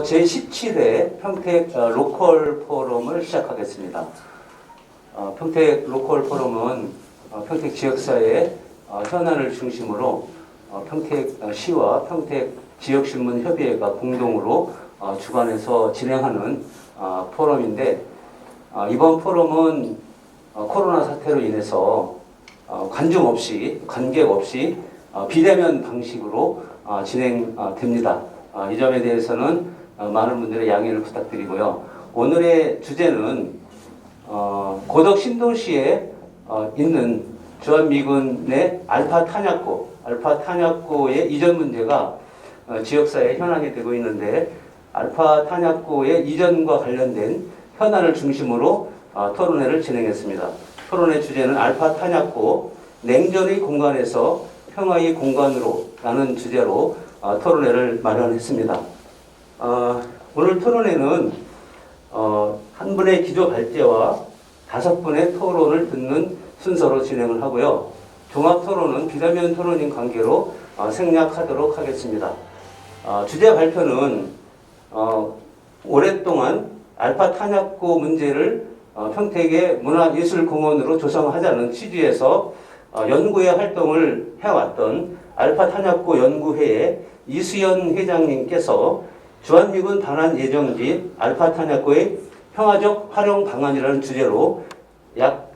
제17회 평택 로컬 포럼을 시작하겠습니다. 평택 로컬 포럼은 평택 지역사회 현안을 중심으로 평택시와 평택 지역신문협의회가 공동으로 주관해서 진행하는 포럼인데, 이번 포럼은 코로나 사태로 인해서 관객 없이 비대면 방식으로 진행됩니다. 이 점에 대해서는 많은 분들의 양해를 부탁드리고요. 오늘의 주제는 고덕 신도시에 있는 주한미군의 알파 탄약고의 이전 문제가 지역사회의 현안이 되고 있는데, 알파 탄약고의 이전과 관련된 현안을 중심으로 토론회를 진행했습니다. 토론회 주제는 알파 탄약고 냉전의 공간에서 평화의 공간으로 라는 주제로 토론회를 마련했습니다. 오늘 토론회는 한 분의 기조 발제와 5분의 토론을 듣는 순서로 진행을 하고요. 종합 토론은 비대면 토론인 관계로 생략하도록 하겠습니다. 주제 발표는 오랫동안 알파 탄약고 문제를 평택의 문화예술공원으로 조성하자는 취지에서 연구회 활동을 해왔던 알파 탄약고 연구회의 이수연 회장님께서 주한미군 반환 예정지 알파 탄약고의 평화적 활용 방안이라는 주제로 약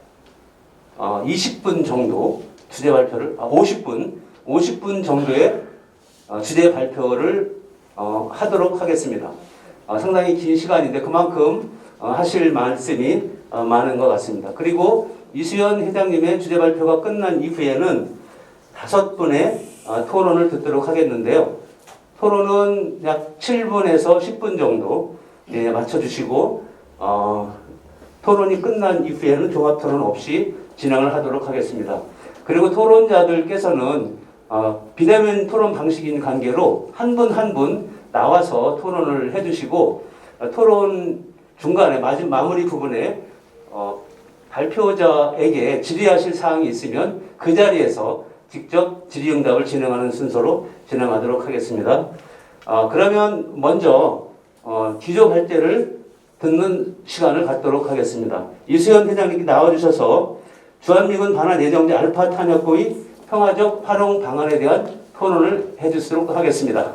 20분 정도 주제 발표를 50분 정도의 주제 발표를 하도록 하겠습니다. 상당히 긴 시간인데 그만큼 하실 말씀이 많은 것 같습니다. 그리고 이수연 회장님의 주제 발표가 끝난 이후에는 5분의 토론을 듣도록 하겠는데요. 토론은 약 7분에서 10분 정도 맞춰주시고, 토론이 끝난 이후에는 종합 토론 없이 진행을 하도록 하겠습니다. 그리고 토론자들께서는 비대면 토론 방식인 관계로 한 분 한 분 나와서 토론을 해주시고, 토론 중간에 마무리 부분에 발표자에게 질의하실 사항이 있으면 그 자리에서 직접 질의응답을 진행하는 순서로 진행하도록 하겠습니다. 그러면 먼저 기조 발제를 듣는 시간을 갖도록 하겠습니다. 이수연 회장님께 나와주셔서 주한미군 반환 예정지 알파 탄약고의 평화적 활용 방안에 대한 토론을 해주도록 하겠습니다.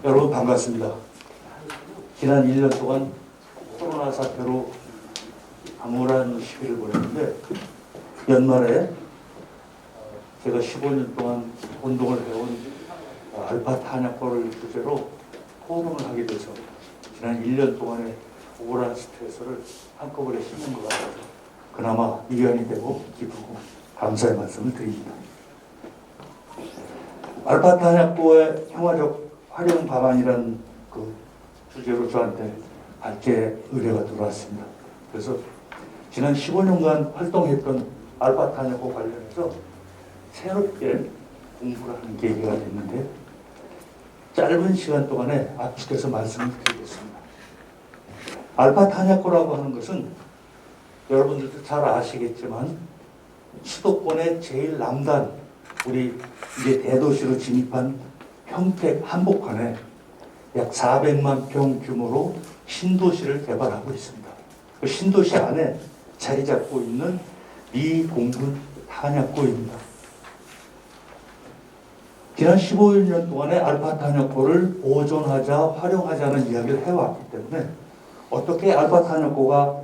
여러분 반갑습니다. 지난 1년 동안 코로나 사태로 암울한 시기를 보냈는데, 연말에 제가 15년 동안 운동을 해온 알파 탄약고를 주제로 포럼을 하게 돼서 지난 1년 동안의 우울한 스트레스를 한꺼번에 씻는 것 같아서 그나마 위안이 되고 기쁘고 감사의 말씀을 드립니다. 알파 탄약고의 평화적 활용 방안이라는 그 주제로 저한테 발제 의뢰가 들어왔습니다. 그래서 지난 15년간 활동했던 알파 탄약고 관련해서 새롭게 공부를 하는 계기가 됐는데, 짧은 시간 동안에 압축해서 말씀을 드리겠습니다. 알파 탄약고라고 하는 것은 여러분들도 잘 아시겠지만 수도권의 제일 남단, 우리 이제 대도시로 진입한 평택 한복판에 약 400만 평 규모로 신도시를 개발하고 있습니다. 그 신도시 안에 자리 잡고 있는 미공군 탄약고입니다. 지난 15년 동안의 알파 탄약고를 보존하자, 활용하자는 이야기를 해왔기 때문에 어떻게 알파 탄약고가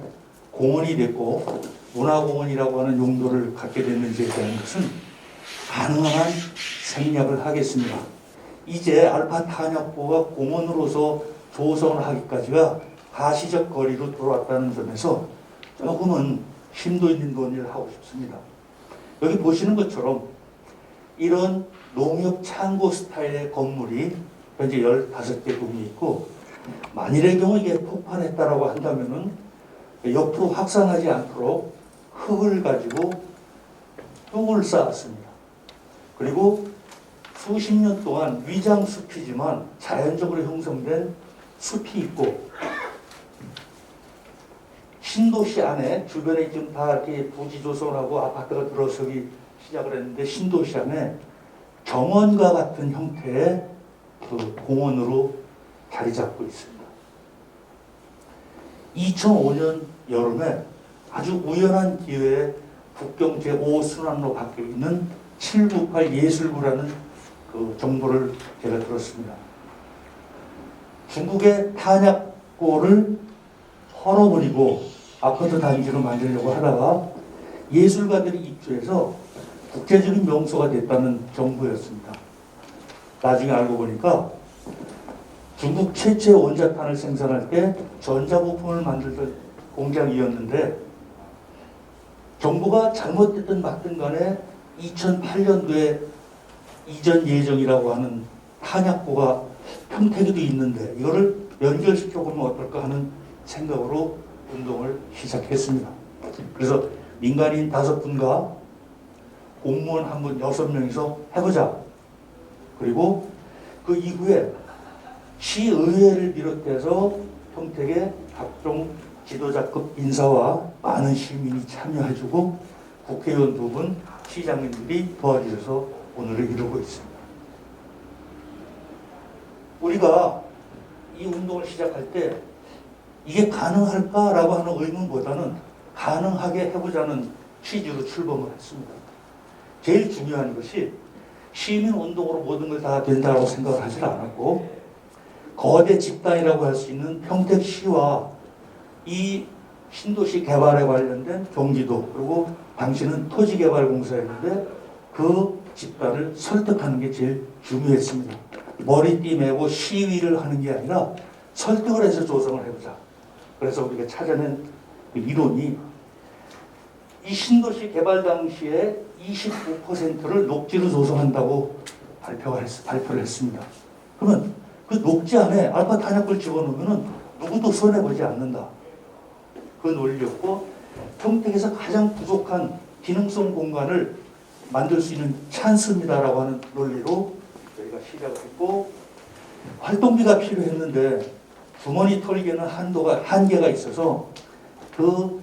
공원이 됐고 문화공원이라고 하는 용도를 갖게 됐는지에 대한 것은 가능한 한 생략을 하겠습니다. 이제 알파 탄약고가 공원으로서 조성을 하기까지가 가시적 거리로 들어왔다는 점에서 조금은 심도 있는 논의를 하고 싶습니다. 여기 보시는 것처럼 이런 농협 창고 스타일의 건물이 현재 15개 동이 있고, 만일의 경우 이게 폭발했다라고 한다면은 옆으로 확산하지 않도록 흙을 가지고 똥을 쌓았습니다. 그리고 수십 년 동안 위장 숲이지만 자연적으로 형성된 숲이 있고, 신도시 안에 주변에 지금 다 이렇게 부지 조성하고 아파트가 들어서기 시작을 했는데, 신도시 안에 정원과 같은 형태의 그 공원으로 자리 잡고 있습니다. 2005년 여름에 아주 우연한 기회에 북경 제5순환로 밖에 있는 798 예술구라는 그 정보를 제가 들었습니다. 중국의 탄약고를 헐어버리고 아파트 단지로 만들려고 하다가 예술가들이 입주해서 국제적인 명소가 됐다는 정보였습니다. 나중에 알고 보니까 중국 최초의 원자탄을 생산할 때 전자부품을 만들던 공장이었는데 정부가 잘못됐든 맞든 간에 2008년도에 이전 예정이라고 하는 탄약고가 평택에도 있는데 이거를 연결시켜보면 어떨까 하는 생각으로 운동을 시작했습니다. 그래서 민간인 5분과 공무원 1분 6명이서 해보자. 그리고 그 이후에 시의회를 비롯해서 평택의 각종 지도자급 인사와 많은 시민이 참여해주고 국회의원 2분, 시장님들이 도와주셔서 오늘을 이루고 있습니다. 우리가 이 운동을 시작할 때 이게 가능할까라고 하는 의문보다는 가능하게 해보자는 취지로 출범을 했습니다. 제일 중요한 것이 시민운동으로 모든 걸 다 된다고 생각을 하지 않았고 거대 집단이라고 할 수 있는 평택시와 이 신도시 개발에 관련된 경기도 그리고 당시는 토지개발공사였는데 그 집단을 설득하는 게 제일 중요했습니다. 머리띠 메고 시위를 하는 게 아니라 설득을 해서 조성을 해보자. 그래서 우리가 찾아낸 그 이론이 이 신도시 개발 당시에 25%를 녹지로 조성한다고 발표를 했습니다. 그러면 그 녹지 안에 알파 탄약을 집어넣으면 누구도 손해보지 않는다. 그 논리였고 평택에서 가장 부족한 기능성 공간을 만들 수 있는 찬스입니다라고 하는 논리로 저희가 시작을 했고 활동비가 필요했는데 주머니 털기에는 한계가 있어서 그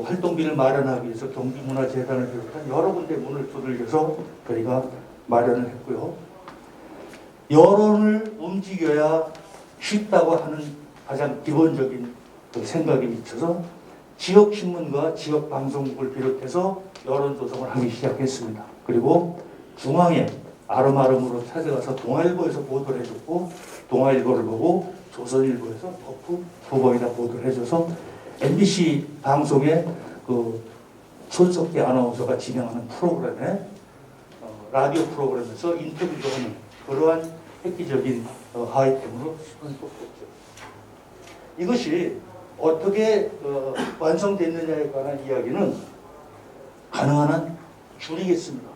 활동비를 마련하기 위해서 경기문화재단을 비롯한 여러 군데 문을 두들겨서 저희가 마련을 했고요. 여론을 움직여야 쉽다고 하는 가장 기본적인 그 생각에 미쳐서 지역신문과 지역방송국을 비롯해서 여론 조성을 하기 시작했습니다. 그리고 중앙에 아름아름으로 찾아가서 동아일보에서 보도를 해줬고 동아일보를 보고 조선일보에서 덕후 두 번이나 보도를 해줘서 MBC 방송의 그 손석희 아나운서가 진행하는 프로그램에 라디오 프로그램에서 인터뷰도 하는 그러한 획기적인 아이템으로 뽑혔죠. 이것이 어떻게 완성됐느냐에 관한 이야기는 가능한 한 줄이겠습니다.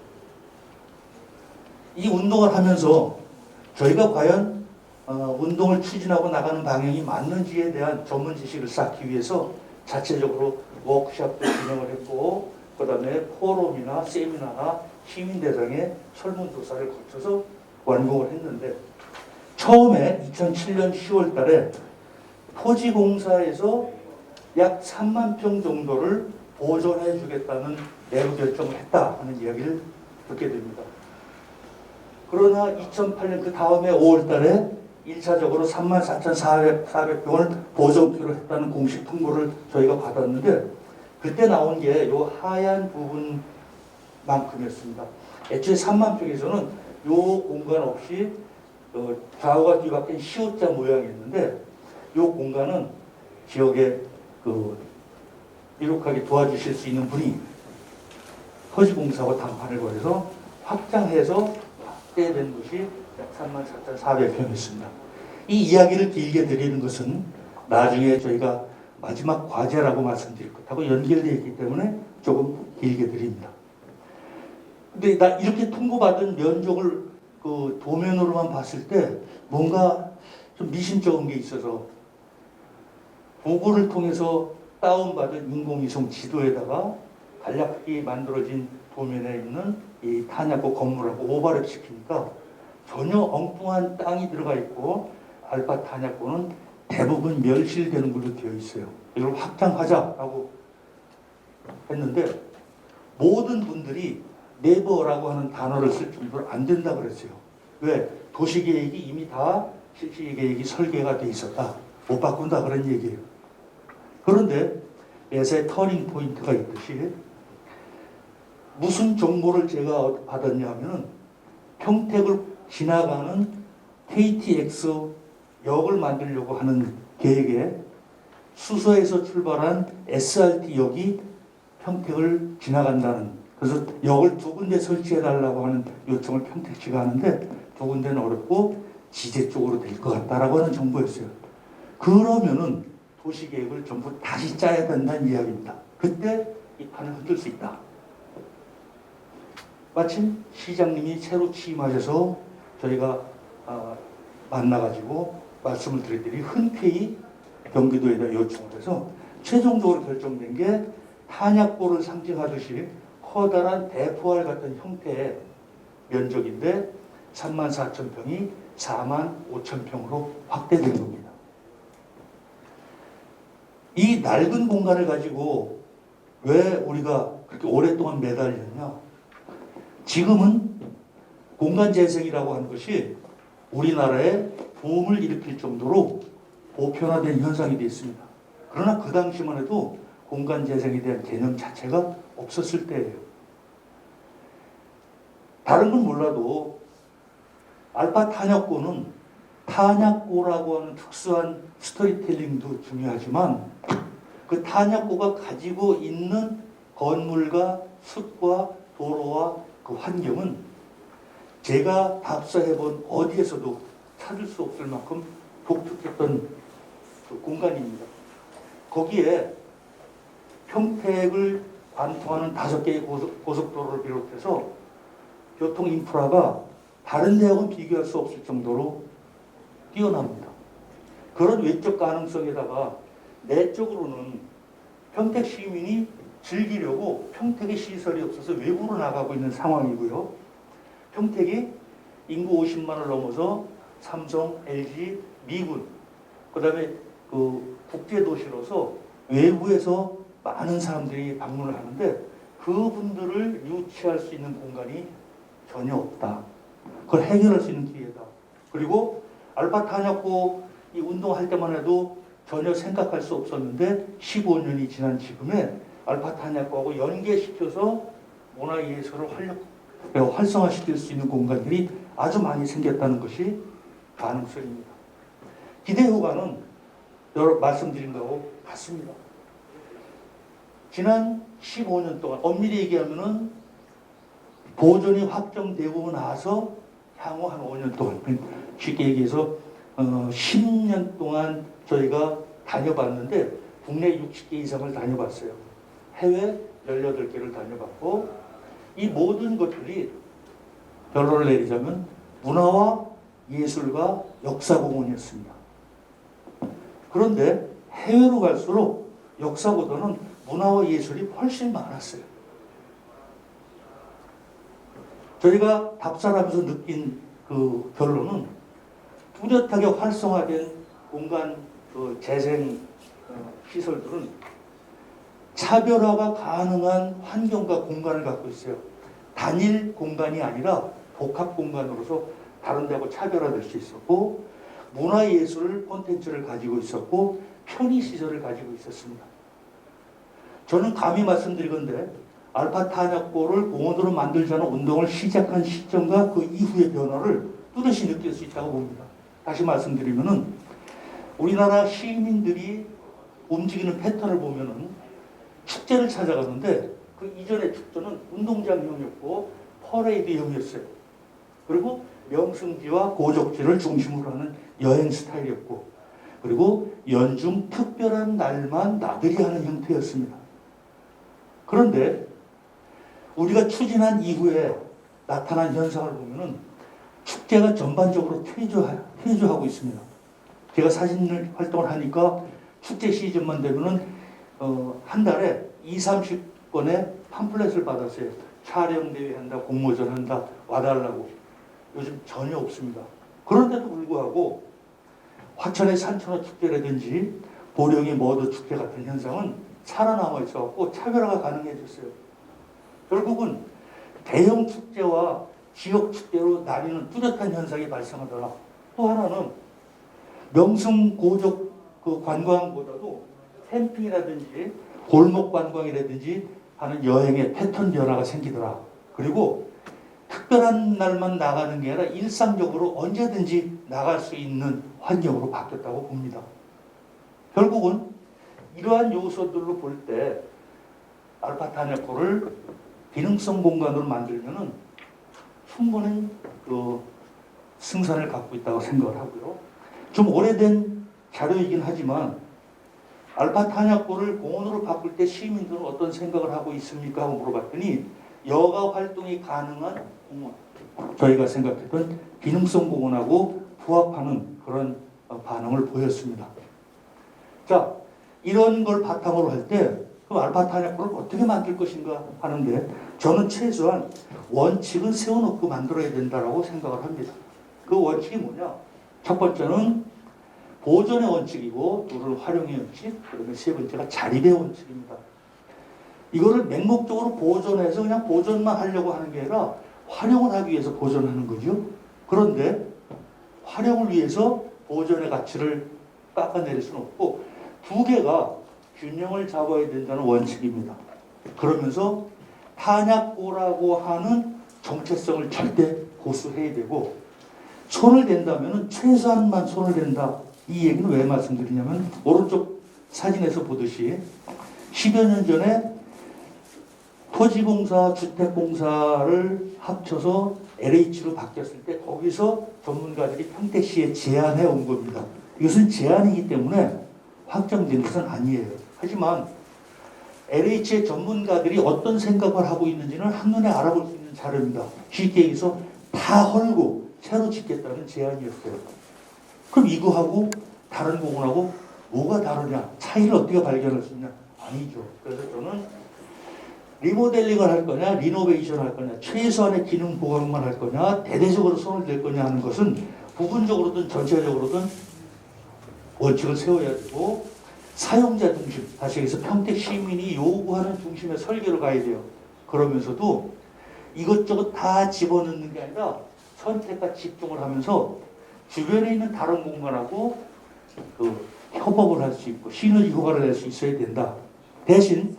이 운동을 하면서 저희가 과연 운동을 추진하고 나가는 방향이 맞는지에 대한 전문 지식을 쌓기 위해서 자체적으로 워크숍도 진행을 했고 그 다음에 포럼이나 세미나나 시민대상의 설문조사를 거쳐서 완공을 했는데 처음에 2007년 10월 달에 토지공사에서 약 3만 평 정도를 보존해 주겠다는 내부 결정을 했다 하는 이야기를 듣게 됩니다. 그러나 2008년 그 다음에 5월 달에 1차적으로 34,400평을 보존키로 했다는 공식 통보를 저희가 받았는데 그때 나온 게 이 하얀 부분만큼이었습니다. 애초에 3만 평에서는 이 공간 없이 좌우가 뒤바뀐 시옷자 모양이었는데 이 공간은 지역에 이룩하게 도와주실 수 있는 분이 토지공사하고 담판을 벌여서 확장해서 확대된 곳이 약 34,400평이었습니다. 이 이야기를 길게 드리는 것은 나중에 저희가 마지막 과제라고 말씀드릴 것하고 연결되어 있기 때문에 조금 길게 드립니다. 근데 이렇게 통보받은 면적을 그 도면으로만 봤을 때 뭔가 좀 미심쩍은 게 있어서 구글을 통해서 다운받은 인공위성 지도에다가 간략하게 만들어진 도면에 있는 이 탄약고 건물하고 오버랩 시키니까 전혀 엉뚱한 땅이 들어가 있고 알파 탄약고는 대부분 멸실되는 걸로 되어 있어요. 이걸 확장하자라고 했는데 모든 분들이 네버라고 하는 단어를 쓸 정도로 안 된다 그랬어요. 왜? 도시계획이 이미 다 실시계획이 설계가 돼 있었다. 못 바꾼다 그런 얘기예요. 그런데 매사에 터닝 포인트가 있듯이 무슨 정보를 제가 받았냐 하면은 평택을 지나가는 KTX 역을 만들려고 하는 계획에 수서에서 출발한 SRT역이 평택을 지나간다는, 그래서 역을 두 군데 설치해달라고 하는 요청을 평택시가 하는데 두 군데는 어렵고 지제 쪽으로 될 것 같다라고 하는 정보였어요. 그러면은 도시계획을 전부 다시 짜야 된다는 이야기입니다. 그때 이 판을 흔들 수 있다. 마침 시장님이 새로 취임하셔서 저희가 만나가지고 말씀을 드렸더니 흔쾌히 경기도에다 요청을 해서 최종적으로 결정된 게 탄약고를 상징하듯이 커다란 대포알 같은 형태의 면적인데 34,000평이 45,000평으로 확대된 겁니다. 이 낡은 공간을 가지고 왜 우리가 그렇게 오랫동안 매달렸냐? 지금은 공간 재생이라고 하는 것이 우리나라에 붐을 일으킬 정도로 보편화된 현상이 되어 있습니다. 그러나 그 당시만 해도 공간 재생에 대한 개념 자체가 없었을 때예요. 다른 건 몰라도 알파 탄약고는 탄약고라고 하는 특수한 스토리텔링도 중요하지만 그 탄약고가 가지고 있는 건물과 숲과 도로와 그 환경은 제가 답사해본 어디에서도 찾을 수 없을 만큼 독특했던 그 공간입니다. 거기에 평택을 관통하는 5개의 고속도로를 비롯해서 교통 인프라가 다른 데하고는 비교할 수 없을 정도로 뛰어납니다. 그런 외적 가능성에다가 내적으로는 평택 시민이 즐기려고 평택의 시설이 없어서 외부로 나가고 있는 상황이고요. 평택이 인구 50만을 넘어서 삼성, LG, 미군, 그 다음에 그 국제도시로서 외부에서 많은 사람들이 방문을 하는데 그분들을 유치할 수 있는 공간이 전혀 없다. 그걸 해결할 수 있는 기회다. 그리고 알파 탄약고 이 운동할 때만 해도 전혀 생각할 수 없었는데 15년이 지난 지금에 알파 탄약고하고 연계시켜서 문화예술을 활성화시킬 수 있는 공간들이 아주 많이 생겼다는 것이 가능성입니다. 기대 효과는 여러 말씀드린 거하고 같습니다. 지난 15년 동안 엄밀히 얘기하면은 보존이 확정되고 나서 향후 한 5년 동안, 쉽게 얘기해서 10년 동안 저희가 다녀봤는데 국내 60개 이상을 다녀봤어요. 해외 18개를 다녀봤고 이 모든 것들이 결론을 내리자면 문화와 예술과 역사공원이었습니다. 그런데 해외로 갈수록 역사보다는 문화와 예술이 훨씬 많았어요. 저희가 답사하면서 느낀 그 결론은 뚜렷하게 활성화된 공간 그 재생 시설들은 차별화가 가능한 환경과 공간을 갖고 있어요. 단일 공간이 아니라 복합 공간으로서 다른 데하고 차별화될 수 있었고 문화예술 콘텐츠를 가지고 있었고 편의시설을 가지고 있었습니다. 저는 감히 말씀드리건데 알파 탄약고를 공원으로 만들자는 운동을 시작한 시점과 그 이후의 변화를 뚜렷이 느낄 수 있다고 봅니다. 다시 말씀드리면은 우리나라 시민들이 움직이는 패턴을 보면은 축제를 찾아가는데 그 이전의 축제는 운동장형이었고 퍼레이드형이었어요. 그리고 명승지와 고적지를 중심으로 하는 여행 스타일이었고 그리고 연중 특별한 날만 나들이 하는 형태였습니다. 그런데 우리가 추진한 이후에 나타난 현상을 보면은 축제가 전반적으로 퇴조하고 있습니다. 제가 사진 활동을 하니까 축제 시즌만 되면은 한 달에 20-30건의 팜플렛을 받았어요. 촬영 대회 한다, 공모전 한다, 와달라고. 요즘 전혀 없습니다. 그런데도 불구하고 화천의 산천어 축제라든지 보령의 머더 축제 같은 현상은 살아남아 있어갖고 차별화가 가능해졌어요. 결국은 대형 축제와 지역 축대로 나뉘는 뚜렷한 현상이 발생하더라. 또 하나는 명승 고적 그 관광보다도 캠핑이라든지 골목 관광이라든지 하는 여행의 패턴 변화가 생기더라. 그리고 특별한 날만 나가는 게 아니라 일상적으로 언제든지 나갈 수 있는 환경으로 바뀌었다고 봅니다. 결국은 이러한 요소들로 볼 때 알파타냐코를 기능성 공간으로 만들면은 충분한 그 승산을 갖고 있다고 생각을 하고요. 좀 오래된 자료이긴 하지만 알파타냐코를 공원으로 바꿀 때 시민들은 어떤 생각을 하고 있습니까? 하고 물어봤더니 여가 활동이 가능한 공원, 저희가 생각했던 기능성 공원하고 부합하는 그런 반응을 보였습니다. 자, 이런 걸 바탕으로 할 때 그럼 알파타냐코를 어떻게 만들 것인가 하는데 저는 최소한 원칙은 세워놓고 만들어야 된다고 생각을 합니다. 그 원칙이 뭐냐? 첫 번째는 보존의 원칙이고, 둘은 활용의 원칙, 그다음에 세 번째가 자립의 원칙입니다. 이거를 맹목적으로 보존해서 그냥 보존만 하려고 하는 게 아니라 활용을 하기 위해서 보존하는 거죠. 그런데 활용을 위해서 보존의 가치를 깎아내릴 수는 없고 두 개가 균형을 잡아야 된다는 원칙입니다. 그러면서 탄약고라고 하는 정체성을 절대 고수해야 되고 손을 댄다면 최소한만 손을 댄다. 이 얘기는 왜 말씀드리냐면 오른쪽 사진에서 보듯이 10여 년 전에 토지공사, 주택공사를 합쳐서 LH로 바뀌었을 때 거기서 전문가들이 평택시에 제안해 온 겁니다. 이것은 제안이기 때문에 확정된 것은 아니에요. 하지만 LH의 전문가들이 어떤 생각을 하고 있는지는 한눈에 알아볼 수 있는 자료입니다. 쉽게 얘기해서 다 헐고 새로 짓겠다는 제안이었어요. 그럼 이거하고 다른 공원하고 뭐가 다르냐? 차이를 어떻게 발견할 수 있냐? 아니죠. 그래서 저는 리모델링을 할 거냐, 리노베이션 할 거냐, 최소한의 기능 보강만 할 거냐, 대대적으로 손을 댈 거냐 하는 것은 부분적으로든 전체적으로든 원칙을 세워야 되고 사용자 중심, 다시 얘기해서 평택 시민이 요구하는 중심의 설계로 가야 돼요. 그러면서도 이것저것 다 집어넣는 게 아니라 선택과 집중을 하면서 주변에 있는 다른 공간하고 그 협업을 할 수 있고 시너지 효과를 낼 수 있어야 된다. 대신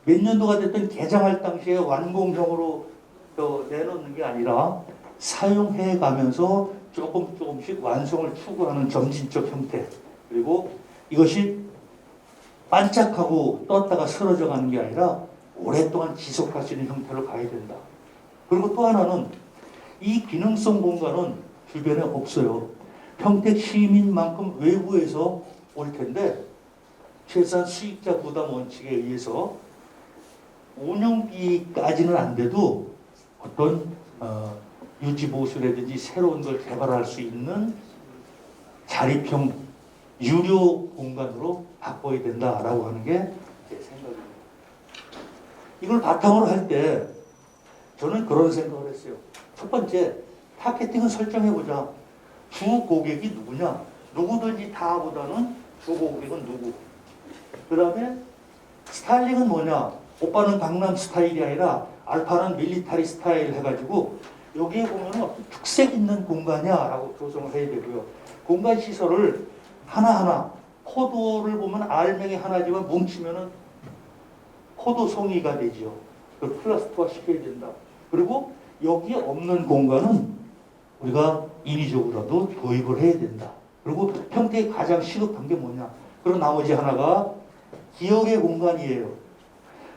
몇 년도가 됐든 개장할 당시에 완공형으로 내놓는 게 아니라 사용해 가면서 조금씩 완성을 추구하는 점진적 형태, 그리고 이것이 반짝하고 떴다가 쓰러져 가는 게 아니라 오랫동안 지속할 수 있는 형태로 가야 된다. 그리고 또 하나는 이 기능성 공간은 주변에 없어요. 평택 시민만큼 외부에서 올 텐데 최소한 수익자 부담 원칙에 의해서 운영비까지는 안 돼도 어떤 유지보수라든지 새로운 걸 개발할 수 있는 자립형 유료 공간으로 바꿔야 된다라고 하는 게 제 생각입니다. 이걸 바탕으로 할 때 저는 그런 생각을 했어요. 첫 번째, 타겟팅은 설정해보자. 주 고객이 누구냐? 누구든지 다보다는 주 고객은 누구? 그 다음에 스타일링은 뭐냐? 오빠는 강남 스타일이 아니라 알파는 밀리타리 스타일 해가지고 여기에 보면은 어떤 특색 있는 공간이야라고 조성을 해야 되고요. 공간 시설을 하나하나 포도를 보면 알맹이 하나지만 뭉치면은 포도송이가 되죠. 그 클러스터화 시켜야 된다. 그리고 여기에 없는 공간은 우리가 인위적으로라도 도입을 해야 된다. 그리고 평택이 가장 시급한 게 뭐냐? 그리고 나머지 하나가 기억의 공간이에요.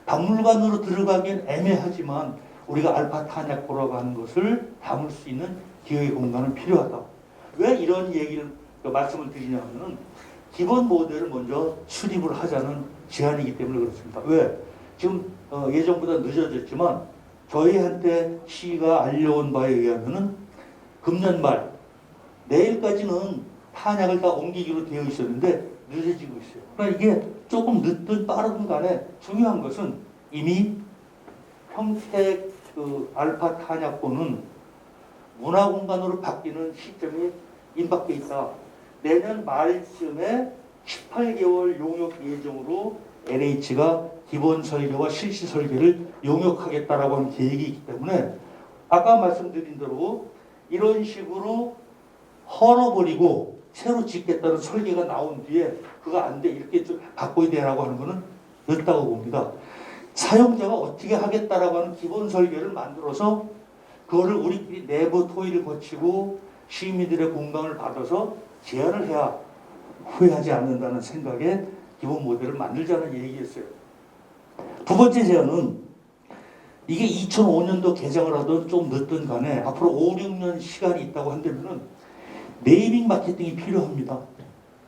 박물관으로 들어가기엔 애매하지만 우리가 알파타냐코라고 하는 것을 담을 수 있는 기억의 공간은 필요하다. 왜 이런 얘기를 말씀을 드리냐면은 기본 모델을 먼저 수립을 하자는 제안이기 때문에 그렇습니다. 왜? 지금 예정보다 늦어졌지만 저희한테 시가 알려온 바에 의하면은 금년 말 내일까지는 탄약을 다 옮기기로 되어 있었는데 늦어지고 있어요. 그러니까 이게 조금 늦든 빠르든 간에 중요한 것은 이미 평택 그 알파 탄약고는 문화공간으로 바뀌는 시점이 임박돼 있다. 내년 말쯤에 18개월 용역 예정으로 LH가 기본 설계와 실시 설계를 용역하겠다라고 하는 계획이 있기 때문에 아까 말씀드린 대로 이런 식으로 헐어버리고 새로 짓겠다는 설계가 나온 뒤에 그거 안 돼 이렇게 좀 바꿔야 되라고 하는 거는 늦다고 봅니다. 사용자가 어떻게 하겠다라고 하는 기본 설계를 만들어서 그거를 우리끼리 내부 토의를 거치고 시민들의 공감을 받아서 제안을 해야 후회하지 않는다는 생각에 기본 모델을 만들자는 얘기였어요. 두 번째 제안은 이게 2005년도 개정을 하든 좀 늦든 간에 앞으로 5, 6년 시간이 있다고 한다면은 네이밍 마케팅이 필요합니다.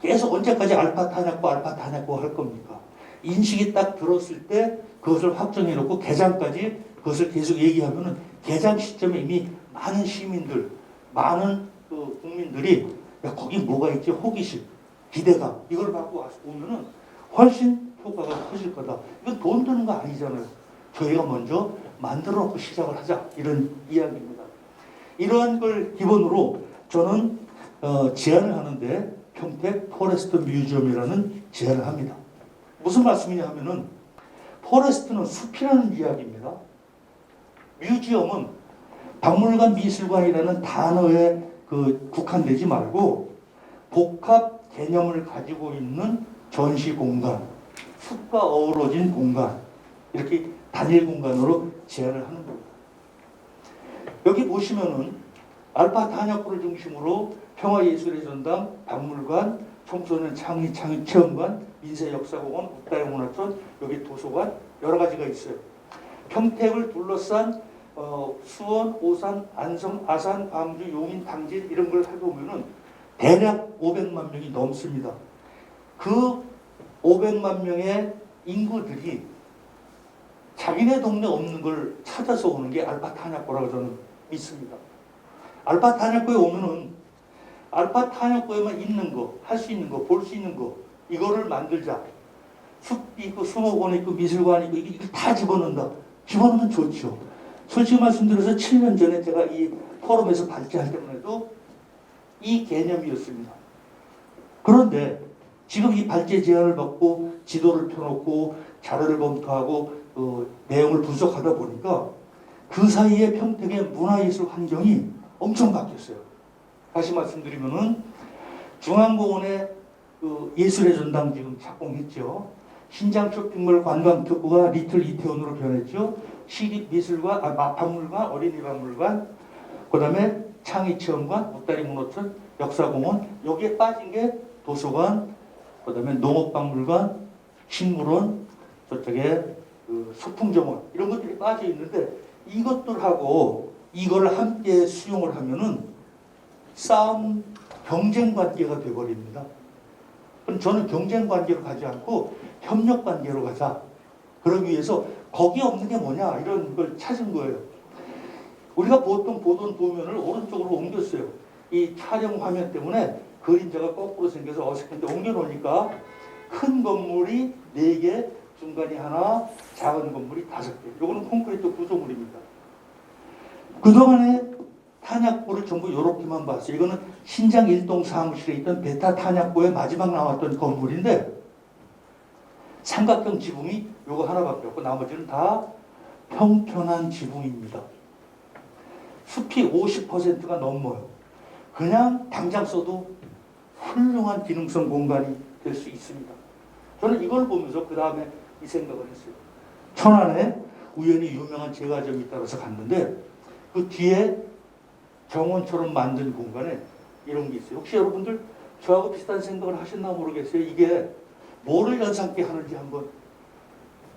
계속 언제까지 알파 탄약고 할 겁니까? 인식이 딱 들었을 때 그것을 확정해 놓고 개장까지 그것을 계속 얘기하면은 개장 시점에 이미 많은 시민들, 많은 그 국민들이 야 거기 뭐가 있지 호기심, 기대감 이걸 갖고 오면은 훨씬 효과가 커질 거다. 이건 돈 드는 거 아니잖아요. 저희가 먼저 만들어 놓고 시작을 하자 이런 이야기입니다. 이러한 걸 기본으로 저는 제안을 하는데 평택 포레스트 뮤지엄이라는 제안을 합니다. 무슨 말씀이냐 하면은 포레스트는 숲이라는 이야기입니다. 뮤지엄은 박물관 미술관이라는 단어에 국한되지 말고 복합 개념을 가지고 있는 전시 공간, 숲과 어우러진 공간 이렇게 단일 공간으로 제안을 하는 겁니다. 여기 보시면은 알파 탄약고를 중심으로 평화예술의 전당, 박물관, 청소년 창의 체험관, 인쇄역사공원, 국가문화촌, 여기 도서관 여러 가지가 있어요. 평택을 둘러싼 수원, 오산, 안성, 아산, 광주, 용인, 당진 이런 걸 해보면은 대략 500만 명이 넘습니다. 그 500만 명의 인구들이 자기네 동네 없는 걸 찾아서 오는 게 알파 탄약고라고 저는 믿습니다. 알파 탄약고에 오면은 알파 탄약고에만 있는 거, 할 수 있는 거, 볼 수 있는 거 이거를 만들자. 숲이 있고 수목원이 있고 미술관이 있고 이걸 다 집어넣는다. 집어넣으면 좋죠. 솔직히 말씀드려서 7년 전에 제가 이 포럼에서 발제할 때만 해도 이 개념이었습니다. 그런데 지금 이 발제 제안을 받고 지도를 펴놓고 자료를 검토하고 내용을 분석하다 보니까 그 사이에 평택의 문화예술 환경이 엄청 바뀌었어요. 다시 말씀드리면은 중앙공원에 예술의 전당 지금 착공했죠. 신장 쇼핑몰 관광특구가 리틀 이태원으로 변했죠. 시립미술관, 박물관, 어린이박물관, 그 다음에 창의체험관, 웃다리 문어촌, 역사공원, 여기에 빠진 게 도서관, 그 다음에 농업박물관, 식물원, 저쪽에 소풍정원 이런 것들이 빠져 있는데 이것들하고 이걸 함께 수용을 하면은 싸움, 경쟁 관계가 되어버립니다. 그럼 저는 경쟁 관계로 가지 않고 협력 관계로 가자. 그러기 위해서 거기 없는 게 뭐냐 이런 걸 찾은 거예요. 우리가 보통 보던 도면을 오른쪽으로 옮겼어요. 이 촬영 화면 때문에 그림자가 거꾸로 생겨서 어색한데 옮겨놓으니까 큰 건물이 4개, 중간이 하나, 작은 건물이 5개. 이거는 콘크리트 구조물입니다. 그동안에 탄약고를 전부 이렇게만 봤어요. 이거는 신장 1동 사무실에 있던 베타 탄약고의 마지막 나왔던 건물인데 삼각형 지붕이 요거 하나밖에 없고 나머지는 다 평평한 지붕입니다. 숲이 50%가 넘어요. 그냥 당장 써도 훌륭한 기능성 공간이 될 수 있습니다. 저는 이걸 보면서 그 다음에 이 생각을 했어요. 천안에 우연히 유명한 제과점이 따라서 갔는데 그 뒤에 정원처럼 만든 공간에 이런 게 있어요. 혹시 여러분들 저하고 비슷한 생각을 하셨나 모르겠어요. 이게 뭐를 연상케 하는지 한번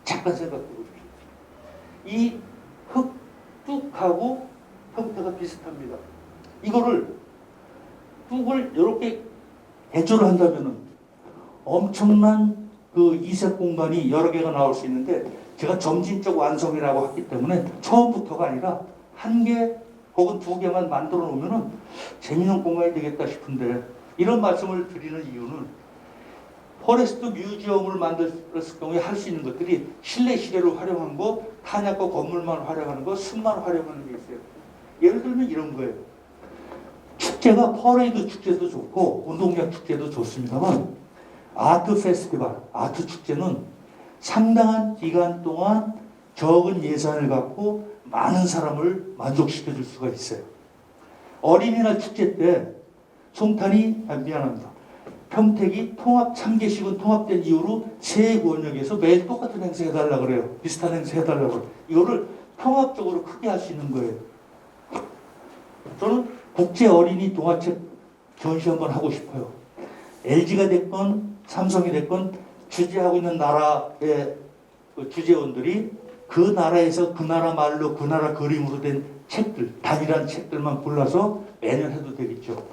잠깐 생각해 보십시오. 이 흙뚝하고 형태가 비슷합니다. 이거를 뚝을 이렇게 개조를 한다면은 엄청난 그 이색 공간이 여러 개가 나올 수 있는데 제가 점진적 완성이라고 했기 때문에 처음부터가 아니라 한 개 혹은 2개만 만들어 놓으면은 재미있는 공간이 되겠다 싶은데 이런 말씀을 드리는 이유는 포레스트 뮤지엄을 만들었을 경우에 할 수 있는 것들이 실내 시대를 활용한 거, 탄약과 건물만 활용하는 거, 숲만 활용하는 게 있어요. 예를 들면 이런 거예요. 축제가 퍼레이드 축제도 좋고 운동장 축제도 좋습니다만 아트 페스티벌, 아트 축제는 상당한 기간 동안 적은 예산을 갖고 많은 사람을 만족시켜 줄 수가 있어요. 어린이날 축제 때 미안합니다. 평택이 통합 참계식은 통합된 이후로 세 권역에서 매일 똑같은 행사 해달라 그래요. 비슷한 행사 해달라고 그래요. 이거를 통합적으로 크게 할 수 있는 거예요. 저는 국제 어린이 동화책 전시 한번 하고 싶어요. LG가 됐건 삼성이 됐건 주재하고 있는 나라의 주재원들이 그 나라에서 그 나라 말로 그 나라 그림으로 된 책들, 단일한 책들만 골라서 매년 해도 되겠죠.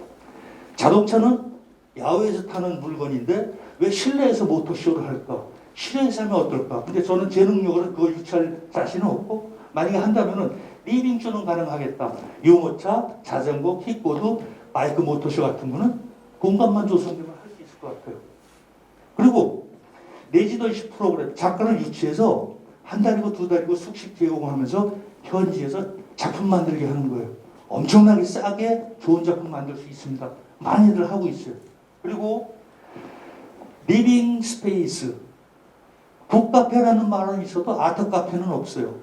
자동차는 야외에서 타는 물건인데 왜 실내에서 모터쇼를 할까? 실내에서 하면 어떨까? 근데 저는 제 능력으로 그걸 유치할 자신은 없고, 만약에 한다면은 리빙쇼는 가능하겠다. 유모차, 자전거, 킥보드, 바이크 모터쇼 같은 거는 공간만 조성되면 할 수 있을 것 같아요. 그리고 레지던시 프로그램, 작가를 유치해서 한 달이고 두 달이고 숙식 제공하면서 현지에서 작품 만들게 하는 거예요. 엄청나게 싸게 좋은 작품 만들 수 있습니다. 많이들 하고 있어요. 그리고 리빙 스페이스, 북카페라는 말은 있어도 아트 카페는 없어요.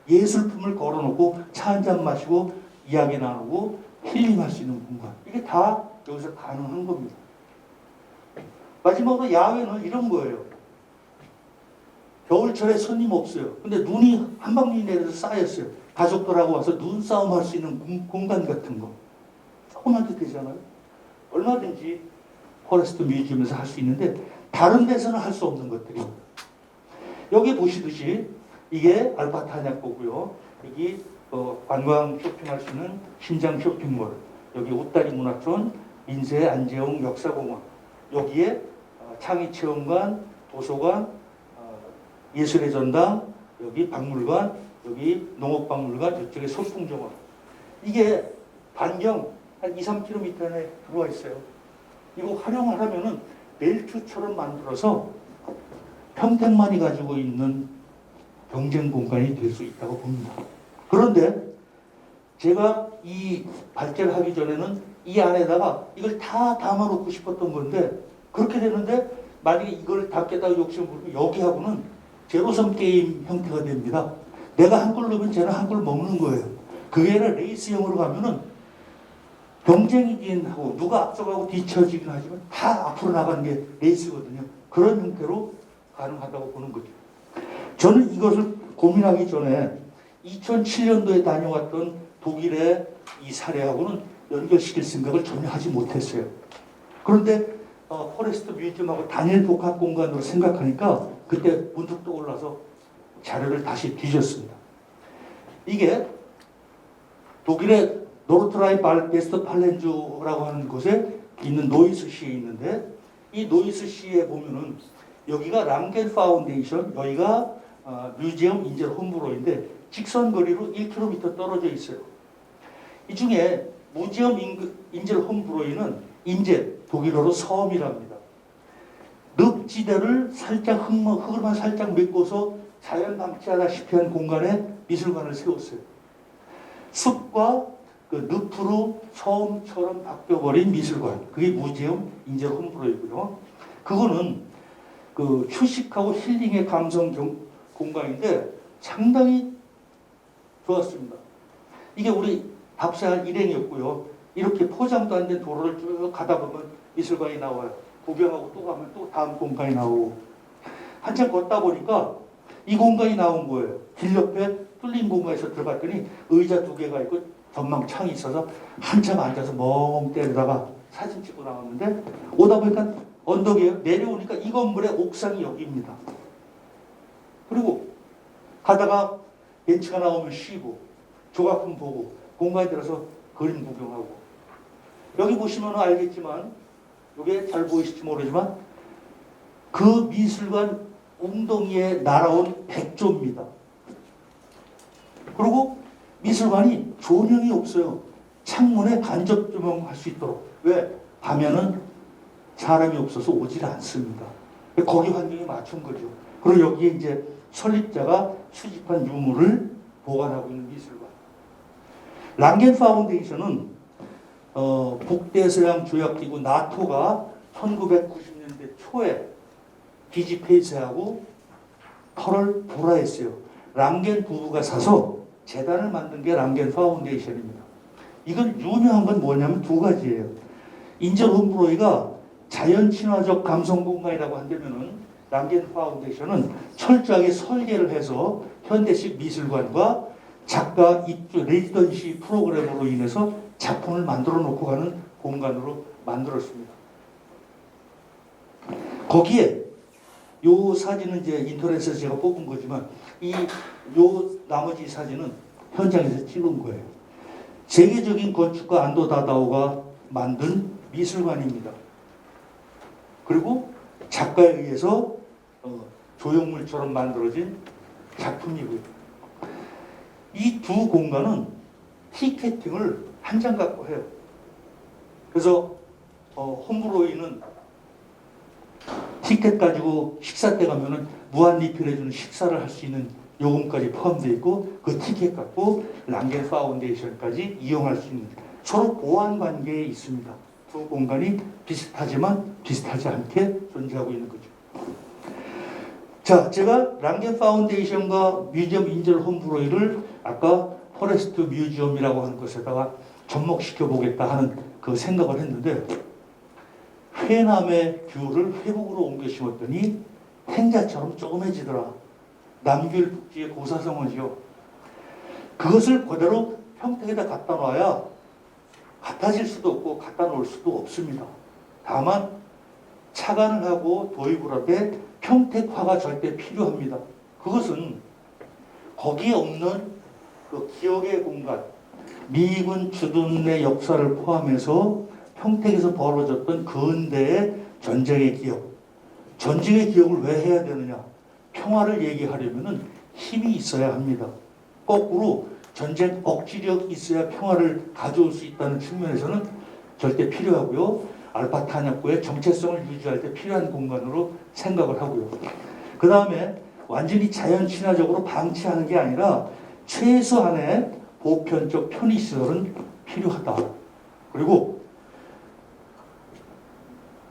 예술품을 걸어놓고 차 한잔 마시고 이야기 나누고 힐링할 수 있는 공간, 이게 다 여기서 가능한 겁니다. 마지막으로 야외는 이런 거예요. 겨울철에 손님 없어요. 근데 눈이 한 방울이 내려서 쌓였어요. 가족들하고 와서 눈싸움 할 수 있는 공간 같은 거 조금만 도 되잖아요. 얼마든지 포레스트 뮤지엄에서 할 수 있는데 다른 데서는 할 수 없는 것들입니다. 여기 보시듯이 이게 알파트 한약고고요. 여기 관광 쇼핑할 수 있는 신장 쇼핑몰, 여기 웃다리 문화촌, 민세 안재홍 역사공원, 여기에 창의체험관, 도서관, 예술의 전당, 여기 박물관, 여기 농업박물관, 이쪽에 소풍정원. 이게 반경 한 2, 3km 안에 들어와 있어요. 이거 활용을 하면은 벨트처럼 만들어서 평택만이 가지고 있는 경쟁 공간이 될 수 있다고 봅니다. 그런데 제가 이 발제를 하기 전에는 이 안에다가 이걸 다 담아놓고 싶었던 건데, 그렇게 되는데 만약에 이걸 담겠다고 욕심을 부리면 여기하고는 제로섬 게임 형태가 됩니다. 내가 한 골 넣으면 쟤는 한 골 먹는 거예요. 그게 아니라 레이스형으로 가면은 경쟁이긴 하고 누가 앞서가고 뒤처지긴 하지만 다 앞으로 나가는 게 레이스거든요. 그런 형태로 가능하다고 보는 거죠. 저는 이것을 고민하기 전에 2007년도에 다녀왔던 독일의 이 사례하고는 연결시킬 생각을 전혀 하지 못했어요. 그런데 포레스트 뮤지엄하고 단일 복합 공간으로 생각하니까 그때 문득 떠올라서 자료를 다시 뒤졌습니다. 이게 독일의 노르트라인 베스트팔렌주라고 하는 곳에 있는 노이스시에 있는데, 이 노이스시에 보면은 여기가 랑겐 파운데이션, 여기가 뮤지엄 인젤 홈브로인데 직선 거리로 1km 떨어져 있어요. 이 중에 무지엄 인젤 홈브로이는 인젤, 독일어로 섬이랍니다. 늪지대를 살짝 흙을만 살짝 메꿔서 자연 방치하다시피 한 공간에 미술관을 세웠어요. 숲과 그 늪으로 섬처럼 바뀌어버린 미술관, 그게 무지엄 인젤 홈브로이고요. 그거는 그 휴식하고 힐링의 감성 공간인데 상당히 좋았습니다. 이게 우리 답사한 일행이었고요. 이렇게 포장도 안 된 도로를 쭉 가다 보면 미술관이 나와요. 구경하고 또 가면 또 다음 공간이 나오고, 한참 걷다 보니까 이 공간이 나온 거예요. 길 옆에 뚫린 공간에서 들어갔더니 의자 2개가 있고 전망 창이 있어서 한참 앉아서 멍 때리다가 사진 찍고 나왔는데, 오다 보니까 언덕이에요. 내려오니까 이 건물의 옥상이 여기입니다. 그리고 가다가 벤치가 나오면 쉬고 조각품 보고 공간에 들어서 그림 구경하고, 여기 보시면 알겠지만, 이게 잘 보이실지 모르지만 그 미술관 웅덩이에 날아온 백조입니다. 그리고 미술관이 조명이 없어요. 창문에 간접 조명할 수 있도록. 왜? 밤에는 사람이 없어서 오질 않습니다. 거기 환경에 맞춘 거죠. 그리고 여기에 이제 설립자가 수집한 유물을 보관하고 있는 미술관. 랑겐 파운데이션은 북대서양 조약기구 나토가 1990년대 초에 기지 폐쇄하고 터를 보라했어요. 랑겐 부부가 사서 재단을 만든 게 랑겐 파운데이션입니다. 이건 유명한 건 뭐냐면 두 가지예요. 인절 홈브로이가 자연 친화적 감성 공간이라고 한다면은 랑겐 파운데이션은 철저하게 설계를 해서 현대식 미술관과 작가 입주 레지던시 프로그램으로 인해서 작품을 만들어 놓고 가는 공간으로 만들었습니다. 거기에 요 사진은 이제 인터넷에서 제가 뽑은 거지만 요 나머지 사진은 현장에서 찍은 거예요. 세계적인 건축가 안도 다다오가 만든 미술관입니다. 그리고 작가에 의해서 조형물처럼 만들어진 작품이고요. 이 두 공간은 티켓팅을 한 장 갖고 해요. 그래서 홈브로이는 티켓 가지고 식사 때 가면은 무한 리필해주는 식사를 할 수 있는 요금까지 포함되어 있고 그 티켓 갖고 랑겐 파운데이션까지 이용할 수 있는 서로 보완 관계에 있습니다. 두 공간이 비슷하지만 비슷하지 않게 존재하고 있는 거죠. 자, 제가 랑겐 파운데이션과 뮤지엄 인절 홈브로이를 아까 포레스트 뮤지엄이라고 하는 것에다가 접목시켜 보겠다 하는 그 생각을 했는데 회남의 귤을 회북으로 옮겨 심었더니 행자처럼 조그매지더라. 남귤 북지의 고사성어지요. 그것을 그대로 평택에다 갖다 놔야 같아질 수도 없고 갖다 놓을 수도 없습니다. 다만 차관을 하고 도입을 하되 평택화가 절대 필요합니다. 그것은 거기에 없는 그 기억의 공간, 미군 주둔의 역사를 포함해서 평택에서 벌어졌던 근대의 전쟁의 기억. 전쟁의 기억을 왜 해야 되느냐? 평화를 얘기하려면 힘이 있어야 합니다. 거꾸로 전쟁 억지력 있어야 평화를 가져올 수 있다는 측면에서는 절대 필요하고요. 알파 탄약고의 정체성을 유지할 때 필요한 공간으로 생각을 하고요. 그 다음에 완전히 자연 친화적으로 방치하는 게 아니라 최소한의 보편적 편의시설은 필요하다. 그리고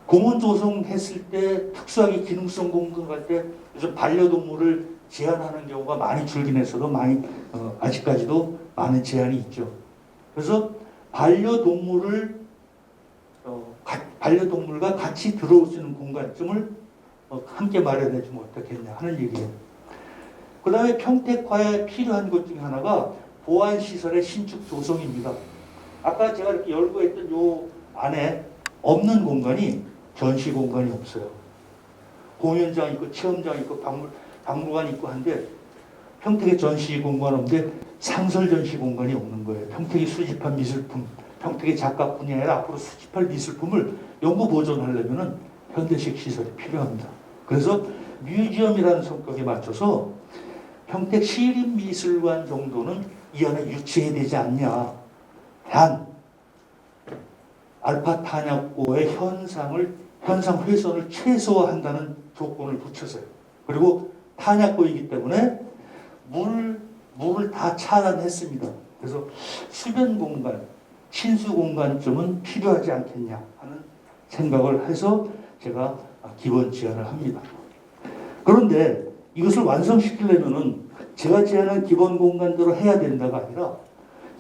공원 조성했을 때 특수하게 기능성 공간할 때 요즘 반려동물을 제한하는 경우가 많이 줄긴 했어도 아직까지도 많은 제한이 있죠. 그래서 반려동물과 같이 들어올 수 있는 공간쯤을 함께 마련해 주면 어떻겠냐 하는 얘기예요. 그 다음에 평택화에 필요한 것 중에 하나가 보안시설의 신축 조성입니다. 아까 제가 이렇게 열고 했던 요 안에 없는 공간이 전시 공간이 없어요. 공연장 있고 체험장 있고 박물관 있고 한데 평택에 전시 공간 없는데 상설 전시 공간이 없는 거예요. 평택이 수집한 미술품, 평택의 작가뿐이 아니라 앞으로 수집할 미술품을 연구 보존하려면 현대식 시설이 필요합니다. 그래서 뮤지엄이라는 성격에 맞춰서 평택 시립미술관 정도는 이 안에 유치해야 되지 않냐. 단 알파 탄약고의 현상 훼손을 최소화한다는 조건을 붙여서요. 그리고 탄약고이기 때문에 물을 다 차단했습니다. 그래서 수변 공간, 친수 공간쯤은 필요하지 않겠냐 하는 생각을 해서 제가 기본 제안을 합니다. 그런데 이것을 완성시키려면은 제가 제안한 기본 공간대로 해야 된다가 아니라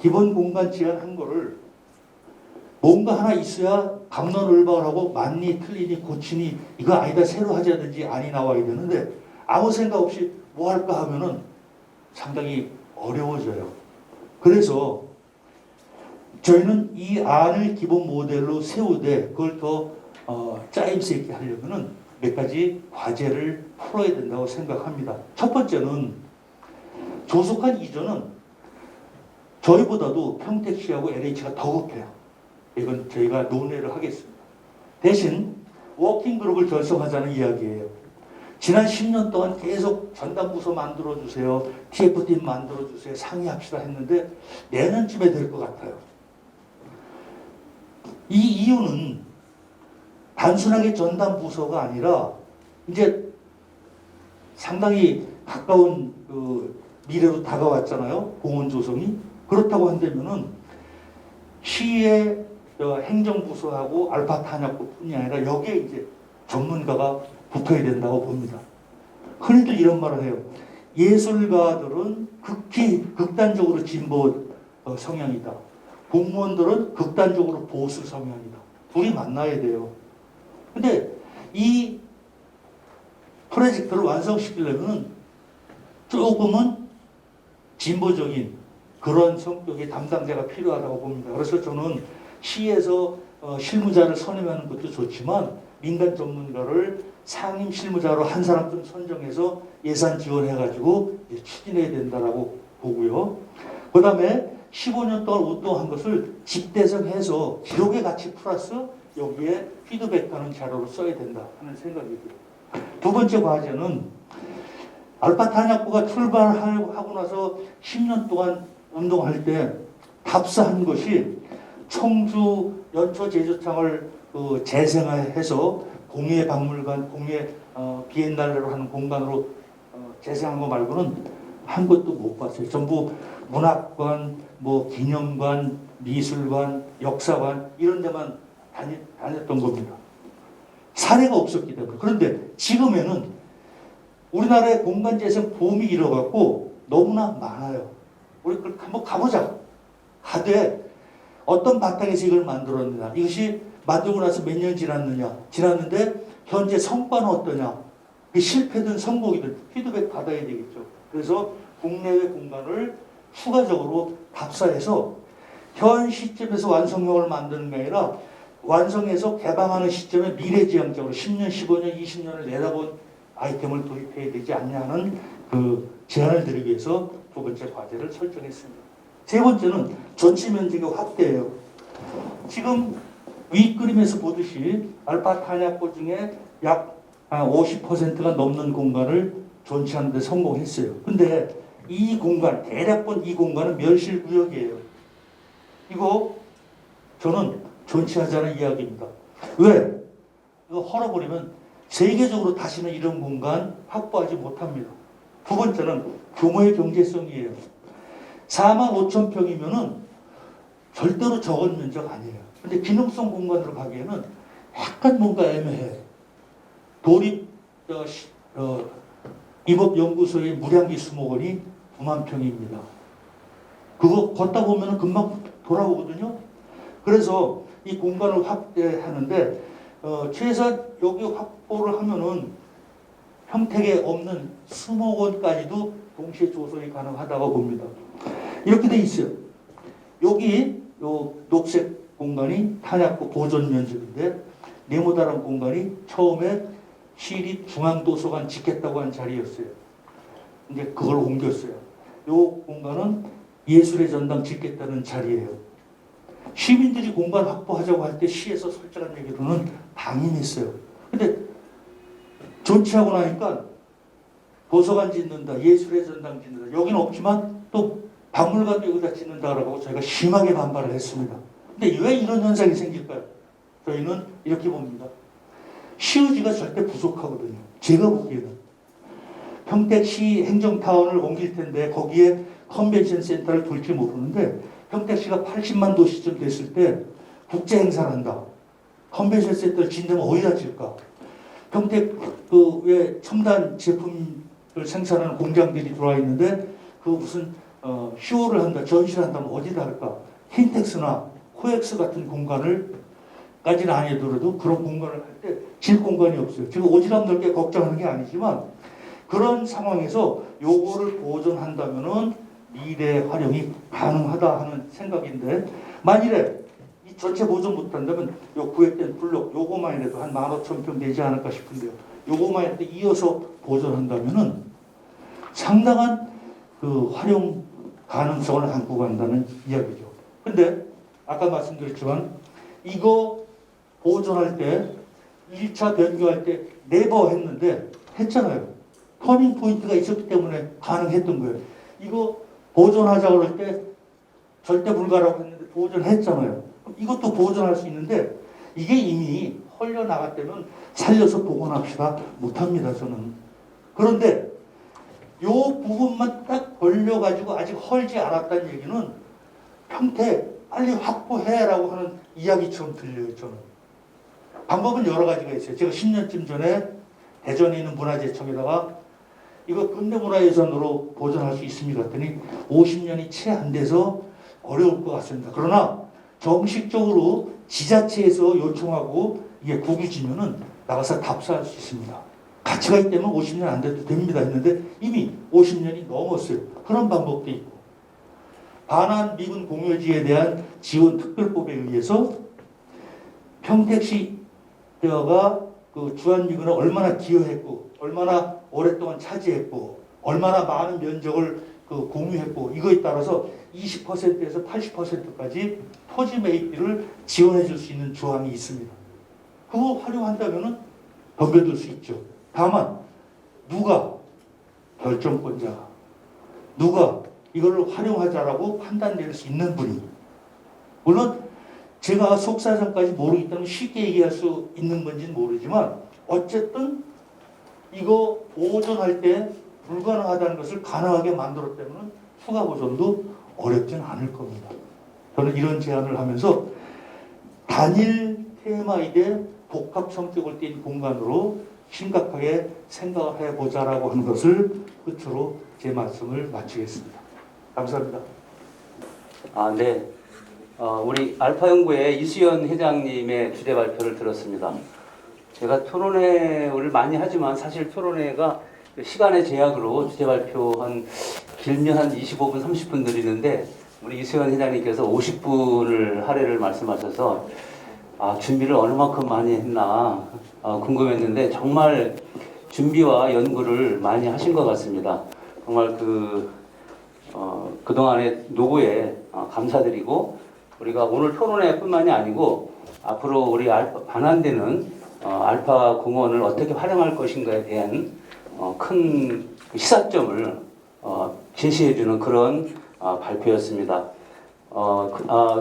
기본 공간 제안한 거를 뭔가 하나 있어야 갑론을박을 하고 맞니 틀리니 고치니 이거 아니다 새로 하자든지 안이 나와야 되는데 아무 생각 없이 뭐 할까 하면은 상당히 어려워져요. 그래서 저희는 이 안을 기본 모델로 세우되 그걸 더 짜임새 있게 하려면은 몇 가지 과제를 풀어야 된다고 생각합니다. 첫 번째는 조속한 이전은 저희보다도 평택시하고 LH가 더 급해요. 이건 저희가 논의를 하겠습니다. 대신 워킹그룹을 결성하자는 이야기예요. 지난 10년 동안 계속 전담부서 만들어주세요. TF팀 만들어주세요. 상의합시다 했는데 내년쯤에 될 것 같아요. 이 이유는 단순하게 전담부서가 아니라 이제 상당히 가까운 그 미래로 다가왔잖아요. 공원 조성이. 그렇다고 한다면은 시의 행정부서하고 알파 탄약고뿐이 아니라 여기에 이제 전문가가 붙어야 된다고 봅니다. 흔히들 이런 말을 해요. 예술가들은 극히 극단적으로 진보 성향이다. 공무원들은 극단적으로 보수 성향이다. 둘이 만나야 돼요. 근데 이 프로젝트를 완성시키려면 조금은 진보적인 그런 성격의 담당자가 필요하다고 봅니다. 그래서 저는 시에서 실무자를 선임하는 것도 좋지만 민간 전문가를 상임 실무자로 한 사람쯤 선정해서 예산 지원해가지고 추진해야 된다라고 보고요. 그 다음에 15년 동안 운동한 것을 집대성해서 기록의 가치 플러스 여기에 피드백하는 자료로 써야 된다 하는 생각이고요. 두 번째 과제는 알파 탄약고가 출발하고 나서 10년 동안 운동할 때 답사한 것이 청주 연초 제주창을 재생해서 공예 박물관, 공예 비엔날레로 하는 공간으로 재생한 거 말고는 한 것도 못 봤어요. 전부 문학관, 뭐 기념관, 미술관, 역사관 이런 데만 다녔던 겁니다. 사례가 없었기 때문에. 그런데 지금에는 우리나라의 공간 재생 붐이 일어갖고 너무나 많아요. 우리 한번 가보자. 가되 어떤 바탕에서 이걸 만들었느냐. 이것이 만들고 나서 몇 년 지났느냐. 지났는데 현재 성과는 어떠냐. 실패든 성공이든 피드백 받아야 되겠죠. 그래서 국내외 공간을 추가적으로 답사해서 현 시점에서 완성형을 만드는 게 아니라 완성해서 개방하는 시점에 미래지향적으로 10년, 15년, 20년을 내다본 아이템을 도입해야 되지 않냐는 그 제안을 드리기 위해서 두 번째 과제를 설정했습니다. 세 번째는 전체 면적의 확대예요. 지금 윗그림에서 보듯이 알파 탄약고 중에 약 50%가 넘는 공간을 존치하는 데 성공했어요. 근데 이 공간, 대략 본 이 공간은 멸실구역이에요. 이거 저는 존치하자는 이야기입니다. 왜? 이거 헐어버리면 세계적으로 다시는 이런 공간 확보하지 못합니다. 두 번째는 규모의 경제성이에요. 45,000평이면은 절대로 적은 면적 아니에요. 근데 기능성 공간으로 가기에는 약간 뭔가 애매해. 도립 임업연구소의 무량기 수목원이 9만 평입니다. 그거 걷다 보면 금방 돌아오거든요. 그래서 이 공간을 확대하는데 최소한 여기 확보를 하면은 평택에 없는 수목원까지도 동시에 조성이 가능하다고 봅니다. 이렇게 돼 있어요. 여기 요 녹색 공간이 탄약고 보존 면적인데 네모다란 공간이 처음에 시립 중앙도서관 짓겠다고 한 자리였어요. 이제 그걸 옮겼어요. 요 공간은 예술의 전당 짓겠다는 자리예요. 시민들이 공간 확보하자고 할 때 시에서 설정한 얘기로는 방임했어요. 근데 존치하고 나니까 도서관 짓는다, 예술의 전당 짓는다. 여기는 없지만 또 박물관도 여기다 짓는다라고 저희가 심하게 반발을 했습니다. 근데 왜 이런 현상이 생길까요? 저희는 이렇게 봅니다. 시의지가 절대 부족하거든요. 제가 보기에는. 평택시 행정타운을 옮길 텐데 거기에 컨벤션 센터를 둘지 모르는데 평택시가 80만 도시쯤 됐을 때 국제 행사를 한다. 컨벤션 센터를 짓는다면 어디다 질까? 평택 왜 첨단 제품을 생산하는 공장들이 들어와 있는데 그 무슨 쇼를 한다, 전시를 한다면 어디다 할까? 킨텍스나 코엑스 같은 공간을 까지는 아니더라도 그런 공간을 할 때 질 공간이 없어요. 지금 오지랖 넓게 걱정하는 게 아니지만 그런 상황에서 요거를 보존한다면은 미래 활용이 가능하다 하는 생각인데 만일에 이 전체 보존 못한다면 요 구획된 블록 요거만이라도 한 15,000평 되지 않을까 싶은데요. 요거만이라도 이어서 보존한다면은 상당한 그 활용 가능성을 안고 간다는 이야기죠. 근데 아까 말씀드렸지만 이거 보존할 때 1차 변경할 때 네버 했는데 했잖아요. 터닝 포인트가 있었기 때문에 가능했던 거예요. 이거 보존하자고 그럴 때 절대 불가라고 했는데 보존했잖아요. 이것도 보존할 수 있는데 이게 이미 헐려나갔다면 살려서 복원합시다 못합니다. 저는. 그런데 요 부분만 딱 벌려가지고 아직 헐지 않았다는 얘기는 평택 빨리 확보해라고 하는 이야기처럼 들려요. 저는. 방법은 여러 가지가 있어요. 제가 10년쯤 전에 대전에 있는 문화재청에다가 이거 근대문화유산으로 보존할 수 있습니까? 했더니 50년이 채 안 돼서 어려울 것 같습니다. 그러나 정식적으로 지자체에서 요청하고 이게 국유지면은 나가서 답사할 수 있습니다. 가치가 있다면 50년 안 돼도 됩니다 했는데 이미 50년이 넘었어요. 그런 방법도 있고, 반환 미군 공유지에 대한 지원 특별법에 의해서 평택시 대어가 그 주한미군을 얼마나 기여했고, 얼마나 오랫동안 차지했고, 얼마나 많은 면적을 그 공유했고, 이거에 따라서 20%에서 80%까지 토지 매입비를 지원해 줄 수 있는 조항이 있습니다. 그거 활용한다면은 덤벼들 수 있죠. 다만 누가 결정권자가, 누가 이걸 활용하자라고 판단 내릴 수 있는 분이, 물론 제가 속사정까지 모르기 때문에 쉽게 얘기할 수 있는 건지는 모르지만 어쨌든 이거 보존할 때 불가능하다는 것을 가능하게 만들었다면 추가 보존도 어렵진 않을 겁니다. 저는 이런 제안을 하면서 단일 테마이되 복합 성격을 띤 공간으로 심각하게 생각을 해보자라고 하는 것을 끝으로 제 말씀을 마치겠습니다. 감사합니다. 네. 우리 알파연구의 이수연 회장님의 주제 발표를 들었습니다. 제가 토론회를 많이 하지만 사실 토론회가 시간의 제약으로 주제 발표 길면 한 25분, 30분 드리는데 우리 이수연 회장님께서 50분을 할애를 말씀하셔서 준비를 어느 만큼 많이 했나 궁금했는데 정말 준비와 연구를 많이 하신 것 같습니다. 정말 그동안의 노고에 감사드리고, 우리가 오늘 토론회뿐만이 아니고 앞으로 우리 반환되는 알파 공원을 어떻게 활용할 것인가에 대한 큰 시사점을 제시해주는 그런 발표였습니다.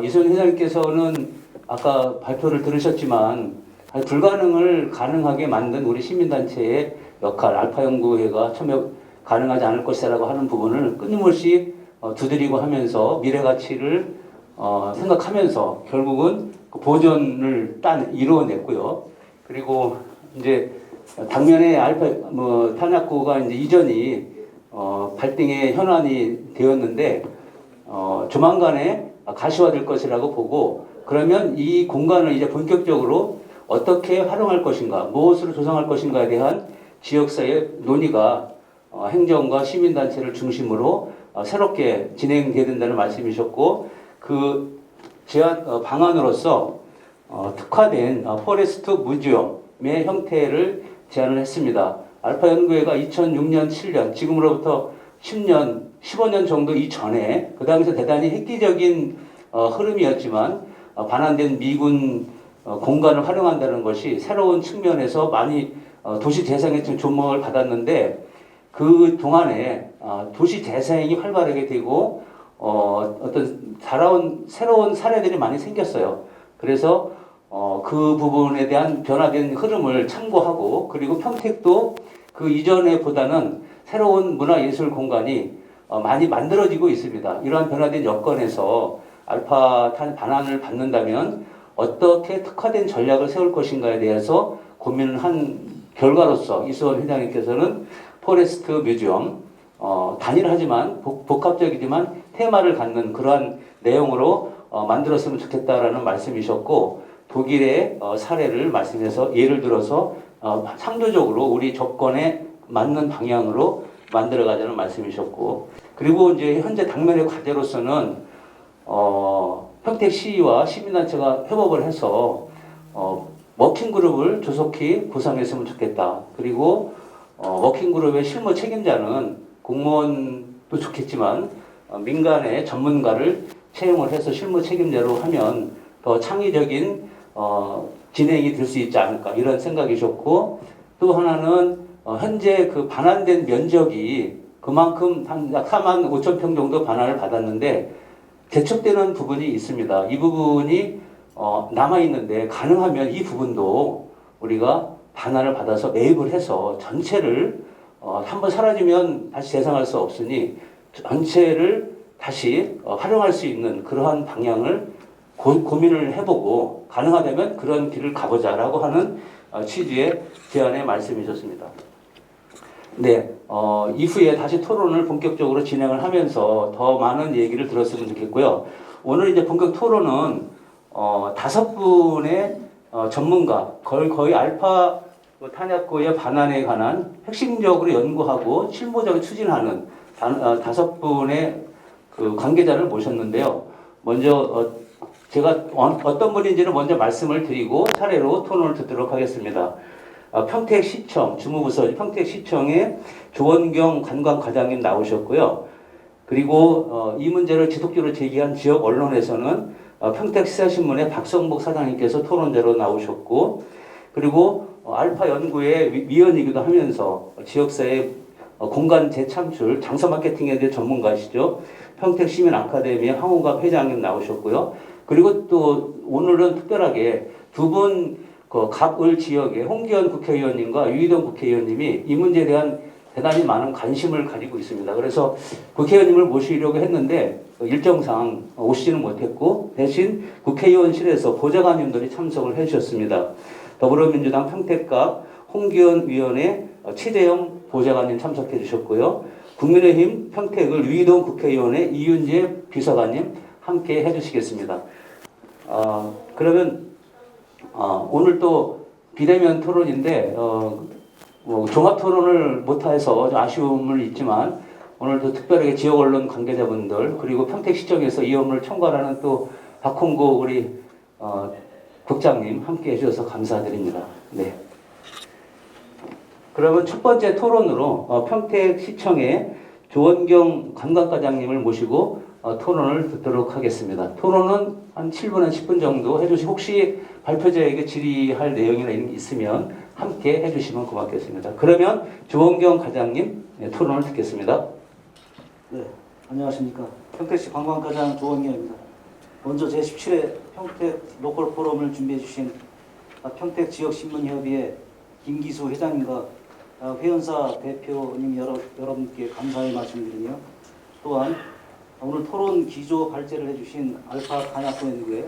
이소연 회장님께서는 아까 발표를 들으셨지만 불가능을 가능하게 만든 우리 시민단체의 역할, 알파연구회가 참여 가능하지 않을 것이라고 하는 부분을 끊임없이 두드리고 하면서 미래가치를 생각하면서 결국은 그 보존을 이루어냈고요. 그리고 이제 당면에 탄약고가 이제 이전이 발등의 현안이 되었는데 조만간에 가시화될 것이라고 보고, 그러면 이 공간을 이제 본격적으로 어떻게 활용할 것인가, 무엇으로 조성할 것인가에 대한 지역사회 논의가 행정과 시민단체를 중심으로 새롭게 진행돼야 된다는 말씀이셨고, 그 제안 방안으로서 특화된 포레스트 뮤지엄의 형태를 제안을 했습니다. 알파연구회가 2006년, 7년, 지금으로부터 10년, 15년 정도 이전에 그 당시에 대단히 획기적인 흐름이었지만 반환된 미군 공간을 활용한다는 것이 새로운 측면에서 많이 도시 재생에 좀 조목을 받았는데, 그 동안에 도시 재생이 활발하게 되고 어떤 새로운 사례들이 많이 생겼어요. 그래서 그 부분에 대한 변화된 흐름을 참고하고, 그리고 평택도 그 이전에 보다는 새로운 문화예술 공간이 많이 만들어지고 있습니다. 이러한 변화된 여건에서 알파 반환을 받는다면 어떻게 특화된 전략을 세울 것인가에 대해서 고민을 한 결과로서 이수원 회장님께서는 포레스트 뮤지엄, 단일하지만 복합적이지만 테마를 갖는 그러한 내용으로 만들었으면 좋겠다라는 말씀이셨고, 독일의 사례를 말씀해서 예를 들어서 상대적으로 우리 조건에 맞는 방향으로 만들어가자는 말씀이셨고, 그리고 이제 현재 당면의 과제로서는 평택시와 시민단체가 협업을 해서 워킹그룹을 조속히 구성했으면 좋겠다. 그리고 워킹그룹의 실무 책임자는 공무원도 좋겠지만 민간의 전문가를 채용을 해서 실무 책임자로 하면 더 창의적인 진행이 될 수 있지 않을까, 이런 생각이셨고, 또 하나는 현재 그 반환된 면적이 그만큼 약 4만 5천 평 정도 반환을 받았는데 대척되는 부분이 있습니다. 이 부분이 남아있는데 가능하면 이 부분도 우리가 반환을 받아서 매입을 해서 전체를 한번 사라지면 다시 재생할 수 없으니 전체를 다시 활용할 수 있는 그러한 방향을 고민을 해보고 가능하다면 그런 길을 가보자라고 하는 취지의 제안의 말씀이셨습니다. 네, 이후에 다시 토론을 본격적으로 진행을 하면서 더 많은 얘기를 들었으면 좋겠고요. 오늘 이제 본격 토론은 5분의 전문가, 거의 알파 탄약고의 반환에 관한 핵심적으로 연구하고 실무적으로 추진하는 5분의 그 관계자를 모셨는데요. 먼저 제가 어떤 분인지는 먼저 말씀을 드리고 차례로 토론을 듣도록 하겠습니다. 평택시청 주무부서 평택시청의 조원경 관광과장님 나오셨고요. 그리고 이 문제를 지속적으로 제기한 지역 언론에서는 평택시사신문의 박성복 사장님께서 토론자로 나오셨고, 그리고 알파 연구의 위원이기도 하면서 지역사회 공간 재창출 장사 마케팅에 대한 전문가시죠. 평택시민 아카데미 황우갑 회장님 나오셨고요. 그리고 또 오늘은 특별하게 두 분 갑을 지역의 홍기현 국회의원님과 유희동 국회의원님이 이 문제에 대한 대단히 많은 관심을 가지고 있습니다. 그래서 국회의원님을 모시려고 했는데 일정상 오시지는 못했고 대신 국회의원실에서 보좌관님들이 참석을 해주셨습니다. 더불어민주당 평택갑 홍기현 위원의 최재형 보좌관님 참석해 주셨고요. 국민의힘 평택을 유희동 국회의원의 이윤재 비서관님 함께 해주시겠습니다. 그러면 오늘 또 비대면 토론인데 뭐 종합 토론을 못해서 좀 아쉬움을 있지만 오늘도 특별하게 지역 언론 관계자분들 그리고 평택시청에서 이 업무를 총괄하는 또 박홍고 우리 국장님 함께 해주셔서 감사드립니다. 네. 그러면 첫 번째 토론으로 평택시청의 조원경 관광과장님을 모시고 토론을 듣도록 하겠습니다. 토론은 한 7분, 한 10분 정도 해주시고 혹시 발표자에게 질의할 내용이나 있으면 함께 해주시면 고맙겠습니다. 그러면 조원경 과장님 토론을 듣겠습니다. 네, 안녕하십니까. 평택시 관광과장 조원경입니다. 먼저 제17회 평택 로컬 포럼을 준비해 주신 평택지역신문협의회 김기수 회장님과 회원사 대표님 여러분께 감사의 말씀드리며 또한 오늘 토론 기조 발제를 해주신 알파 탄약고 연구회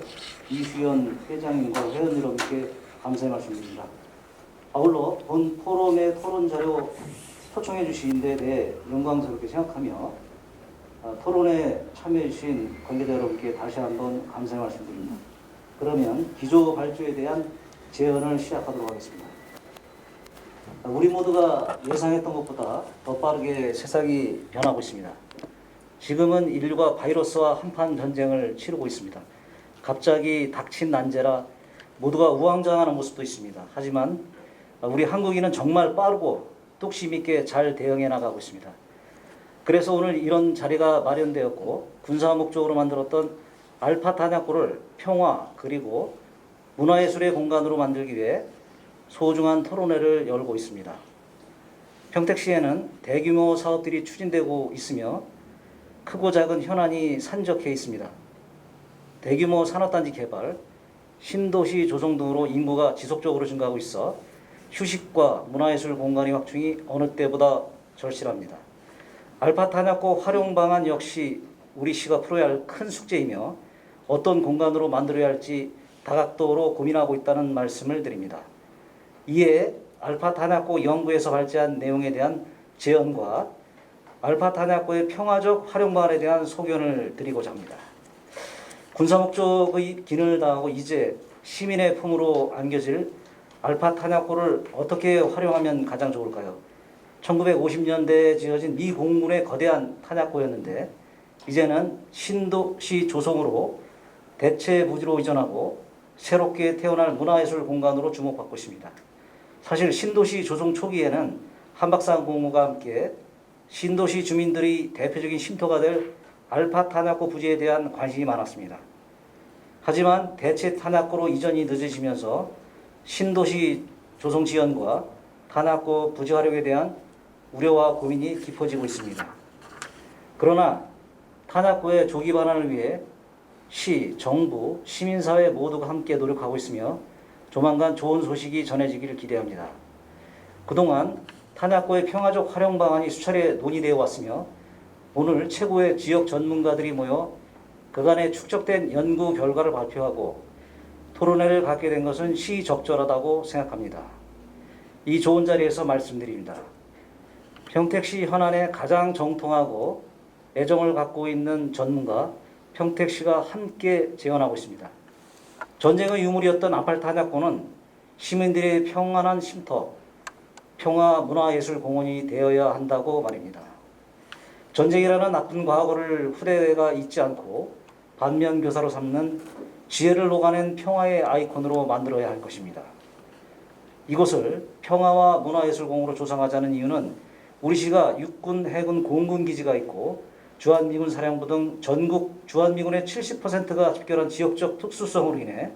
이수연 회장님과 회원 여러분께 감사의 말씀드립니다. 아울러 본 포럼의 토론 자료 초청해 주신 데 대해 영광스럽게 생각하며 토론에 참여해 주신 관계자 여러분께 다시 한번 감사의 말씀드립니다. 그러면 기조 발표에 대한 제언을 시작하도록 하겠습니다. 우리 모두가 예상했던 것보다 더 빠르게 세상이 변하고 있습니다. 지금은 인류가 바이러스와 한판 전쟁을 치르고 있습니다. 갑자기 닥친 난제라 모두가 우왕좌왕하는 모습도 있습니다. 하지만 우리 한국인은 정말 빠르고 뚝심 있게 잘 대응해 나가고 있습니다. 그래서 오늘 이런 자리가 마련되었고 군사 목적으로 만들었던 알파 탄약고를 평화 그리고 문화예술의 공간으로 만들기 위해 소중한 토론회를 열고 있습니다. 평택시에는 대규모 사업들이 추진되고 있으며 크고 작은 현안이 산적해 있습니다. 대규모 산업단지 개발, 신도시 조성 등으로 인구가 지속적으로 증가하고 있어 휴식과 문화예술 공간의 확충이 어느 때보다 절실합니다. 알파 탄약고 활용 방안 역시 우리 시가 풀어야 할 큰 숙제이며 어떤 공간으로 만들어야 할지 다각도로 고민하고 있다는 말씀을 드립니다. 이에 알파 탄약고 연구에서 발제한 내용에 대한 제언과 알파 탄약고의 평화적 활용 방안에 대한 소견을 드리고자 합니다. 군사 목적의 기능을 다하고 이제 시민의 품으로 안겨질 알파 탄약고를 어떻게 활용하면 가장 좋을까요? 1950년대에 지어진 미 공군의 거대한 탄약고였는데 이제는 신도시 조성으로 대체 부지로 이전하고 새롭게 태어날 문화예술 공간으로 주목받고 있습니다. 사실 신도시 조성 초기에는 한박산 공무와 함께 신도시 주민들이 대표적인 쉼터가 될 알파 탄약고 부지에 대한 관심이 많았습니다. 하지만 대체 탄약고로 이전이 늦어지면서 신도시 조성 지연과 탄약고 부지 활용에 대한 우려와 고민이 깊어지고 있습니다. 그러나 탄약고의 조기 반환을 위해 시, 정부, 시민사회 모두가 함께 노력하고 있으며 조만간 좋은 소식이 전해지기를 기대합니다. 그동안 탄약고의 평화적 활용 방안이 수차례 논의되어 왔으며 오늘 최고의 지역 전문가들이 모여 그간의 축적된 연구 결과를 발표하고 토론회를 갖게 된 것은 시적절하다고 생각합니다. 이 좋은 자리에서 말씀드립니다. 평택시 현안에 가장 정통하고 애정을 갖고 있는 전문가 평택시가 함께 재현하고 있습니다. 전쟁의 유물이었던 아파트 한약고는 시민들의 평안한 쉼터, 평화문화예술공원이 되어야 한다고 말입니다. 전쟁이라는 나쁜 과거를 후대가 잊지 않고 반면교사로 삼는 지혜를 녹아낸 평화의 아이콘으로 만들어야 할 것입니다. 이곳을 평화와 문화예술공원으로 조성하자는 이유는 우리 시가 육군, 해군, 공군 기지가 있고 주한미군 사령부 등 전국 주한미군의 70%가 집결한 지역적 특수성으로 인해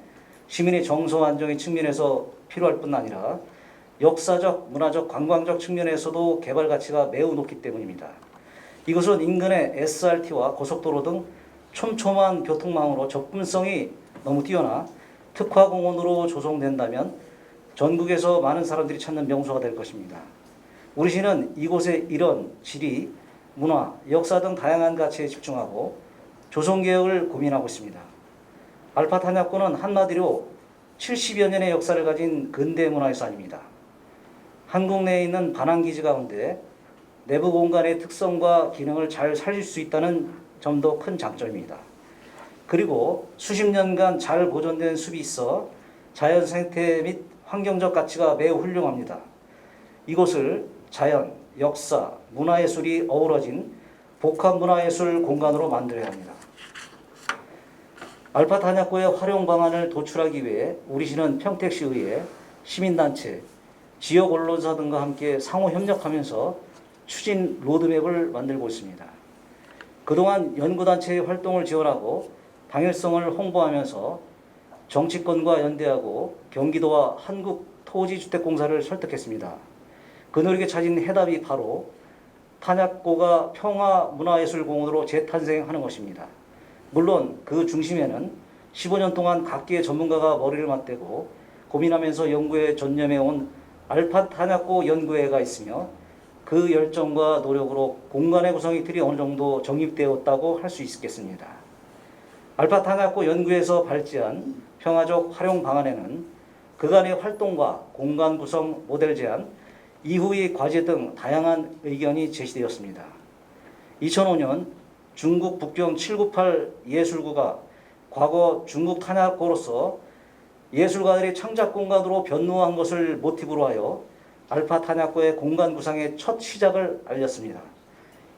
시민의 정서 안정의 측면에서 필요할 뿐 아니라 역사적, 문화적, 관광적 측면에서도 개발 가치가 매우 높기 때문입니다. 이것은 인근의 SRT와 고속도로 등 촘촘한 교통망으로 접근성이 너무 뛰어나 특화공원으로 조성된다면 전국에서 많은 사람들이 찾는 명소가 될 것입니다. 우리 시는 이곳에 이런 지리, 문화, 역사 등 다양한 가치에 집중하고 조성개혁을 고민하고 있습니다. 알파 탄약고는 한마디로 70여 년의 역사를 가진 근대 문화유산입니다. 한국 내에 있는 반환기지 가운데 내부 공간의 특성과 기능을 잘 살릴 수 있다는 점도 큰 장점입니다. 그리고 수십 년간 잘 보존된 숲이 있어 자연 생태 및 환경적 가치가 매우 훌륭합니다. 이곳을 자연, 역사, 문화예술이 어우러진 복합문화예술 공간으로 만들어야 합니다. 알파 탄약고의 활용 방안을 도출하기 위해 우리 시는 평택시의회, 시민단체, 지역 언론사 등과 함께 상호 협력하면서 추진 로드맵을 만들고 있습니다. 그동안 연구단체의 활동을 지원하고 방열성을 홍보하면서 정치권과 연대하고 경기도와 한국토지주택공사를 설득했습니다. 그 노력에 찾은 해답이 바로 탄약고가 평화문화예술공원으로 재탄생하는 것입니다. 물론 그 중심에는 15년 동안 각계의 전문가가 머리를 맞대고 고민하면서 연구에 전념해온 알파 탄약고 연구회가 있으며 그 열정과 노력으로 공간의 구성의 틀이 어느 정도 정립되었다고 할 수 있겠습니다. 알파 탄약고 연구에서 발제한 평화적 활용 방안에는 그간의 활동과 공간 구성 모델 제안, 이후의 과제 등 다양한 의견이 제시되었습니다. 2005년 중국 북경 798 예술구가 과거 중국 탄약고로서 예술가들이 창작 공간으로 변모한 것을 모티브로 하여 알파 탄약고의 공간 구상의 첫 시작을 알렸습니다.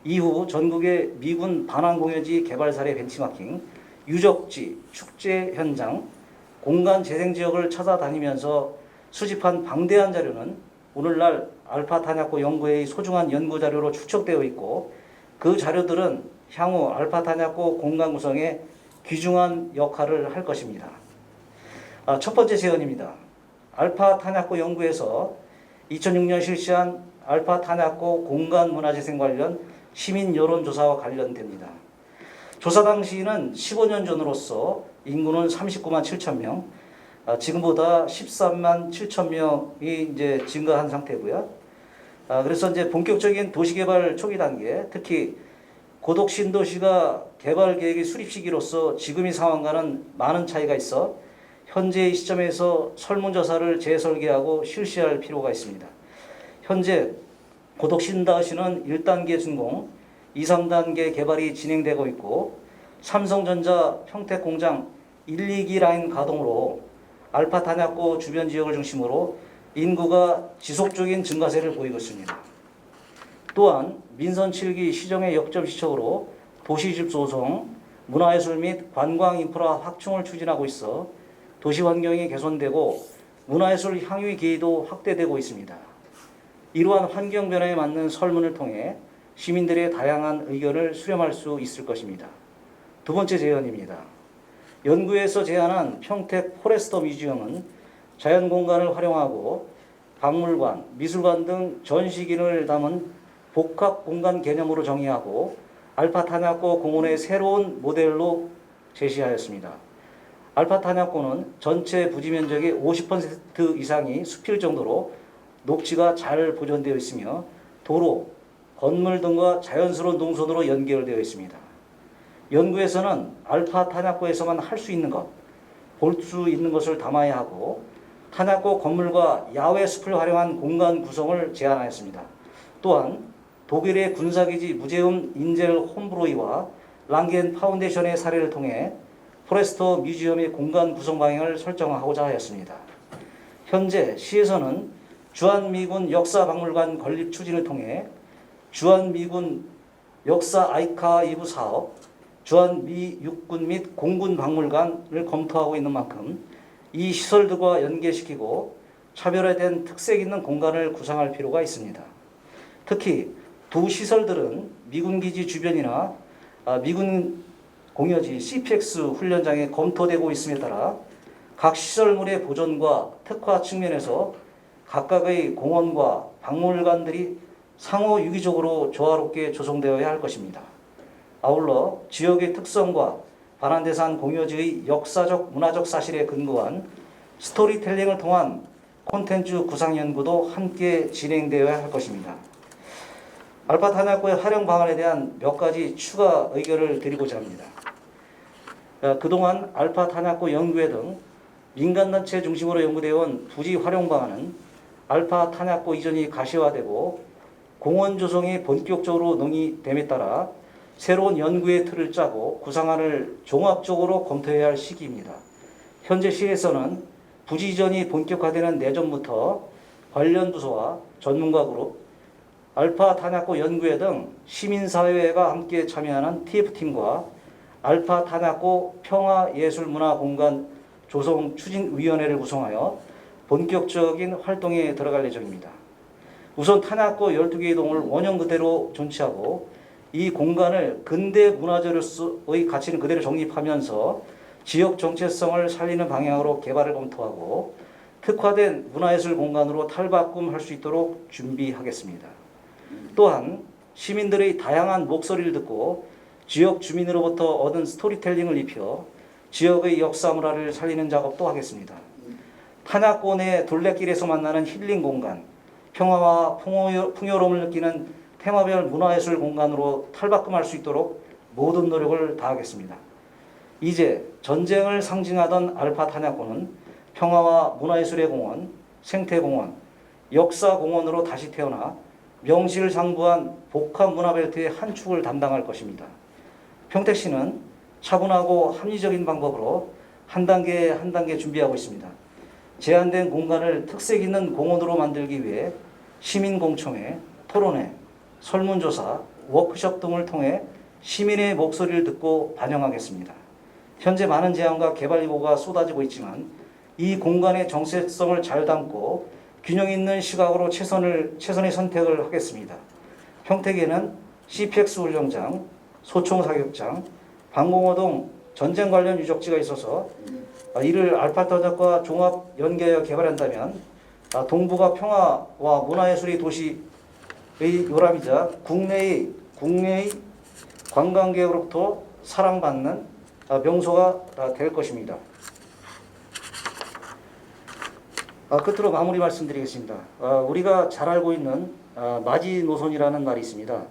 이후 전국의 미군 반환공연지 개발 사례 벤치마킹, 유적지, 축제 현장, 공간 재생 지역을 찾아다니면서 수집한 방대한 자료는 오늘날 알파 탄약고 연구회의 소중한 연구 자료로 축적되어 있고 그 자료들은 향후 알파 탄약고 공간 구성에 귀중한 역할을 할 것입니다. 첫 번째 제언입니다. 알파 탄약고 연구에서 2006년 실시한 알파 탄약고 공간 문화재생 관련 시민 여론조사와 관련됩니다. 조사 당시는 15년 전으로서 인구는 39만 7천 명, 지금보다 13만 7천 명이 이제 증가한 상태고요. 그래서 이제 본격적인 도시개발 초기 단계, 특히 고덕 신도시가 개발 계획의 수립 시기로서 지금의 상황과는 많은 차이가 있어 현재의 시점에서 설문조사를 재설계하고 실시할 필요가 있습니다. 현재 고덕 신도시는 1단계 준공, 2, 3단계 개발이 진행되고 있고 삼성전자 평택공장 1, 2기 라인 가동으로 알파 탄약고 주변 지역을 중심으로 인구가 지속적인 증가세를 보이고 있습니다. 또한 민선 7기 시정의 역점 시청으로 도시집 조성, 문화예술 및 관광 인프라 확충을 추진하고 있어 도시 환경이 개선되고 문화예술 향유 기회도 확대되고 있습니다. 이러한 환경 변화에 맞는 설문을 통해 시민들의 다양한 의견을 수렴할 수 있을 것입니다. 두 번째 제언입니다. 연구에서 제안한 평택 포레스터 뮤지엄은 자연 공간을 활용하고 박물관, 미술관 등 전시 기능을 담은 복합 공간 개념으로 정의하고 알파 탄약고 공원의 새로운 모델로 제시하였습니다. 알파 탄약고는 전체 부지 면적의 50% 이상이 숲일 정도로 녹지가 잘 보존되어 있으며 도로, 건물 등과 자연스러운 동선으로 연결되어 있습니다. 연구에서는 알파 탄약고에서만 할 수 있는 것, 볼 수 있는 것을 담아야 하고 탄약고 건물과 야외 숲을 활용한 공간 구성을 제안하였습니다. 또한 독일의 군사기지 무제움 인젤 홈브로이와 랑겐 파운데이션의 사례를 통해 포레스터 뮤지엄의 공간 구성 방향을 설정하고자 하였습니다. 현재 시에서는 주한미군 역사박물관 건립 추진을 통해 주한미군 역사 아이카이브 사업, 주한미 육군 및 공군 박물관을 검토하고 있는 만큼 이 시설들과 연계시키고 차별화된 특색 있는 공간을 구상할 필요가 있습니다. 특히 두 시설들은 미군 기지 주변이나 미군 공여지 CPX 훈련장에 검토되고 있음에 따라 각 시설물의 보존과 특화 측면에서 각각의 공원과 박물관들이 상호 유기적으로 조화롭게 조성되어야 할 것입니다. 아울러 지역의 특성과 반환대산 공여지의 역사적 문화적 사실에 근거한 스토리텔링을 통한 콘텐츠 구상 연구도 함께 진행되어야 할 것입니다. 알파 탄약고의 활용 방안에 대한 몇 가지 추가 의견을 드리고자 합니다. 그동안 알파 탄약고 연구회 등 민간단체 중심으로 연구되어 온 부지 활용 방안은 알파 탄약고 이전이 가시화되고 공원 조성이 본격적으로 논의됨에 따라 새로운 연구의 틀을 짜고 구상안을 종합적으로 검토해야 할 시기입니다. 현재 시에서는 부지 이전이 본격화되는 내전부터 관련 부서와 전문가 그룹, 알파 탄약고 연구회 등 시민사회가 함께 참여하는 TF팀과 알파 탄약고 평화예술문화공간 조성 추진위원회를 구성하여 본격적인 활동에 들어갈 예정입니다. 우선 탄약고 12개의 동을 원형 그대로 존치하고 이 공간을 근대 문화재로서의 가치는 그대로 정립하면서 지역 정체성을 살리는 방향으로 개발을 검토하고 특화된 문화예술 공간으로 탈바꿈할 수 있도록 준비하겠습니다. 또한 시민들의 다양한 목소리를 듣고 지역 주민으로부터 얻은 스토리텔링을 입혀 지역의 역사 문화를 살리는 작업도 하겠습니다. 탄약고 내 둘레길에서 만나는 힐링 공간, 평화와 풍요로움을 느끼는 테마별 문화예술 공간으로 탈바꿈할 수 있도록 모든 노력을 다하겠습니다. 이제 전쟁을 상징하던 알파 탄약고는 평화와 문화예술의 공원, 생태공원, 역사공원으로 다시 태어나 명실상부한 복합 문화벨트의 한 축을 담당할 것입니다. 평택시는 차분하고 합리적인 방법으로 한 단계 한 단계 준비하고 있습니다. 제한된 공간을 특색 있는 공원으로 만들기 위해 시민공청회, 토론회, 설문조사, 워크숍 등을 통해 시민의 목소리를 듣고 반영하겠습니다. 현재 많은 제안과 개발 요구가 쏟아지고 있지만 이 공간의 정체성을 잘 담고 균형 있는 시각으로 최선의 선택을 하겠습니다. 평택에는 CPX 훈련장, 소총 사격장, 방공호동 전쟁 관련 유적지가 있어서 이를 알파 탄약과 종합 연계하여 개발한다면 동부가 평화와 문화예술의 도시의 요람이자 국내의 관광객으로부터 사랑받는 명소가 될 것입니다. 끝으로 마무리 말씀드리겠습니다. 우리가 잘 알고 있는 마지노선이라는 말이 있습니다.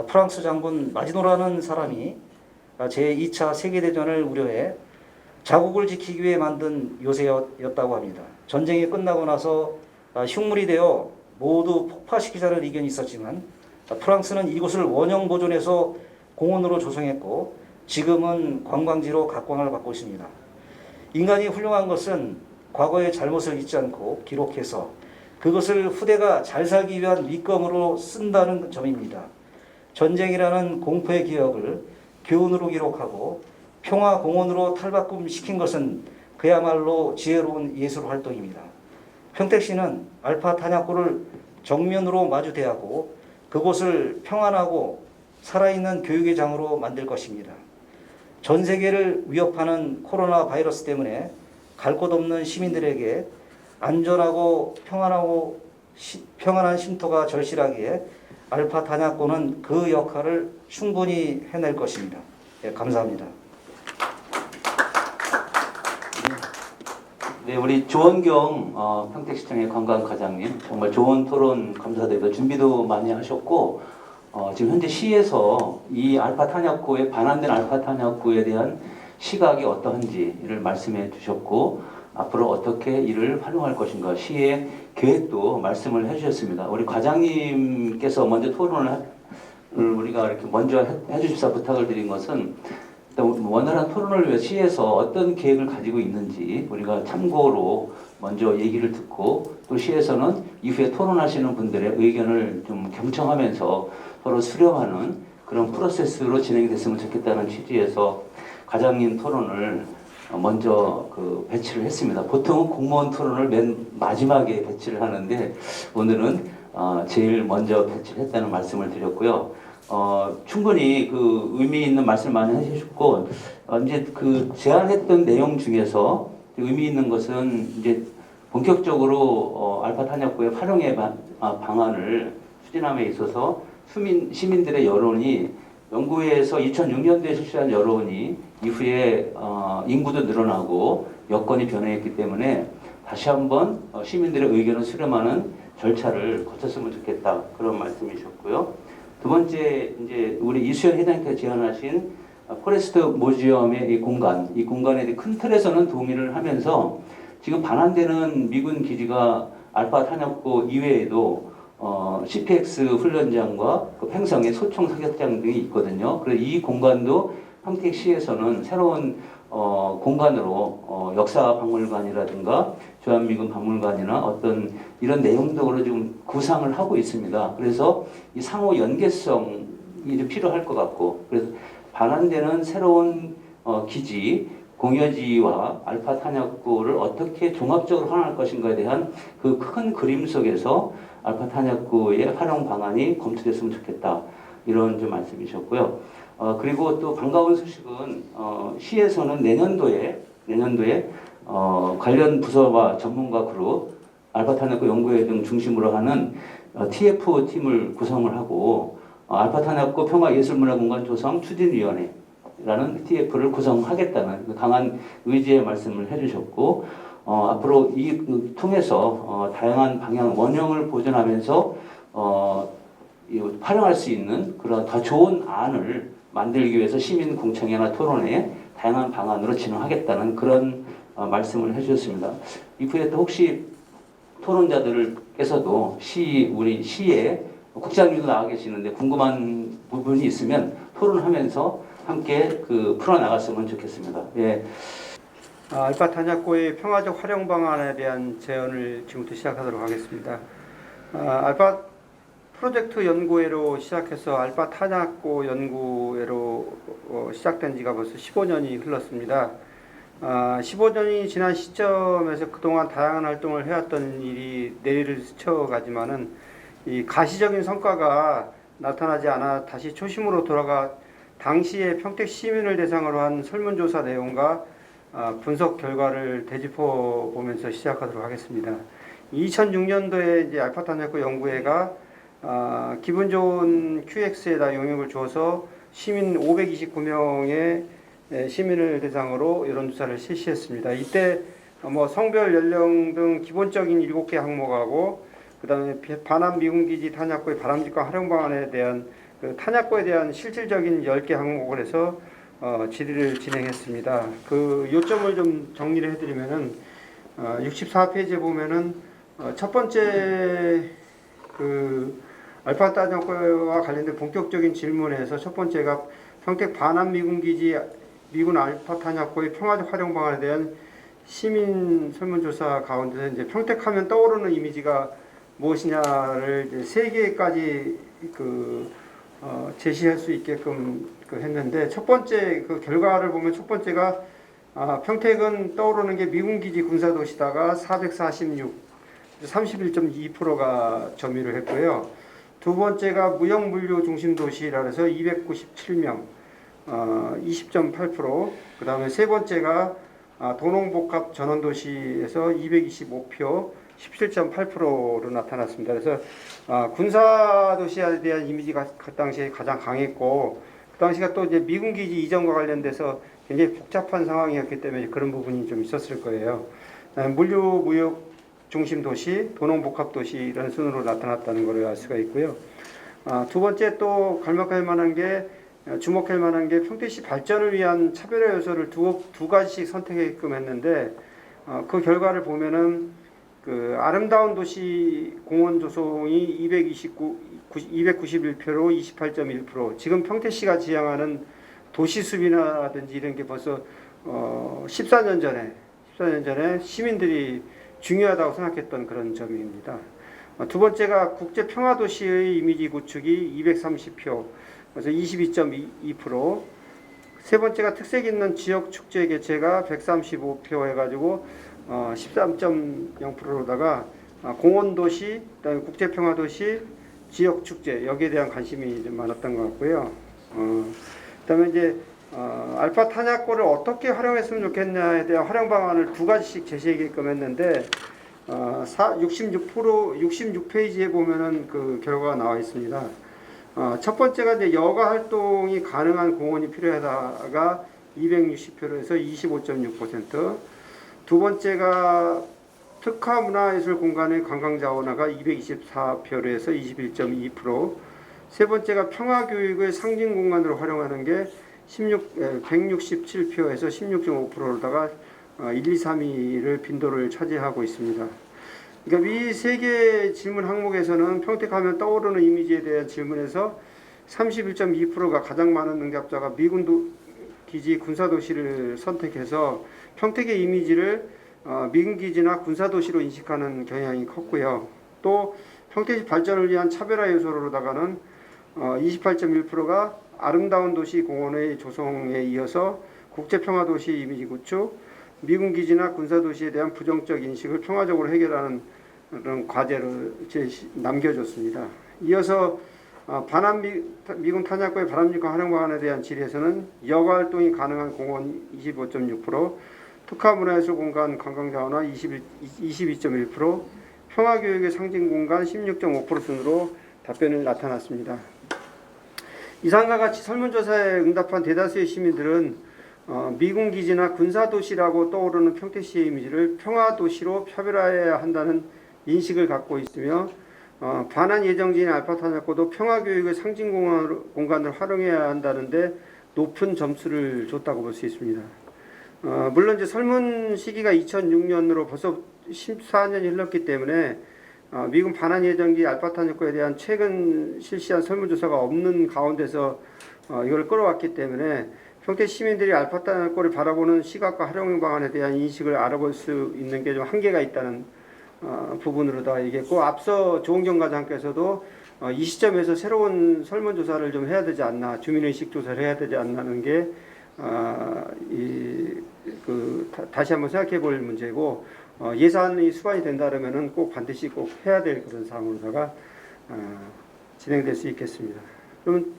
프랑스 장군 마지노라는 사람이 제2차 세계대전을 우려해 자국을 지키기 위해 만든 요새였다고 합니다. 전쟁이 끝나고 나서 흉물이 되어 모두 폭파시키자는 의견이 있었지만 프랑스는 이곳을 원형 보존해서 공원으로 조성했고 지금은 관광지로 각광을 받고 있습니다. 인간이 훌륭한 것은 과거의 잘못을 잊지 않고 기록해서 그것을 후대가 잘 살기 위한 밑거름으로 쓴다는 점입니다. 전쟁이라는 공포의 기억을 교훈으로 기록하고 평화공원으로 탈바꿈시킨 것은 그야말로 지혜로운 예술 활동입니다. 평택시는 알파 탄약고를 정면으로 마주 대하고 그곳을 평안하고 살아있는 교육의 장으로 만들 것입니다. 전 세계를 위협하는 코로나 바이러스 때문에 갈 곳 없는 시민들에게 안전하고 평안한 쉼터가 절실하기에 알파 탄약고는 그 역할을 충분히 해낼 것입니다. 네, 감사합니다. 네, 우리 조원경 평택시청의 관광과장님 정말 좋은 토론 감사드리고 준비도 많이 하셨고 지금 현재 시에서 이 알파 탄약고에 반환된 알파 탄약고에 대한 시각이 어떠한지를 말씀해 주셨고 앞으로 어떻게 이를 활용할 것인가 시의 계획도 말씀을 해주셨습니다. 우리 과장님께서 먼저 토론을 우리가 이렇게 먼저 해주십사 부탁을 드린 것은 일단 원활한 토론을 위해 시에서 어떤 계획을 가지고 있는지 우리가 참고로 먼저 얘기를 듣고 또 시에서는 이후에 토론하시는 분들의 의견을 좀 경청하면서 서로 수렴하는 그런 프로세스로 진행이 됐으면 좋겠다는 취지에서 과장님 토론을 먼저 배치를 했습니다. 보통은 공무원 토론을 맨 마지막에 배치를 하는데 오늘은 제일 먼저 배치를 했다는 말씀을 드렸고요. 충분히 의미 있는 말씀 많이 해주셨고 이제 제안했던 내용 중에서 의미 있는 것은 이제 본격적으로 알파 탄약고의 활용의 방안을 추진함에 있어서 시민들의 여론이 연구회에서 2006년도에 실시한 여론이 이후에 인구도 늘어나고 여건이 변화했기 때문에 다시 한번 시민들의 의견을 수렴하는 절차를 거쳤으면 좋겠다 그런 말씀이셨고요. 두 번째 이제 우리 이수연 회장님께서 제안하신 포레스트 모지엄의 이 공간에 큰 틀에서는 동의를 하면서 지금 반환되는 미군 기지가 알파 탄약고 이외에도 CPX 훈련장과 횡성의 소총 사격장 등이 있거든요. 그래서 이 공간도 평택시에서는 새로운 공간으로 역사 박물관이라든가 주한미군 박물관이나 어떤 이런 내용적으로 좀 구상을 하고 있습니다. 그래서 이 상호 연계성이 좀 필요할 것 같고 그래서 반환되는 새로운 기지 공여지와 알파 탄약고를 어떻게 종합적으로 활용할 것인가에 대한 그 큰 그림 속에서 알파 탄약고의 활용 방안이 검토됐으면 좋겠다 이런 좀 말씀이셨고요. 그리고 또 반가운 소식은 시에서는 내년도에 관련 부서와 전문가 그룹 알파 탄약고 연구회 등 중심으로 하는 TF 팀을 구성을 하고 알파 탄약고 평화예술문화공간 조성 추진위원회라는 TF를 구성하겠다는 강한 의지의 말씀을 해주셨고 앞으로 통해서 다양한 방향 원형을 보존하면서 활용할 수 있는 그런 더 좋은 안을 만들기 위해서 시민 공청회나 토론회 다양한 방안으로 진행하겠다는 그런 말씀을 해주셨습니다. 이후에 또 혹시 토론자들께서도 우리 시에 국장님도 나와 계시는데 궁금한 부분이 있으면 토론하면서 함께 풀어나갔으면 좋겠습니다. 예. 알파 탄약고의 평화적 활용 방안에 대한 제언을 지금부터 시작하도록 하겠습니다. 알파 프로젝트 연구회로 시작해서 알파 탄약고 연구회로 시작된 지가 벌써 15년이 흘렀습니다. 15년이 지난 시점에서 그동안 다양한 활동을 해왔던 일이 내리를 스쳐가지만은 이 가시적인 성과가 나타나지 않아 다시 초심으로 돌아가 당시의 평택 시민을 대상으로 한 설문조사 내용과 분석 결과를 되짚어 보면서 시작하도록 하겠습니다. 2006년도에 이제 알파 탄약고 연구회가 기분 좋은 QX에다 영역을 주어서 시민 529명의 시민을 대상으로 여론조사를 실시했습니다. 이때 성별, 연령 등 기본적인 7개 항목하고 그 다음에 반환 미군기지 탄약고의 바람직한 활용 방안에 대한 탄약고에 대한 실질적인 10개 항목을 해서 질의를 진행했습니다. 그 요점을 좀 정리를 해드리면은 64페이지에 보면은 첫 번째 알파 탄약고와 관련된 본격적인 질문에서 첫 번째가 평택 반환 미군기지 미군 알파 탄약고의 평화적 활용 방안에 대한 시민 설문조사 가운데 이제 평택하면 떠오르는 이미지가 무엇이냐를 이제 3개까지 제시할 수 있게끔 했는데 첫 번째 결과를 보면 첫 번째가 평택은 떠오르는 게 미군기지 군사도시다가 446, 31.2%가 점유를 했고요. 두 번째가 무역물류 중심도시라 해서 297명, 20.8%. 그 다음에 세 번째가 도농복합 전원도시에서 225표, 17.8%로 나타났습니다. 그래서 군사도시에 대한 이미지가 그 당시에 가장 강했고, 그 당시가 또 이제 미군기지 이전과 관련돼서 굉장히 복잡한 상황이었기 때문에 그런 부분이 좀 있었을 거예요. 물류, 무역 중심 도시, 도농복합 도시 이런 순으로 나타났다는 것을 알 수가 있고요. 두 번째 또 주목할 만한 게 평택시 발전을 위한 차별화 요소를 두 가지씩 선택하게끔 했는데 그 결과를 보면은 아름다운 도시 공원 조성이 291표로 28.1%. 지금 평택시가 지향하는 도시숲이라든지 이런 게 벌써 14년 전에 시민들이 중요하다고 생각했던 그런 점입니다. 두 번째가 국제평화도시의 이미지 구축이 230표, 그래서 22.2%. 세 번째가 특색 있는 지역 축제 개최가 135표 해가지고 13.0%로다가 공원도시, 그다음에 국제평화도시, 지역 축제 여기에 대한 관심이 좀 많았던 것 같고요. 그다음에 이제 알파 탄약고를 어떻게 활용했으면 좋겠냐에 대한 활용 방안을 두 가지씩 제시하게끔 했는데 66페이지에 보면은 그 결과가 나와 있습니다. 첫 번째가 이제 여가 활동이 가능한 공원이 필요하다가 260표로 해서 25.6%. 두 번째가 특화 문화예술 공간의 관광 자원화가 224표로 해서 21.2%. 세 번째가 평화교육의 상징 공간으로 활용하는 게 167표에서 16.5%로다가 1, 2, 3위를 빈도를 차지하고 있습니다. 그러니까 이 세 개의 질문 항목에서는 평택하면 떠오르는 이미지에 대한 질문에서 31.2%가 가장 많은 응답자가 미군 기지 군사도시를 선택해서 평택의 이미지를 미군 기지나 군사도시로 인식하는 경향이 컸고요. 또 평택시 발전을 위한 차별화 요소로다가는 28.1%가 아름다운 도시 공원의 조성에 이어서 국제평화도시 이미지 구축, 미군 기지나 군사도시에 대한 부정적 인식을 평화적으로 해결하는 그런 과제를 남겨줬습니다. 이어서 미군 탄약고의 바람직한 활용 방안에 대한 질의에서는 여가 활동이 가능한 공원 25.6%, 특화 문화예술 공간 관광 자원화 22.1%, 평화교육의 상징 공간 16.5% 순으로 답변이 나타났습니다. 이상과 같이 설문조사에 응답한 대다수의 시민들은 미군 기지나 군사도시라고 떠오르는 평택시의 이미지를 평화도시로 차별화해야 한다는 인식을 갖고 있으며 반환 예정지인 알파 탄약고도 평화교육의 상징 공간을 활용해야 한다는데 높은 점수를 줬다고 볼 수 있습니다. 물론 이제 설문 시기가 2006년으로 벌써 14년이 흘렀기 때문에 미군 반환 예정지 알파 탄약고에 대한 최근 실시한 설문조사가 없는 가운데서 이걸 끌어왔기 때문에 평택 시민들이 알파 탄약고를 바라보는 시각과 활용 방안에 대한 인식을 알아볼 수 있는 게 좀 한계가 있다는 부분으로다 얘기했고, 앞서 조홍정 과장께서도 이 시점에서 새로운 설문조사를 좀 해야 되지 않나, 주민의식 조사를 해야 되지 않나는 게 다시 한번 생각해 볼 문제고, 예산이 수반이 된다면은 꼭 반드시 꼭 해야 될 그런 사항으로다가 진행될 수 있겠습니다. 그러면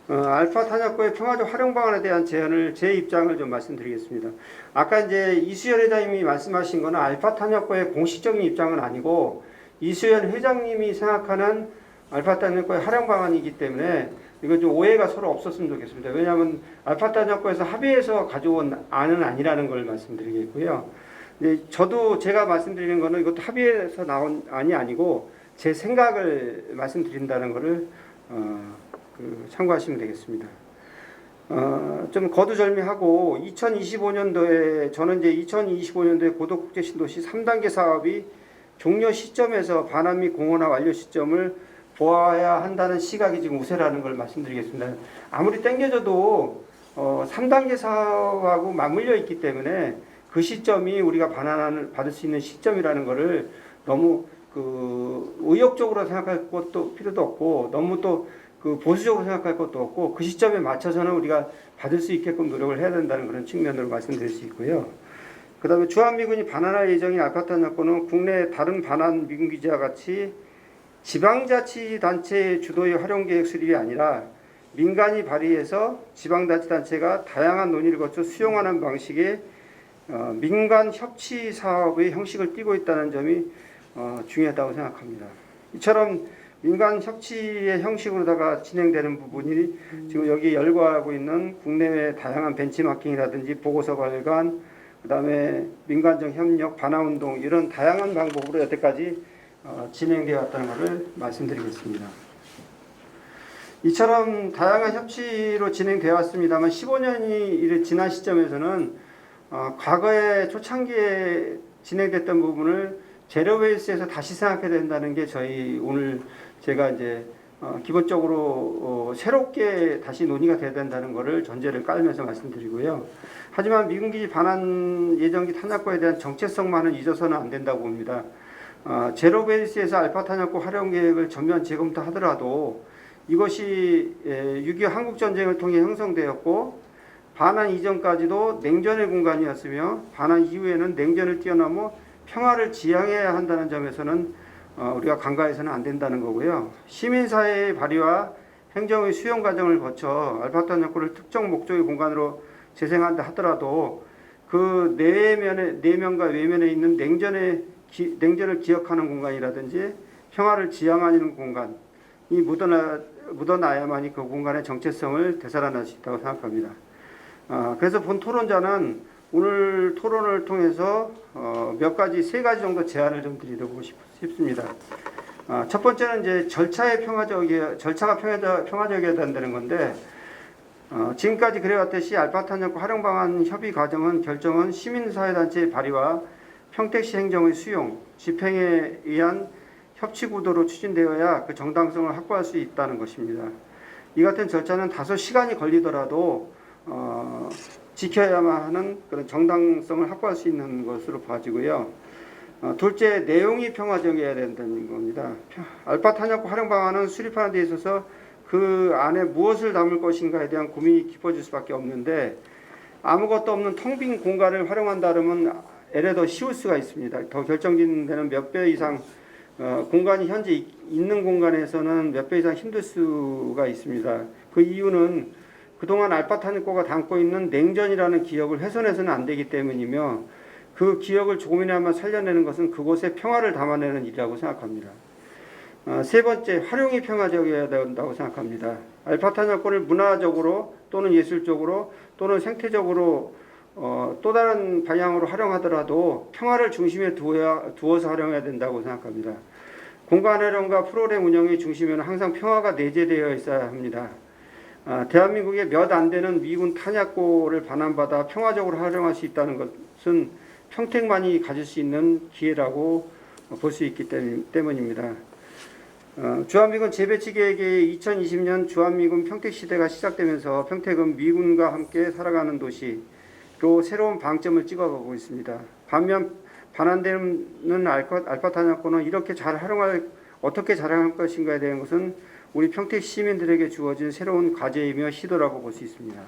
알파 탄약고의 평화적 활용 방안에 대한 제안을 제 입장을 좀 말씀드리겠습니다. 아까 이제 이수연 회장님이 말씀하신 거는 알파 탄약고의 공식적인 입장은 아니고 이수연 회장님이 생각하는 알파 탄약고의 활용 방안이기 때문에 이거 좀 오해가 서로 없었으면 좋겠습니다. 왜냐하면 알파 탄약고에서 합의해서 가져온 안은 아니라는 걸 말씀드리겠고요. 저도 제가 말씀드리는 거는 이것도 합의해서 나온 안이 아니고 제 생각을 말씀드린다는 거를 참고하시면 되겠습니다. 좀 거두절미하고 2025년도에 저는 이제 2025년도에 고도국제신도시 3단계 사업이 종료 시점에서 반환 및 공원화 완료 시점을 보아야 한다는 시각이 지금 우세라는 걸 말씀드리겠습니다. 아무리 땡겨져도 3단계 사업하고 맞물려 있기 때문에 그 시점이 우리가 반환을 받을 수 있는 시점이라는 것을 너무 의욕적으로 생각할 것도 필요도 없고 너무 또 보수적으로 생각할 것도 없고 그 시점에 맞춰서는 우리가 받을 수 있게끔 노력을 해야 된다는 그런 측면으로 말씀드릴 수 있고요. 그 다음에 주한미군이 반환할 예정인 알파 탄약고는 국내 다른 반환 미군 기지와 같이 지방자치단체 주도의 활용계획 수립이 아니라 민간이 발의해서 지방자치단체가 다양한 논의를 거쳐 수용하는 방식의 민간 협치 사업의 형식을 띠고 있다는 점이 중요하다고 생각합니다. 이처럼 민간 협치의 형식으로다가 진행되는 부분이 지금 여기 열거하고 있는 국내외 다양한 벤치마킹이라든지 보고서 발간, 그 다음에 민간적 협력, 반환운동 이런 다양한 방법으로 여태까지 진행되어 왔다는 것을 말씀드리겠습니다. 이처럼 다양한 협치로 진행되어 왔습니다만 15년이 지난 시점에서는 과거에 초창기에 진행됐던 부분을 제로베이스에서 다시 생각해야 된다는 게 저희 오늘 제가 이제 기본적으로 새롭게 다시 논의가 돼야 된다는 것을 전제를 깔면서 말씀드리고요. 하지만 미군기지 반환 예정기 탄약고에 대한 정체성만은 잊어서는 안 된다고 봅니다. 제로 베이스에서 알파 탄약고 활용 계획을 전면 재검토하더라도 이것이 6.25 한국전쟁을 통해 형성되었고 반환 이전까지도 냉전의 공간이었으며 반환 이후에는 냉전을 뛰어넘어 평화를 지향해야 한다는 점에서는 우리가 간과해서는 안 된다는 거고요. 시민사회의 발의와 행정의 수용 과정을 거쳐 알파 탄약고를 특정 목적의 공간으로 재생한다 하더라도 그 내면과 외면에 있는 냉전을 기억하는 공간이라든지 평화를 지향하는 공간이 묻어나야만이 그 공간의 정체성을 되살아날 수 있다고 생각합니다. 그래서 본 토론자는 오늘 토론을 통해서 세 가지 정도 제안을 좀 드리고 싶습니다. 첫 번째는 이제 절차가 평화적이어야 된다는 건데, 지금까지 그래왔듯이 알파 탄약고 활용 방안 협의 과정은 결정은 시민사회단체의 발의와 평택시 행정의 수용, 집행에 의한 협치 구도로 추진되어야 그 정당성을 확보할 수 있다는 것입니다. 이 같은 절차는 다소 시간이 걸리더라도 지켜야만 하는 그런 정당성을 확보할 수 있는 것으로 봐지고요. 둘째, 내용이 평화적이어야 된다는 겁니다. 알파 탄약고 활용 방안은 수립하는 데 있어서 그 안에 무엇을 담을 것인가에 대한 고민이 깊어질 수밖에 없는데, 아무것도 없는 텅 빈 공간을 활용한다면 애래 더 쉬울 수가 있습니다. 더 결정되는 몇 배 이상 공간이 현재 있는 공간에서는 몇 배 이상 힘들 수가 있습니다. 그 이유는 그동안 알파 탄약고가 담고 있는 냉전이라는 기억을 훼손해서는 안 되기 때문이며, 그 기억을 조금이나마 살려내는 것은 그곳에 평화를 담아내는 일이라고 생각합니다. 세 번째, 활용이 평화적이어야 된다고 생각합니다. 알파 탄약고를 문화적으로 또는 예술적으로 또는 생태적으로 또 다른 방향으로 활용하더라도 평화를 중심에 두어서 활용해야 된다고 생각합니다. 공간 활용과 프로그램 운영의 중심에는 항상 평화가 내재되어 있어야 합니다. 대한민국에 몇 안 되는 미군 탄약고를 반환받아 평화적으로 활용할 수 있다는 것은 평택만이 가질 수 있는 기회라고 볼 수 있기 때문입니다. 주한미군 재배치 계획의 2020년 주한미군 평택시대가 시작되면서 평택은 미군과 함께 살아가는 도시로 새로운 방점을 찍어가고 있습니다. 반면 반환되는 알파 탄약고는 어떻게 잘 활용할 것인가에 대한 것은 우리 평택 시민들에게 주어진 새로운 과제이며 시도라고 볼 수 있습니다.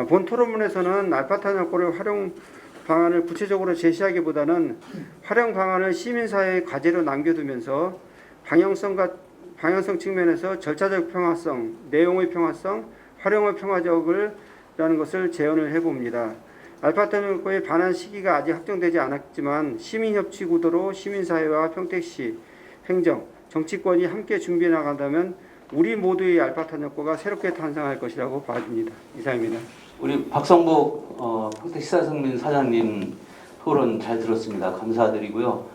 본 토론문에서는 알파 탄약고를 활용 방안을 구체적으로 제시하기보다는 활용 방안을 시민사회의 과제로 남겨두면서 방향성 측면에서 절차적 평화성, 내용의 평화성, 활용의 평화적을라는 것을 제언을 해봅니다. 알파 탄약고의 반환 시기가 아직 확정되지 않았지만 시민협치 구도로 시민사회와 평택시, 행정, 정치권이 함께 준비해 나간다면 우리 모두의 알파 탄약고가 새롭게 탄생할 것이라고 봐집니다. 이상입니다. 우리 박성복 평택시사성민 사장님 토론 잘 들었습니다. 감사드리고요.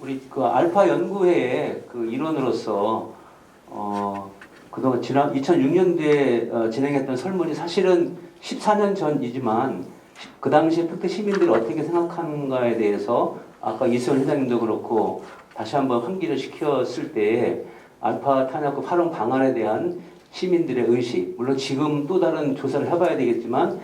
우리 그 알파 연구회의 그 일원으로서 그동안 지난 2006년도에 진행했던 설문이 사실은 14년 전이지만 그 당시에 평택 시민들이 어떻게 생각하는가에 대해서 아까 이수연 회장님도 그렇고 다시 한번 환기를 시켰을 때 알파 탄약고 활용 방안에 대한 시민들의 의식, 물론 지금 또 다른 조사를 해봐야 되겠지만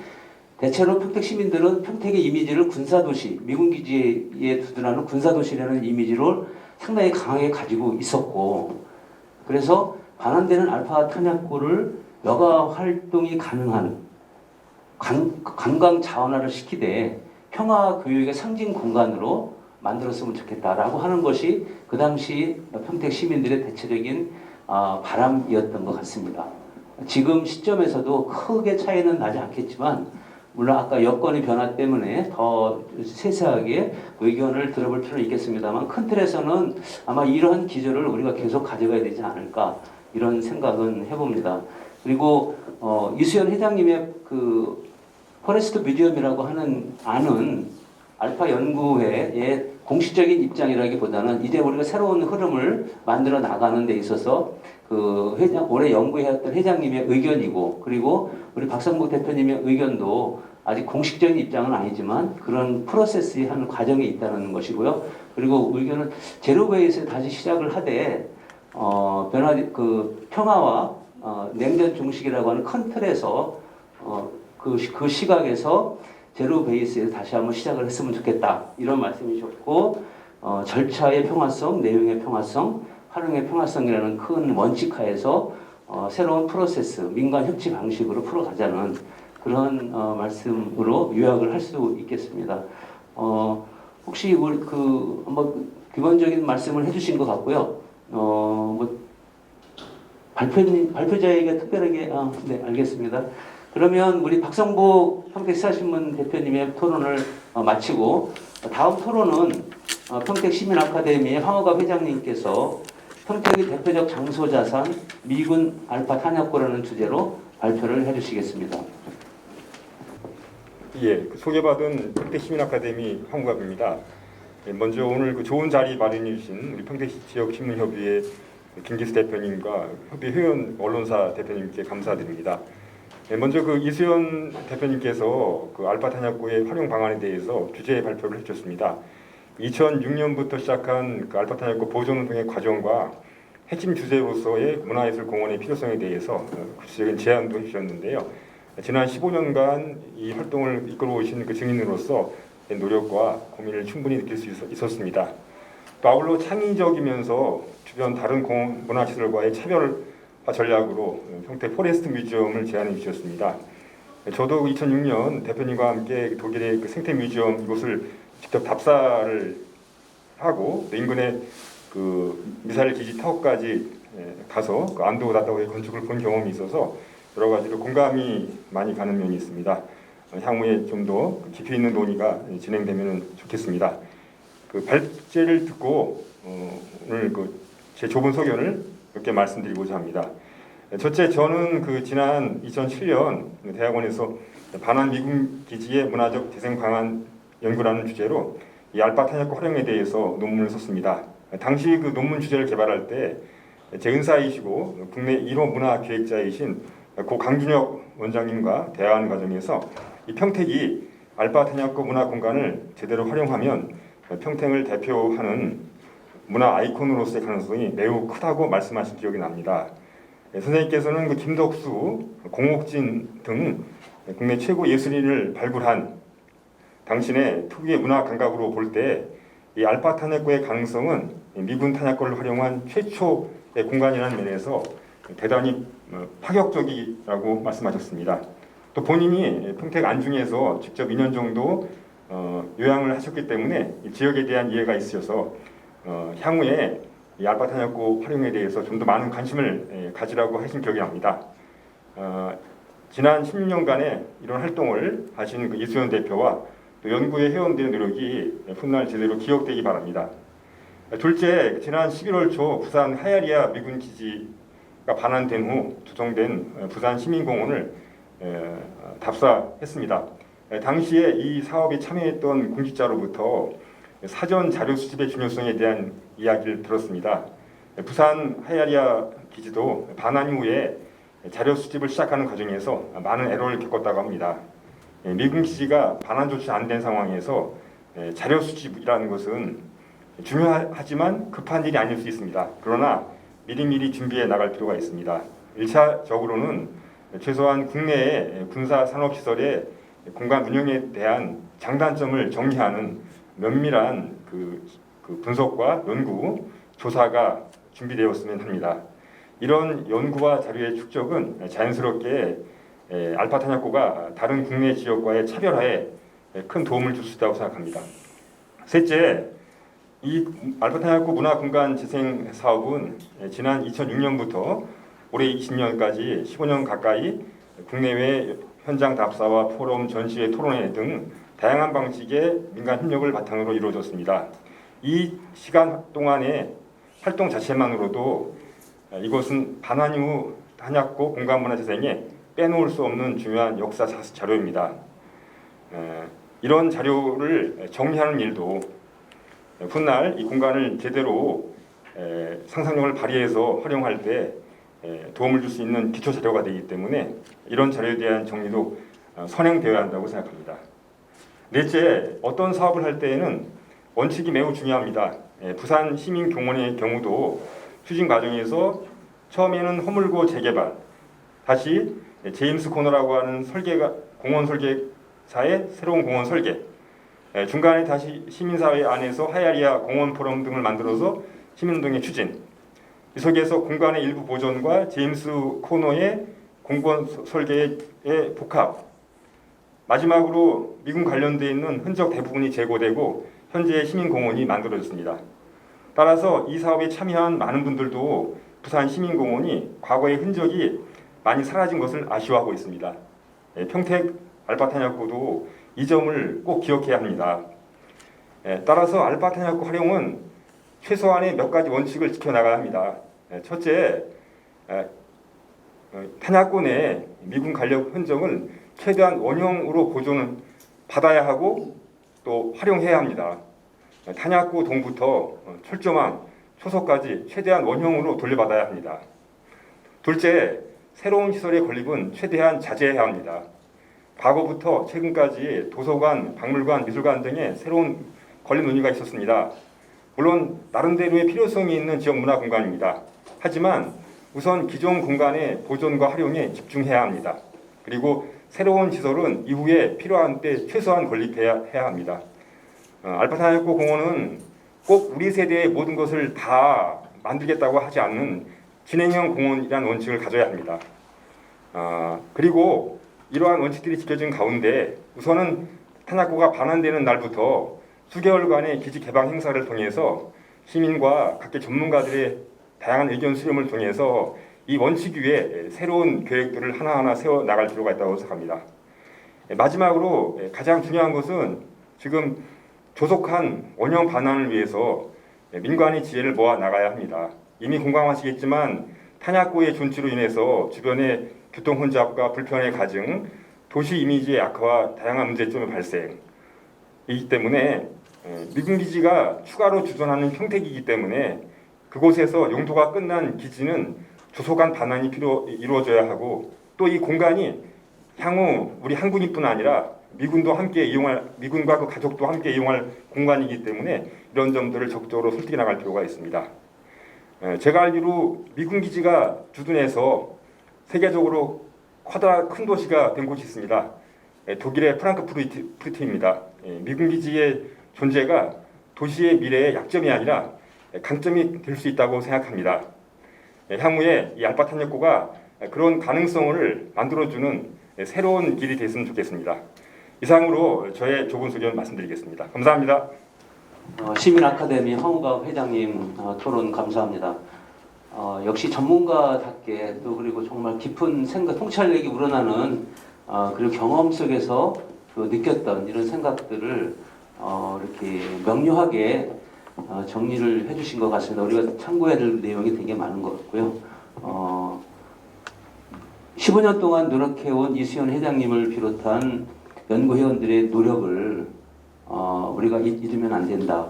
대체로 평택 시민들은 평택의 이미지를 군사도시, 미군기지에 두둔하는 군사도시라는 이미지를 상당히 강하게 가지고 있었고, 그래서 반환되는 알파 탄약고를 여가 활동이 가능한 관광 자원화를 시키되 평화 교육의 상징 공간으로 만들었으면 좋겠다라고 하는 것이 그 당시 평택 시민들의 대체적인 바람이었던 것 같습니다. 지금 시점에서도 크게 차이는 나지 않겠지만 물론 아까 여건의 변화 때문에 더 세세하게 의견을 들어볼 필요는 있겠습니다만 큰 틀에서는 아마 이러한 기조를 우리가 계속 가져가야 되지 않을까 이런 생각은 해봅니다. 그리고 이수연 회장님의 그 포레스트 뮤지엄이라고 하는 안은 알파 연구회의 공식적인 입장이라기보다는 이제 우리가 새로운 흐름을 만들어 나가는 데 있어서 그 올해 연구해왔던 회장님의 의견이고, 그리고 우리 박성복 대표님의 의견도 아직 공식적인 입장은 아니지만 그런 프로세스의 한 과정에 있다는 것이고요. 그리고 의견은 제로베이스에 다시 시작을 하되 평화와 냉전 중식이라고 하는 큰 틀에서 그 시각에서 제로 베이스에서 다시 한번 시작을 했으면 좋겠다 이런 말씀이셨고 절차의 평화성, 내용의 평화성, 활용의 평화성이라는 큰 원칙하에서 새로운 프로세스, 민간 협치 방식으로 풀어가자는 그런 말씀으로 요약을 할 수 있겠습니다. 혹시 우리 한번 기본적인 말씀을 해주신 것 같고요. 발표자에게 특별하게 네 알겠습니다. 그러면 우리 박성복 평택시사신문 대표님의 토론을 마치고 다음 토론은 평택시민아카데미의 황호갑 회장님께서 평택의 대표적 장소자산 미군 알파 탄약고라는 주제로 발표를 해주시겠습니다. 예, 소개받은 평택시민아카데미 황갑입니다. 먼저 오늘 그 좋은 자리 마련해 주신 우리 평택시 지역신문협의회 김기수 대표님과 협의 회원 언론사 대표님께 감사드립니다. 먼저 그 이수연 대표님께서 그 알파 탄약고의 활용 방안에 대해서 주제 발표를 해주셨습니다. 2006년부터 시작한 그 알파 탄약고 보존운동의 과정과 핵심 주제로서의 문화예술공원의 필요성에 대해서 구체적인 제안도 해주셨는데요. 지난 15년간 이 활동을 이끌어 오신 그 증인으로서 노력과 고민을 충분히 느낄 수 있었습니다. 또 아울러 창의적이면서 주변 다른 공원 문화시설과의 차별화 전략으로 평택 포레스트 뮤지엄을 제안해 주셨습니다. 저도 2006년 대표님과 함께 독일의 그 생태 뮤지엄 이곳을 직접 답사를 하고 인근의 그 미사일 기지 타워까지 가서 그 안도 다다오의 건축을 본 경험이 있어서 여러 가지로 공감이 많이 가는 면이 있습니다. 향후에 좀 더 깊이 있는 논의가 진행되면 좋겠습니다. 그 발제를 듣고 오늘 제 좁은 소견을 몇 개 말씀드리고자 합니다. 첫째, 저는 그 지난 2007년 대학원에서 반환 미군 기지의 문화적 재생 방안 연구라는 주제로 이 알파 탄약고 활용에 대해서 논문을 썼습니다. 당시 그 논문 주제를 개발할 때 제 은사이시고 국내 1호 문화 기획자이신 고 강준혁 원장님과 대화하는 과정에서 이 평택이 알파 탄약고 문화 공간을 제대로 활용하면 평택을 대표하는 문화 아이콘으로서의 가능성이 매우 크다고 말씀하신 기억이 납니다. 선생님께서는 그 김덕수, 공옥진 등 국내 최고 예술인을 발굴한 당신의 특유의 문화 감각으로 볼 때 이 알파 탄약고의 가능성은 미군 탄약고를 활용한 최초의 공간이라는 면에서 대단히 파격적이라고 말씀하셨습니다. 또 본인이 평택 안중에서 직접 2년 정도 요양을 하셨기 때문에 이 지역에 대한 이해가 있으셔서 향후에 이 알파 탄약고 활용에 대해서 좀 더 많은 관심을 가지라고 하신 기억이 납니다. 지난 16년간의 이런 활동을 하신 그 이수연 대표와 또 연구의 회원들의 노력이 훗날 제대로 기억되기 바랍니다. 둘째, 지난 11월 초 부산 하야리아 미군 기지가 반환된 후 조성된 부산 시민공원을 답사했습니다. 당시에 이 사업에 참여했던 공직자로부터 사전 자료 수집의 중요성에 대한 이야기를 들었습니다. 부산 하야리아 기지도 반환 이후에 자료 수집을 시작하는 과정에서 많은 애로를 겪었다고 합니다. 미군 기지가 반환 조치 안 된 상황에서 자료 수집이라는 것은 중요하지만 급한 일이 아닐 수 있습니다. 그러나 미리미리 준비해 나갈 필요가 있습니다. 1차적으로는 최소한 국내의 군사 산업 시설의 공간 운영에 대한 장단점을 정리하는 면밀한 그 분석과 연구, 조사가 준비되었으면 합니다. 이런 연구와 자료의 축적은 자연스럽게 알파 탄약고가 다른 국내 지역과의 차별화에 큰 도움을 줄 수 있다고 생각합니다. 셋째, 이 알파 탄약고 문화 공간 재생 사업은 지난 2006년부터 올해 20년까지 15년 가까이 국내외 현장 답사와 포럼, 전시회, 토론회 등 다양한 방식의 민간 협력을 바탕으로 이루어졌습니다. 이 시간 동안의 활동 자체만으로도 이것은 반환 이후 탄약고 공간 문화 재생에 빼놓을 수 없는 중요한 역사 자료입니다. 이런 자료를 정리하는 일도 훗날 이 공간을 제대로 상상력을 발휘해서 활용할 때 도움을 줄 수 있는 기초 자료가 되기 때문에 이런 자료에 대한 정리도 선행되어야 한다고 생각합니다. 넷째, 어떤 사업을 할 때에는 원칙이 매우 중요합니다. 부산 시민공원의 경우도 추진 과정에서 처음에는 허물고 재개발, 다시 제임스 코너라고 하는 공원 설계사의 새로운 공원 설계, 중간에 다시 시민사회 안에서 하야리아 공원 포럼 등을 만들어서 시민운동의 추진, 이 속에서 공간의 일부 보존과 제임스 코너의 공원 설계의 복합, 마지막으로 미군 관련되어 있는 흔적 대부분이 제거되고 현재 시민공원이 만들어졌습니다. 따라서 이 사업에 참여한 많은 분들도 부산 시민공원이 과거의 흔적이 많이 사라진 것을 아쉬워하고 있습니다. 평택 알파탄약고도 이 점을 꼭 기억해야 합니다. 따라서 알파탄약고 활용은 최소한의 몇 가지 원칙을 지켜나가야 합니다. 첫째, 탄약고 내 미군 관력 흔적을 최대한 원형으로 보존을 받아야 하고 또 활용해야 합니다. 탄약고 동부터 철조망, 초소까지 최대한 원형으로 돌려받아야 합니다. 둘째, 새로운 시설의 건립은 최대한 자제해야 합니다. 과거부터 최근까지 도서관, 박물관, 미술관 등의 새로운 건립 논의가 있었습니다. 물론 나름대로의 필요성이 있는 지역 문화 공간입니다. 하지만 우선 기존 공간의 보존과 활용에 집중해야 합니다. 그리고 새로운 시설은 이후에 필요한 때 최소한 건립해야 합니다. 알파탄약고 공원은 꼭 우리 세대의 모든 것을 다 만들겠다고 하지 않는 진행형 공원이라는 원칙을 가져야 합니다. 그리고 이러한 원칙들이 지켜진 가운데 우선은 탄약고가 반환되는 날부터 수개월간의 기지 개방 행사를 통해서 시민과 각계 전문가들의 다양한 의견 수렴을 통해서 이 원칙 위에 새로운 계획들을 하나하나 세워 나갈 필요가 있다고 생각합니다. 마지막으로 가장 중요한 것은 지금 조속한 원형 반환을 위해서 민간의 지혜를 모아 나가야 합니다. 이미 공감하시겠지만 탄약고의 존치로 인해서 주변의 교통 혼잡과 불편의 가증, 도시 이미지의 악화와 다양한 문제점의 발생이기 때문에 미군 기지가 추가로 주둔하는 평택이기 때문에 그곳에서 용도가 끝난 기지는 조속한 반환이 이루어져야 하고 또 이 공간이 향후 우리 한군뿐 아니라 미군도 함께 미군과 그 가족도 함께 이용할 공간이기 때문에 이런 점들을 적극적으로 설득해 나갈 필요가 있습니다. 제가 알기로 미군 기지가 주둔해서 세계적으로 커다란 큰 도시가 된 곳이 있습니다. 독일의 프랑크푸르트입니다. 미군 기지의 존재가 도시의 미래의 약점이 아니라 강점이 될 수 있다고 생각합니다. 향후에 이 알파탄약고가 그런 가능성을 만들어주는 새로운 길이 됐으면 좋겠습니다. 이상으로 저의 좁은 소견 말씀드리겠습니다. 감사합니다. 시민 아카데미 황우갑 회장님 토론 감사합니다. 역시 전문가답게 또 그리고 정말 깊은 생각, 통찰력이 우러나는 그리고 경험 속에서 느꼈던 이런 생각들을 이렇게 명료하게 정리를 해주신 것 같습니다. 우리가 참고해야 될 내용이 되게 많은 것 같고요. 15년 동안 노력해온 이수연 회장님을 비롯한 연구회원들의 노력을 우리가 잊으면 안 된다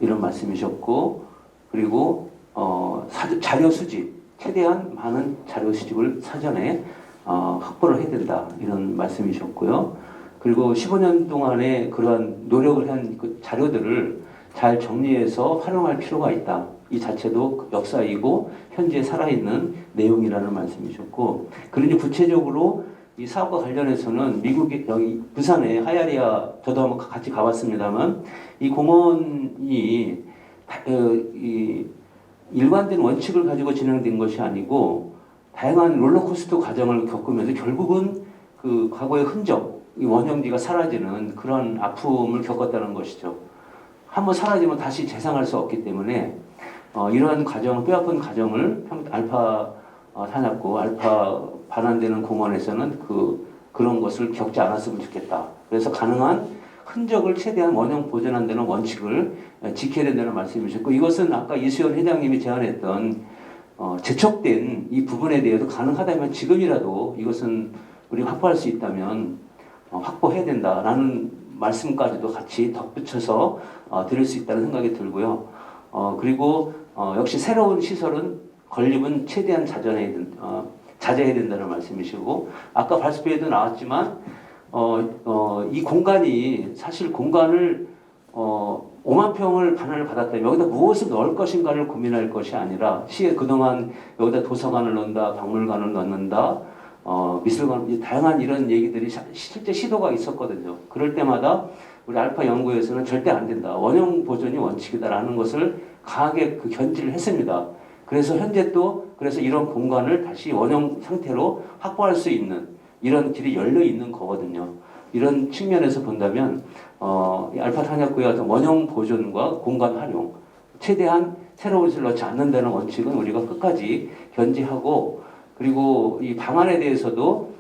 이런 말씀이셨고, 그리고 자료 수집, 최대한 많은 자료 수집을 사전에 확보를 해야 된다 이런 말씀이셨고요. 그리고 15년 동안의 그러한 노력을 한 그 자료들을 잘 정리해서 활용할 필요가 있다. 이 자체도 역사이고 현재 살아있는 내용이라는 말씀이셨고, 그러니 구체적으로 이 사업과 관련해서는 미국의 여기 부산에 하야리아 저도 한번 같이 가봤습니다만 이 공원이 이 일관된 원칙을 가지고 진행된 것이 아니고 다양한 롤러코스터 과정을 겪으면서 결국은 그 과거의 흔적, 이 원형지가 사라지는 그런 아픔을 겪었다는 것이죠. 한번 사라지면 다시 재상할 수 없기 때문에 이러한 과정, 뼈아픈 과정을 알파 탄약고, 알파 반환되는 공원에서는 그런 것을 겪지 않았으면 좋겠다. 그래서 가능한 흔적을 최대한 원형 보존한다는 원칙을 지켜야 된다는 말씀이셨고, 이것은 아까 이수연 회장님이 제안했던 재촉된 이 부분에 대해서 가능하다면 지금이라도 이것은 우리가 확보할 수 있다면 확보해야 된다라는 말씀까지도 같이 덧붙여서 드릴 수 있다는 생각이 들고요. 그리고 역시 새로운 시설은 건립은 최대한 자제해야 된다는 말씀이시고, 아까 발표에도 나왔지만 이 공간이 사실 공간을 5만 평을 반환을 받았다면 여기다 무엇을 넣을 것인가를 고민할 것이 아니라 시에 그동안 여기다 도서관을 넣는다, 박물관을 넣는다, 미술관, 다양한 이런 얘기들이 실제 시도가 있었거든요. 그럴 때마다 우리 알파 연구에서는 절대 안 된다. 원형 보존이 원칙이다라는 것을 강하게 견지를 했습니다. 그래서 현재 또 그래서 이런 공간을 다시 원형 상태로 확보할 수 있는 이런 길이 열려 있는 거거든요. 이런 측면에서 본다면 이 알파 탄약고의 어떤 원형 보존과 공간 활용, 최대한 새로운 것을 넣지 않는다는 원칙은 우리가 끝까지 견지하고, 그리고 이 방안에 대해서도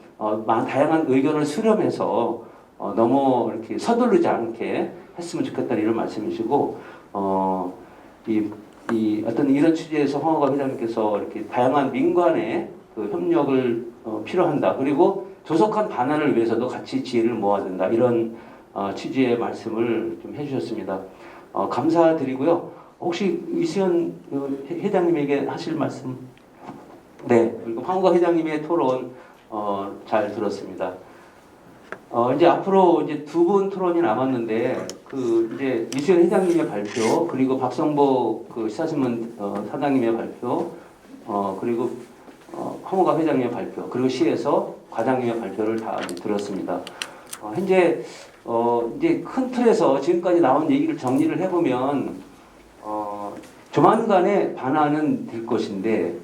다양한 의견을 수렴해서 너무 이렇게 서두르지 않게 했으면 좋겠다는 이런 말씀이시고, 이 어떤 이런 취지에서 황호갑 회장님께서 이렇게 다양한 민관의 그 협력을 필요한다. 그리고 조속한 반환을 위해서도 같이 지혜를 모아야 된다. 이런 취지의 말씀을 좀 해주셨습니다. 감사드리고요. 혹시 이수연 회장님에게 하실 말씀? 네. 그리고 황호갑 회장님의 토론 잘 들었습니다. 이제 앞으로 이제 두 분 토론이 남았는데 이제 이수연 회장님의 발표, 그리고 박성복 그 시사신문 사장님의 발표, 그리고 황호갑 회장님의 발표, 그리고 시에서 과장님의 발표를 다 이제 들었습니다. 현재 이제 큰 틀에서 지금까지 나온 얘기를 정리를 해보면 조만간에 반환은 될 것인데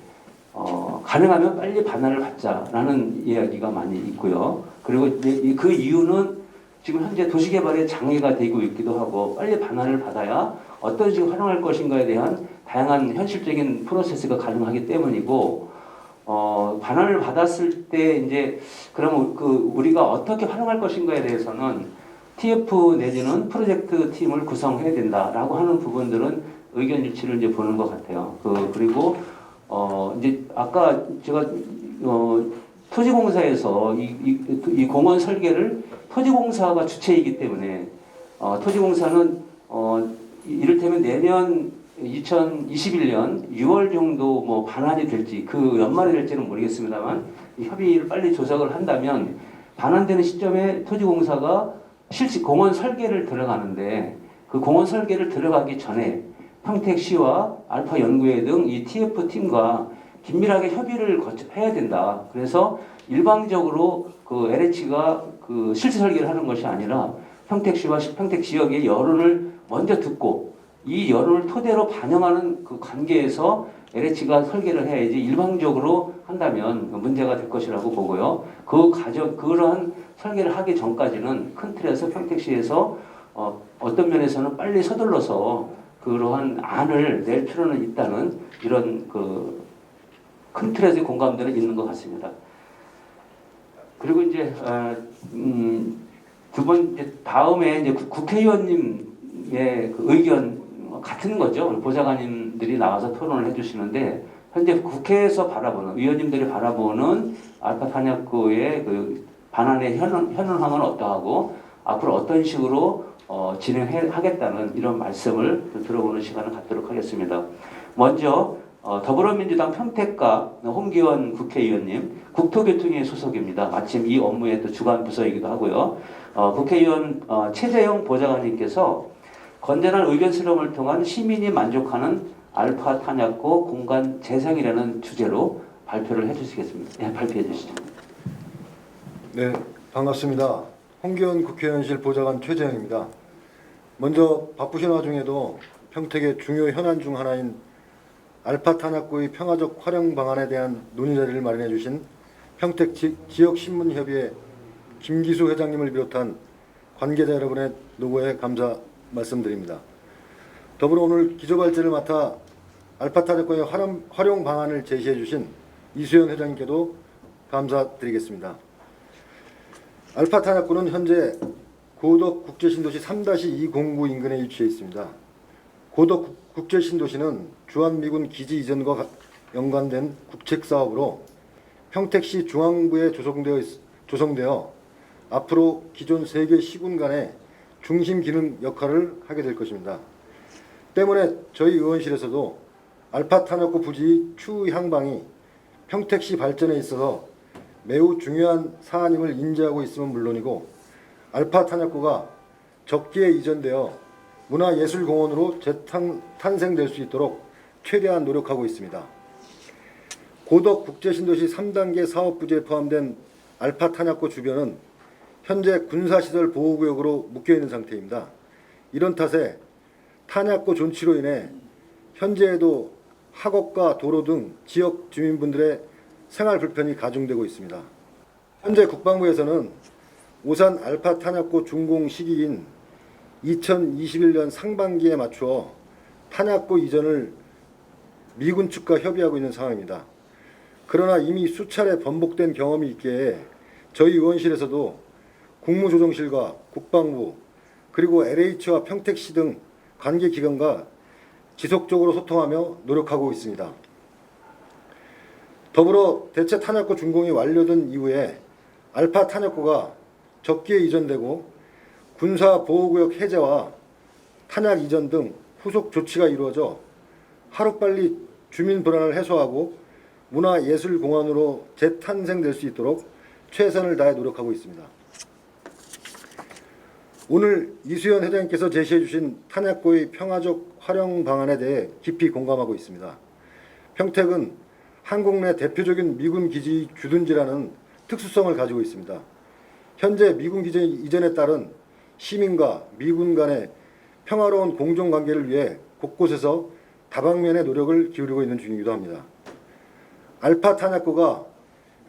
가능하면 빨리 반환을 갖자라는 이야기가 많이 있고요. 그리고 그 이유는 지금 현재 도시개발에 장애가 되고 있기도 하고 빨리 반환을 받아야 어떤 식으로 활용할 것인가에 대한 다양한 현실적인 프로세스가 가능하기 때문이고, 반환을 받았을 때 이제 그러면 우리가 어떻게 활용할 것인가에 대해서는 TF 내지는 프로젝트 팀을 구성해야 된다라고 하는 부분들은 의견 일치를 이제 보는 것 같아요. 그리고 이제 아까 제가 토지공사에서 이 공원 설계를 토지공사가 주체이기 때문에 토지공사는 이를테면 내년 2021년 6월 정도 뭐 반환이 될지 그 연말이 될지는 모르겠습니다만 협의를 빨리 조작을 한다면 반환되는 시점에 토지공사가 실제 공원 설계를 들어가는데 그 공원 설계를 들어가기 전에 평택시와 알파 연구회 등 이 TF 팀과 긴밀하게 협의를 해야 된다. 그래서 일방적으로 그 LH가 그 실제 설계를 하는 것이 아니라 평택시와 평택 지역의 여론을 먼저 듣고 이 여론을 토대로 반영하는 그 관계에서 LH가 설계를 해야지 일방적으로 한다면 문제가 될 것이라고 보고요. 그러한 설계를 하기 전까지는 큰 틀에서 평택시에서 어떤 면에서는 빨리 서둘러서 그러한 안을 낼 필요는 있다는 이런 큰 틀에서의 공감대는 있는 것 같습니다. 그리고 이제 두 번 다음에 이제 국회의원님의 그 의견 같은 거죠. 보좌관님들이 나와서 토론을 해주시는데 현재 국회에서 바라보는 의원님들이 바라보는 알파 탄약고의 그 반환의 현황은 어떠하고 앞으로 어떤 식으로 진행하겠다는 이런 말씀을 들어보는 시간을 갖도록 하겠습니다. 먼저 더불어민주당 평택과 홍기원 국회의원님, 국토교통위 소속입니다. 마침 이 업무의 또 주관 부서이기도 하고요. 국회의원 최재형 보좌관님께서 건전한 의견 수렴을 통한 시민이 만족하는 알파 탄약고 공간 재생이라는 주제로 발표를 해주시겠습니다. 네, 발표해 주시죠. 네, 반갑습니다. 홍기원 국회의원실 보좌관 최재형입니다. 먼저 바쁘신 와중에도 평택의 중요 현안 중 하나인 알파 탄약고의 평화적 활용 방안에 대한 논의 자리를 마련해 주신 평택 지역신문협의회 김기수 회장님을 비롯한 관계자 여러분의 노고에 감사 말씀드립니다. 더불어 오늘 기조발제를 맡아 알파 탄약고의 활용 방안을 제시해 주신 이수연 회장님께도 감사드리겠습니다. 알파 탄약고는 현재 고덕 국제신도시 3-2 공구 인근에 위치해 있습니다. 고덕 국제신도시는 주한미군 기지 이전과 연관된 국책사업으로 평택시 중앙부에 조성되어 앞으로 기존 3개 시군 간의 중심 기능 역할을 하게 될 것입니다. 때문에 저희 의원실에서도 알파 탄약고 부지 추후 향방이 평택시 발전에 있어서 매우 중요한 사안임을 인지하고 있음은 물론이고 알파 탄약고가 적기에 이전되어 문화예술공원으로 재탄생될 수 있도록 최대한 노력하고 있습니다. 고덕 국제신도시 3단계 사업부지에 포함된 알파 탄약고 주변은 현재 군사시설 보호구역으로 묶여있는 상태입니다. 이런 탓에 탄약고 존치로 인해 현재에도 학업과 도로 등 지역 주민분들의 생활 불편이 가중되고 있습니다. 현재 국방부에서는 오산 알파 탄약고 준공 시기인 2021년 상반기에 맞추어 탄약고 이전을 미군 측과 협의하고 있는 상황입니다. 그러나 이미 수차례 번복된 경험이 있기에 저희 의원실에서도 국무조정실과 국방부 그리고 LH와 평택시 등 관계기관과 지속적으로 소통하며 노력하고 있습니다. 더불어 대체 탄약고 준공이 완료된 이후에 알파 탄약고가 적기에 이전되고 군사보호구역 해제와 탄약 이전 등 후속 조치가 이루어져 하루빨리 주민 불안을 해소하고 문화예술공원으로 재탄생될 수 있도록 최선을 다해 노력하고 있습니다. 오늘 이수연 회장님께서 제시해 주신 탄약고의 평화적 활용 방안에 대해 깊이 공감하고 있습니다. 평택은 한국 내 대표적인 미군 기지 주둔지라는 특수성을 가지고 있습니다. 현재 미군 기지 이전에 따른 시민과 미군 간의 평화로운 공정관계를 위해 곳곳에서 다방면의 노력을 기울이고 있는 중이기도 합니다. 알파 탄약고가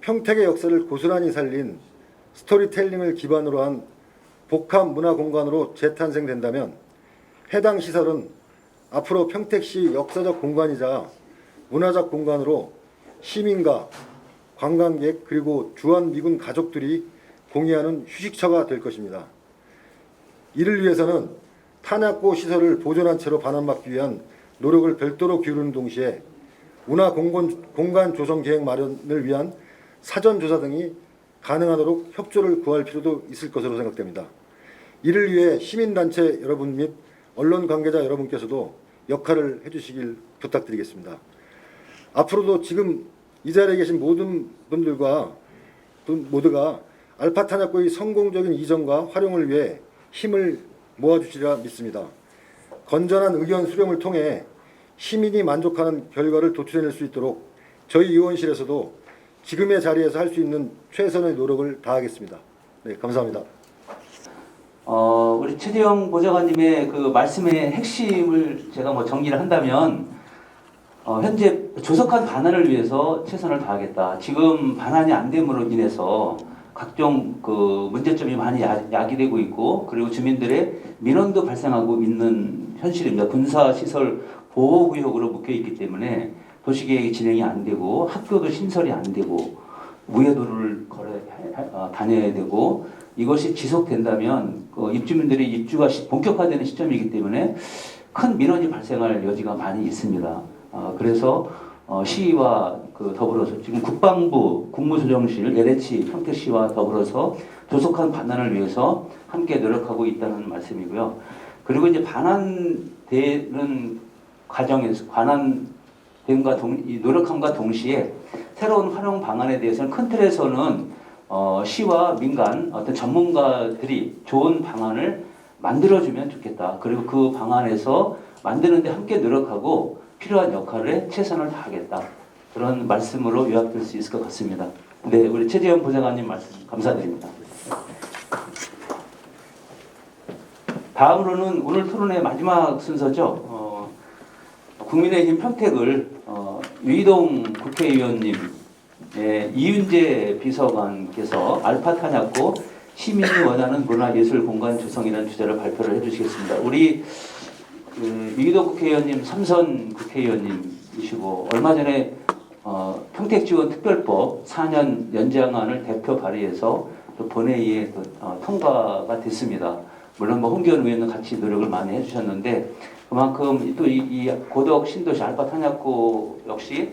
평택의 역사를 고스란히 살린 스토리텔링을 기반으로 한 복합 문화공간으로 재탄생된다면 해당 시설은 앞으로 평택시 역사적 공간이자 문화적 공간으로 시민과 관광객 그리고 주한미군 가족들이 공유하는 휴식처가 될 것입니다. 이를 위해서는 탄약고 시설을 보존한 채로 반환받기 위한 노력을 별도로 기울이는 동시에 문화공간 조성 계획 마련을 위한 사전조사 등이 가능하도록 협조를 구할 필요도 있을 것으로 생각됩니다. 이를 위해 시민단체 여러분 및 언론 관계자 여러분께서도 역할을 해주시길 부탁드리겠습니다. 앞으로도 지금 이 자리에 계신 모든 분들과 모두가 알파 탄약고의 성공적인 이전과 활용을 위해 힘을 모아주시리라 믿습니다. 건전한 의견 수렴을 통해 시민이 만족하는 결과를 도출해낼 수 있도록 저희 의원실에서도 지금의 자리에서 할 수 있는 최선의 노력을 다하겠습니다. 네, 감사합니다. 우리 최재형 보좌관님의 그 말씀의 핵심을 제가 정리를 한다면 현재 조속한 반환을 위해서 최선을 다하겠다. 지금 반환이 안 됨으로 인해서 각종 그 문제점이 많이 야기되고 있고 그리고 주민들의 민원도 발생하고 있는 현실입니다. 군사시설 보호구역으로 묶여 있기 때문에 도시계획이 진행이 안 되고 학교도 신설이 안 되고 무예도를 다녀야 되고 이것이 지속된다면 입주민들의 입주가 본격화되는 시점이기 때문에 큰 민원이 발생할 여지가 많이 있습니다. 그래서 시와 더불어서 지금 국방부, 국무조정실, LH, 평택시와 더불어서 조속한 반환을 위해서 함께 노력하고 있다는 말씀이고요. 그리고 이제 반환되는 과정에서 노력함과 동시에 새로운 활용 방안에 대해서는 큰 틀에서는 시와 민간 어떤 전문가들이 좋은 방안을 만들어주면 좋겠다. 그리고 그 방안에서 만드는데 함께 노력하고 필요한 역할에 최선을 다하겠다. 그런 말씀으로 요약될 수 있을 것 같습니다. 네, 우리 최재형 보좌관님 말씀 감사드립니다. 다음으로는 오늘 토론의 마지막 순서죠. 국민의힘 평택을 유이동 국회의원님, 이윤재 비서관께서 알파 탄약고 시민이 원하는 문화예술 공간 조성이라는 주제를 발표를 해주시겠습니다. 우리 유이동 국회의원님 삼선 국회의원님이시고 얼마 전에 평택지원특별법 4년 연장안을 대표 발의해서 또 본회의에 통과가 됐습니다. 물론 홍기현 의원은 같이 노력을 많이 해주셨는데 그만큼 또 이 고덕 신도시 알파 탄약고 역시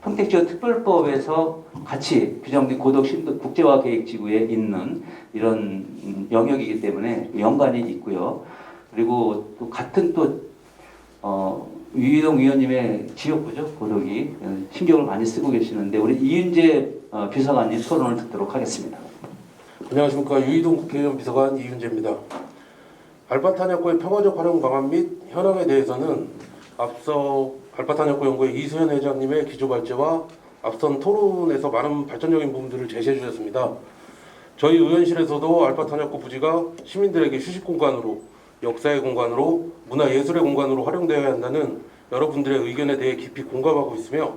평택지원특별법에서 같이 규정된 고덕 신도 국제화 계획지구에 있는 이런 영역이기 때문에 연관이 있고요. 그리고 또 같은 유이동 의원님의 지역구죠, 고덕이 신경을 많이 쓰고 계시는데 우리 이윤재 비서관님 토론을 듣도록 하겠습니다. 안녕하십니까. 유이동 국회의원 비서관 이윤재입니다. 알파 탄약고의 평화적 활용 방안 및 현황에 대해서는 앞서 알파 탄약고 연구회 이수현 회장님의 기조 발제와 앞선 토론에서 많은 발전적인 부분들을 제시해 주셨습니다. 저희 의원실에서도 알파 탄약고 부지가 시민들에게 휴식 공간으로, 역사의 공간으로, 문화예술의 공간으로 활용되어야 한다는 여러분들의 의견에 대해 깊이 공감하고 있으며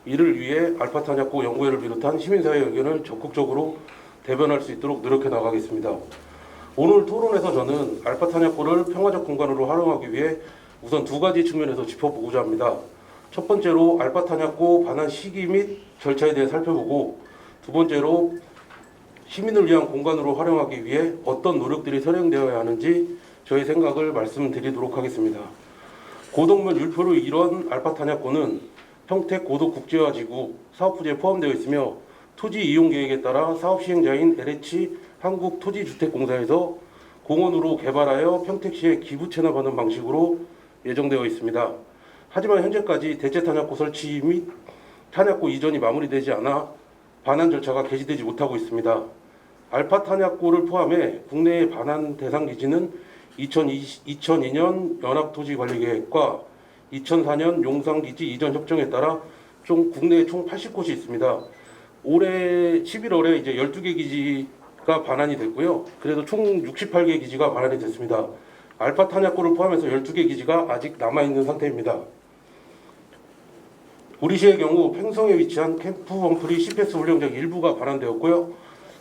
이를 위해 알파 탄약고 연구회를 비롯한 시민사회의 의견을 적극적으로 대변할 수 있도록 노력해 나가겠습니다. 오늘 토론에서 저는 알파 탄약고를 평화적 공간으로 활용하기 위해 우선 두 가지 측면에서 짚어보고자 합니다. 첫 번째로 알파 탄약고 반환 시기 및 절차에 대해 살펴보고, 두 번째로 시민을 위한 공간으로 활용하기 위해 어떤 노력들이 선행되어야 하는지 저희 생각을 말씀드리도록 하겠습니다. 고덕면 율표로 이뤄온 알파 탄약고는 평택 고덕국제화지구 사업부지에 포함되어 있으며 토지 이용 계획에 따라 사업 시행자인 LH 한국토지주택공사에서 공원으로 개발하여 평택시에 기부 체납하는 방식으로 예정되어 있습니다. 하지만 현재까지 대체 탄약고 설치 및 탄약고 이전이 마무리되지 않아 반환 절차가 개시되지 못하고 있습니다. 알파 탄약고를 포함해 국내의 반환 대상 기지는 2002년 연합토지관리계획과 2004년 용산기지 이전 협정에 따라 국내에 총 80곳이 있습니다. 올해 11월에 이제 12개 기지가 반환이 됐고요. 그래서 총 68개 기지가 반환이 됐습니다. 알파 탄약고를 포함해서 12개 기지가 아직 남아있는 상태입니다. 우리 시의 경우 팽성에 위치한 캠프 험프리 CPS 훈련장 일부가 반환되었고요.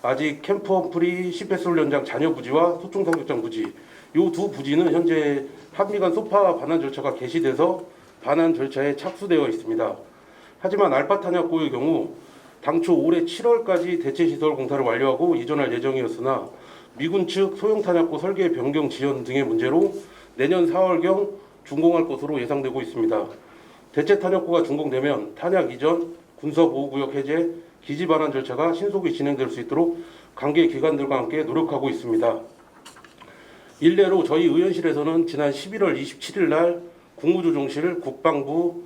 아직 캠프 험프리 CPS 훈련장 잔여 부지와 소총 사격장 부지, 이 두 부지는 현재 한미 간 소파 반환 절차가 개시돼서 반환 절차에 착수되어 있습니다. 하지만 알파 탄약고의 경우 당초 올해 7월까지 대체 시설 공사를 완료하고 이전할 예정이었으나 미군 측 소형 탄약고 설계 변경 지연 등의 문제로 내년 4월경 준공할 것으로 예상되고 있습니다. 대체 탄약고가 준공되면 탄약 이전, 군사보호구역 해제, 기지 반환 절차가 신속히 진행될 수 있도록 관계 기관들과 함께 노력하고 있습니다. 일례로 저희 의원실에서는 지난 11월 27일 날 국무조정실, 국방부,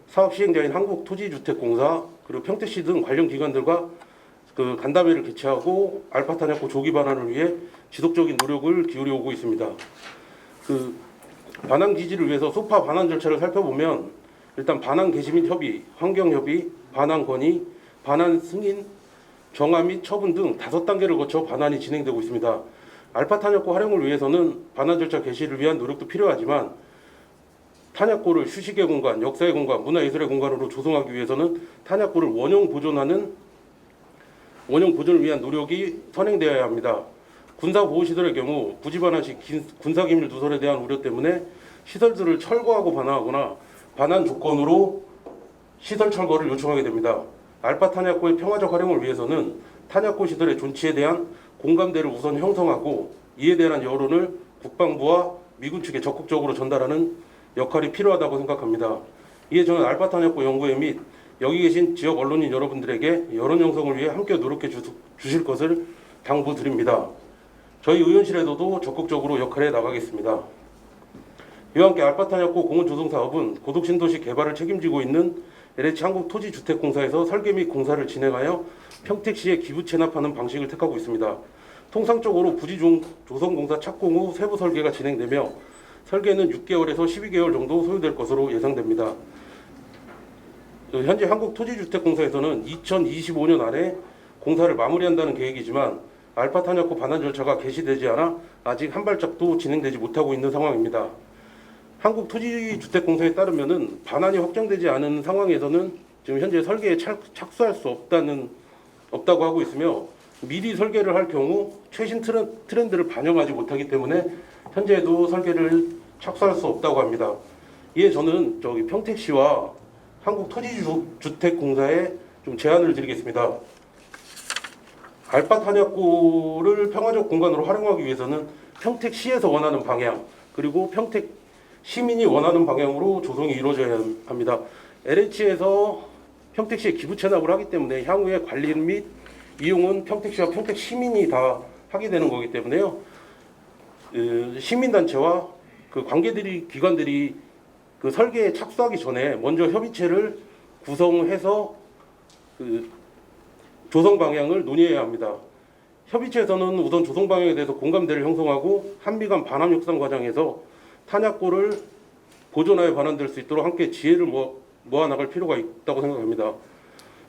사업 시행자인 한국토지주택공사, 그리고 평택시 등 관련 기관들과 간담회를 개최하고 알파 탄약고 조기 반환을 위해 지속적인 노력을 기울여 오고 있습니다. 반환 기지를 위해서 소파 반환 절차를 살펴보면 일단 반환 개시 및 협의, 환경 협의, 반환 건의, 반환 승인, 정화 및 처분 등 5단계를 거쳐 반환이 진행되고 있습니다. 알파 탄약고 활용을 위해서는 반환 절차 개시를 위한 노력도 필요하지만 탄약고를 휴식의 공간, 역사의 공간, 문화예술의 공간으로 조성하기 위해서는 탄약고를 원형 보존을 위한 노력이 선행되어야 합니다. 군사보호시설의 경우 부지 반환 시 군사기밀 누설에 대한 우려 때문에 시설들을 철거하고 반환하거나 반환 조건으로 시설 철거를 요청하게 됩니다. 알파 탄약고의 평화적 활용을 위해서는 탄약고 시설의 존치에 대한 공감대를 우선 형성하고 이에 대한 여론을 국방부와 미군 측에 적극적으로 전달하는 역할이 필요하다고 생각합니다. 이에 저는 알파 탄약고 연구회 및 여기 계신 지역 언론인 여러분들에게 여론 형성을 위해 함께 노력해 주실 것을 당부드립니다. 저희 의원실에서도 적극적으로 역할해 나가겠습니다. 이와 함께 알파 탄약고 공원 조성 사업은 고덕 신도시 개발을 책임지고 있는 LH 한국토지주택공사에서 설계 및 공사를 진행하여 평택시에 기부 체납하는 방식을 택하고 있습니다. 통상적으로 부지 조성 공사 착공 후 세부 설계가 진행되며 설계는 6개월에서 12개월 정도 소요될 것으로 예상됩니다. 현재 한국토지주택공사에서는 2025년 안에 공사를 마무리한다는 계획이지만 알파 탄약고 반환 절차가 개시되지 않아 아직 한 발짝도 진행되지 못하고 있는 상황입니다. 한국토지주택공사에 따르면은 반환이 확정되지 않은 상황에서는 지금 현재 설계에 착수할 수 없다고 하고 있으며 미리 설계를 할 경우 최신 트렌드를 반영하지 못하기 때문에 현재도 설계를 착수할 수 없다고 합니다. 이에 저는 평택시와 한국토지주택공사에 좀 제안을 드리겠습니다. 알파 탄약고를 평화적 공간으로 활용하기 위해서는 평택시에서 원하는 방향, 그리고 평택 시민이 원하는 방향으로 조성이 이루어져야 합니다. LH에서 평택시에 기부 체납을 하기 때문에 향후에 관리 및 이용은 평택시와 평택 시민이 다 하게 되는 거기 때문에요. 시민단체와 기관들이 설계에 착수하기 전에 먼저 협의체를 구성해서 조성 방향을 논의해야 합니다. 협의체에서는 우선 조성 방향에 대해서 공감대를 형성하고 한미 간 반환 협상 과정에서 탄약고를 보존하여 반환될 수 있도록 함께 지혜를 모아 나갈 필요가 있다고 생각합니다.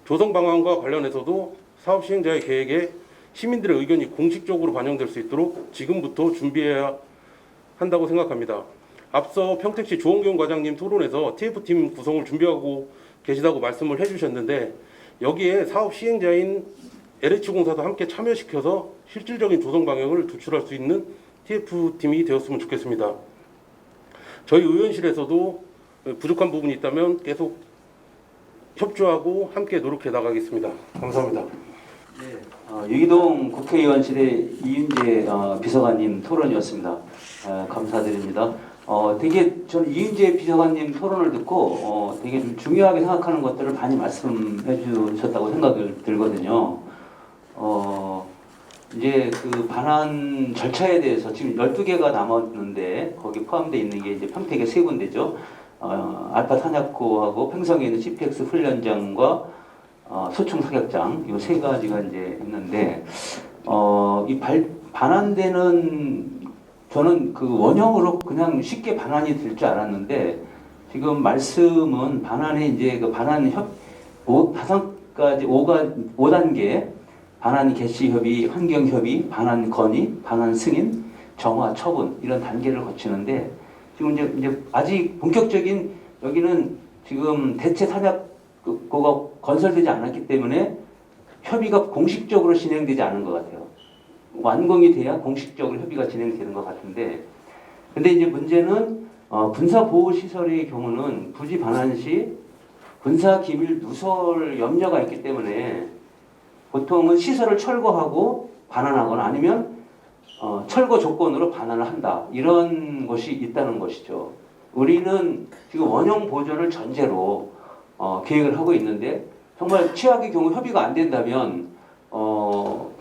조성 방안과 관련해서도 사업 시행자의 계획에 시민들의 의견이 공식적으로 반영될 수 있도록 지금부터 준비해야 한다고 생각합니다. 앞서 평택시 조원경 과장님 토론에서 TF팀 구성을 준비하고 계시다고 말씀을 해주셨는데 여기에 사업 시행자인 LH공사도 함께 참여시켜서 실질적인 조성 방향을 도출할 수 있는 TF팀이 되었으면 좋겠습니다. 저희 의원실에서도 부족한 부분이 있다면 계속 협조하고 함께 노력해 나가겠습니다. 감사합니다. 유기동 국회의원실의 이윤재 비서관님 토론이었습니다. 감사드립니다. 되게 저는 이윤재 비서관님 토론을 듣고 되게 좀 중요하게 생각하는 것들을 많이 말씀해 주셨다고 생각을 들거든요. 이제 그 반환 절차에 대해서 지금 12개가 남았는데 거기 포함되어 있는 게 이제 평택의 3군데죠. 알파 탄약고하고 팽성에 있는 CPX 훈련장과 소총 사격장 이 3가지가 이제 있는데 이 반환되는 저는 그 원형으로 그냥 쉽게 반환이 될 줄 알았는데 지금 말씀은 반환에 이제 그 반환 5단계 반환 개시 협의, 환경 협의, 반환 건의, 반환 승인, 정화, 처분 이런 단계를 거치는데 지금 이제 아직 본격적인 여기는 지금 대체 탄약고가 건설되지 않았기 때문에 협의가 공식적으로 진행되지 않은 것 같아요. 완공이 돼야 공식적으로 협의가 진행되는 것 같은데, 근데 이제 문제는 군사보호시설의 경우는 부지 반환 시 군사기밀 누설 염려가 있기 때문에 보통은 시설을 철거하고 반환하거나 아니면 철거 조건으로 반환을 한다. 이런 것이 있다는 것이죠. 우리는 지금 원형 보존을 전제로 계획을 하고 있는데 정말 최악의 경우 협의가 안 된다면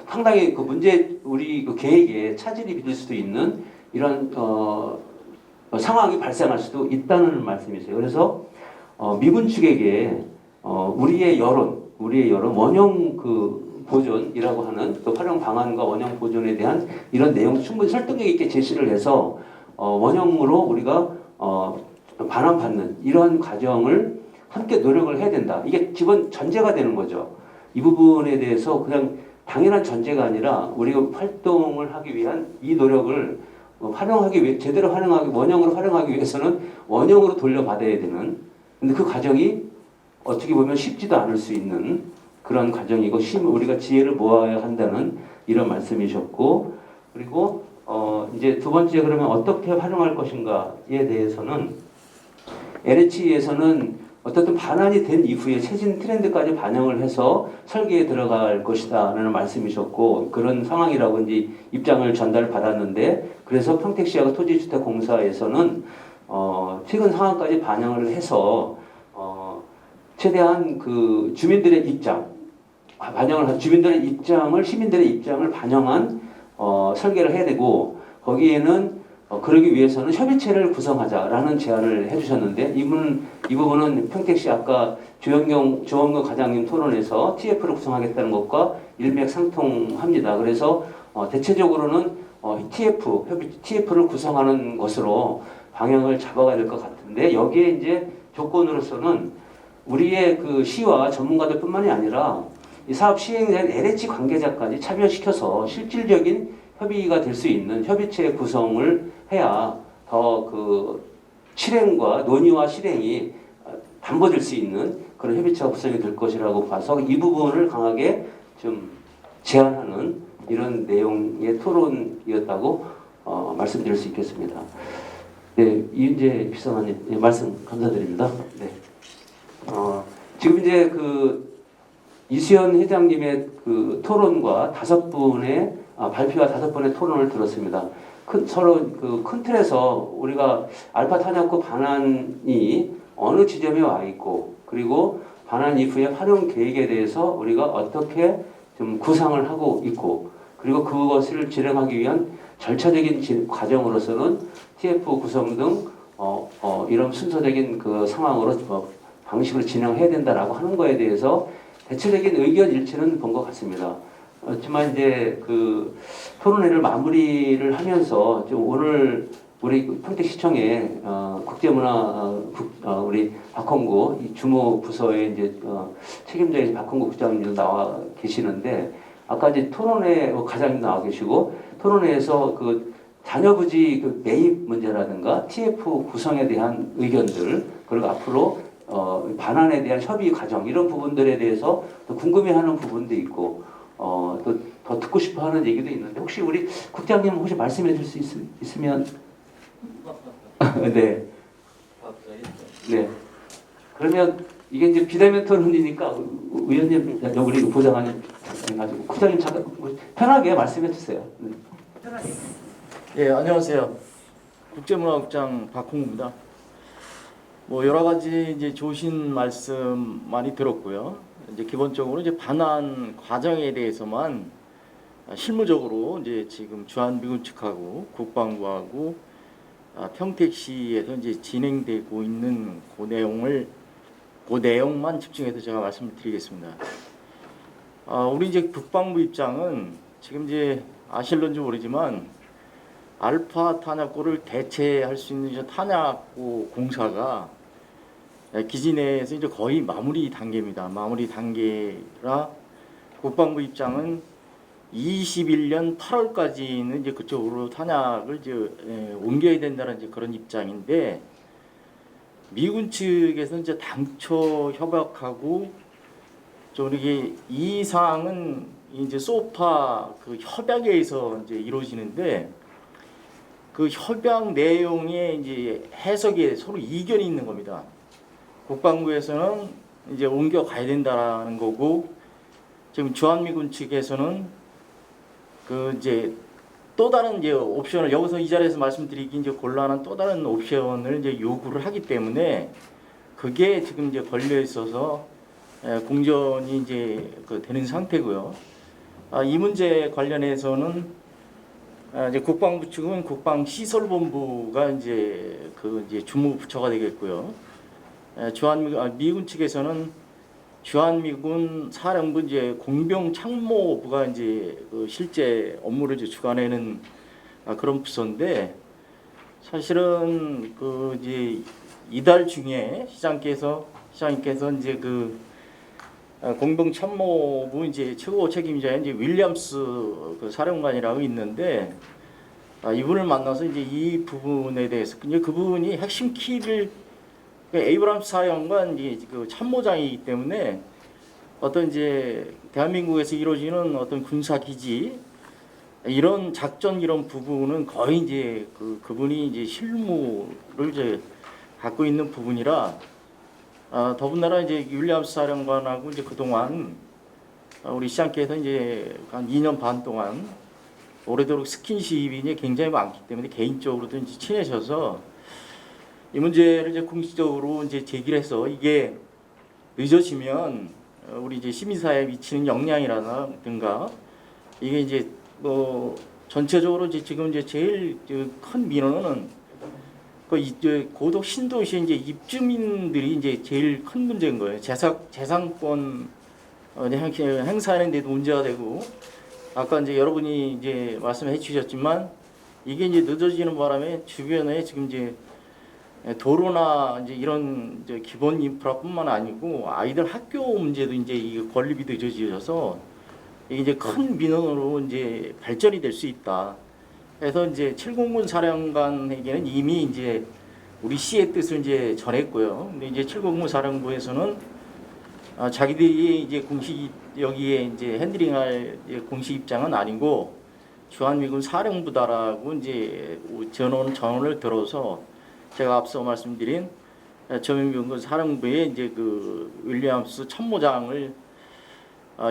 상당히 그 문제 우리 그 계획에 차질이 빚을 수도 있는 이런 상황이 발생할 수도 있다는 말씀이세요. 그래서 미군 측에게 우리의 여론 원형 그 보존이라고 하는 그 활용 방안과 원형 보존에 대한 이런 내용 충분히 설득력 있게 제시를 해서 원형으로 우리가 반환받는 이런 과정을 함께 노력을 해야 된다. 이게 기본 전제가 되는 거죠. 이 부분에 대해서 그냥 당연한 전제가 아니라 우리가 활동을 하기 위한 이 노력을 제대로 활용하기 원형으로 활용하기 위해서는 원형으로 돌려받아야 되는. 근데 그 과정이 어떻게 보면 쉽지도 않을 수 있는 그런 과정이고 우리가 지혜를 모아야 한다는 이런 말씀이셨고, 그리고 이제 두 번째 그러면 어떻게 활용할 것인가에 대해서는 LH에서는 어떻든 반환이 된 이후에 최신 트렌드까지 반영을 해서 설계에 들어갈 것이다라는 말씀이셨고 그런 상황이라고 이제 입장을 전달받았는데 그래서 평택시하고 토지주택공사에서는 최근 상황까지 반영을 해서 최대한 그 주민들의 입장을 시민들의 입장을 반영한 설계를 해야 되고 거기에는 그러기 위해서는 협의체를 구성하자라는 제안을 해주셨는데 이 부분은 평택시 아까 조원경 과장님 토론에서 TF를 구성하겠다는 것과 일맥상통합니다. 그래서 대체적으로는 TF를 구성하는 것으로 방향을 잡아가야 될 것 같은데 여기에 이제 조건으로서는 우리의 그 시와 전문가들뿐만이 아니라 이 사업 시행자인 LH 관계자까지 참여시켜서 실질적인 협의가 될 수 있는 협의체 구성을 해야 더 그 실행과 논의와 실행이 담보될 수 있는 그런 협의체가 구성이 될 것이라고 봐서 이 부분을 강하게 좀 제안하는 이런 내용의 토론이었다고 말씀드릴 수 있겠습니다. 네, 이윤재 비서관님 네, 말씀 감사드립니다. 네. 지금 이제 그 이수연 회장님의 그 토론과 발표와 5번의 토론을 들었습니다. 서로 그 큰 틀에서 우리가 알파 탄약고 반환이 어느 지점에 와 있고 그리고 반환 이후의 활용 계획에 대해서 우리가 어떻게 좀 구상을 하고 있고 그리고 그것을 진행하기 위한 절차적인 과정으로서는 TF 구성 등 이런 순서적인 그 상황으로 방식으로 진행해야 된다라고 하는 거에 대해서 대체적인 의견 일치는 본 것 같습니다. 하지만 이제 그 토론회를 마무리를 하면서 좀 오늘 우리 평택시청에 우리 박헌구 이 주무 부서의 이제 책임자인 박헌구 국장님도 나와 계시는데 아까 이제 토론회 과장님 나와 계시고 토론회에서 그 자녀부지 그 매입 문제라든가 TF 구성에 대한 의견들 그리고 앞으로 반환에 대한 협의 과정 이런 부분들에 대해서 또 궁금해하는 부분도 있고 또 더 듣고 싶어하는 얘기도 있는데 혹시 우리 국장님 혹시 말씀해줄 수 있으면 네. 네. 그러면 이게 이제 비대면 토론이니까 의원님, 우리 부장님 가지고 국장님 잠깐 편하게 말씀해 주세요. 네. 예, 안녕하세요. 국제문화국장 박홍구입니다. 뭐 여러 가지 이제 좋으신 말씀 많이 들었고요. 이제 기본적으로 이제 반환 과정에 대해서만 실무적으로 이제 지금 주한미군 측하고 국방부하고 평택시에서 이제 진행되고 있는 그 내용만 집중해서 제가 말씀을 드리겠습니다. 우리 이제 국방부 입장은 지금 이제 아실런지 모르지만 알파 탄약고를 대체할 수 있는 이제 탄약고 공사가 기지 내에서 이제 거의 마무리 단계입니다. 마무리 단계라 국방부 입장은 21년 8월까지는 이제 그쪽으로 탄약을 이제 옮겨야 된다는 이제 그런 입장인데 미군 측에서는 이제 당초 협약하고 좀 이게 이 사항은 이제 소파 그 협약에 의해서 이제 이루어지는데 그 협약 내용의 이제 해석에 서로 이견이 있는 겁니다. 국방부에서는 이제 옮겨 가야 된다라는 거고 지금 주한미군 측에서는 그 이제 또 다른 이제 옵션을 여기서 이 자리에서 말씀드리기 이제 곤란한 또 다른 옵션을 이제 요구를 하기 때문에 그게 지금 이제 걸려 있어서 공전이 이제 되는 상태고요. 이 문제 관련해서는 이제 국방부 측은 국방시설본부가 이제 이제 주무부처가 되겠고요. 미군 측에서는 주한미군 사령부 이제 공병참모부가 이제 그 실제 업무를 이제 주관하는 그런 부서인데 사실은 그 이제 이달 중에 시장님께서 이제 그 공병참모부 이제 최고 책임자인 이제 윌리엄스 그 사령관이라고 있는데 이분을 만나서 이제 이 부분에 대해서 이제 그분이 핵심 키를 에이브람스 사령관 그 참모장이기 때문에 어떤 이제 대한민국에서 이루어지는 어떤 군사 기지 이런 작전 이런 부분은 거의 이제 그분이 이제 실무를 이제 갖고 있는 부분이라 더군다나 이제 윌리엄스 사령관하고 이제 그동안 우리 시장께서 이제 한 2년 반 동안 오래도록 스킨십이 이제 굉장히 많기 때문에 개인적으로도 이제 친해져서 이 문제를 이제 공식적으로 이제 제기를 해서 이게 늦어지면 우리 이제 시민사회에 미치는 영향이라든가 이게 이제 뭐 전체적으로 이제 지금 이제 제일 큰 민원은 그 이제 고도 신도시의 이제 입주민들이 이제 제일 큰 문제인 거예요. 재산권 행사하는 데도 문제가 되고 아까 이제 여러분이 이제 말씀해 주셨지만 이게 이제 늦어지는 바람에 주변에 지금 이제 도로나 이제 이런 이제 기본 인프라뿐만 아니고 아이들 학교 문제도 이제 이 건립이 늦어져서 이게 이제 큰 민원으로 이제 발전이 될 수 있다. 그래서 이제 7공군 사령관에게는 이미 이제 우리 시의 뜻을 이제 전했고요. 근데 이제 7공군 사령부에서는 자기들이 이제 공식 여기에 이제 핸들링할 공식 입장은 아니고 주한미군 사령부다라고 이제 전원을 들어서 제가 앞서 말씀드린 주한미군 사령부의 이제 그 윌리엄스 참모장을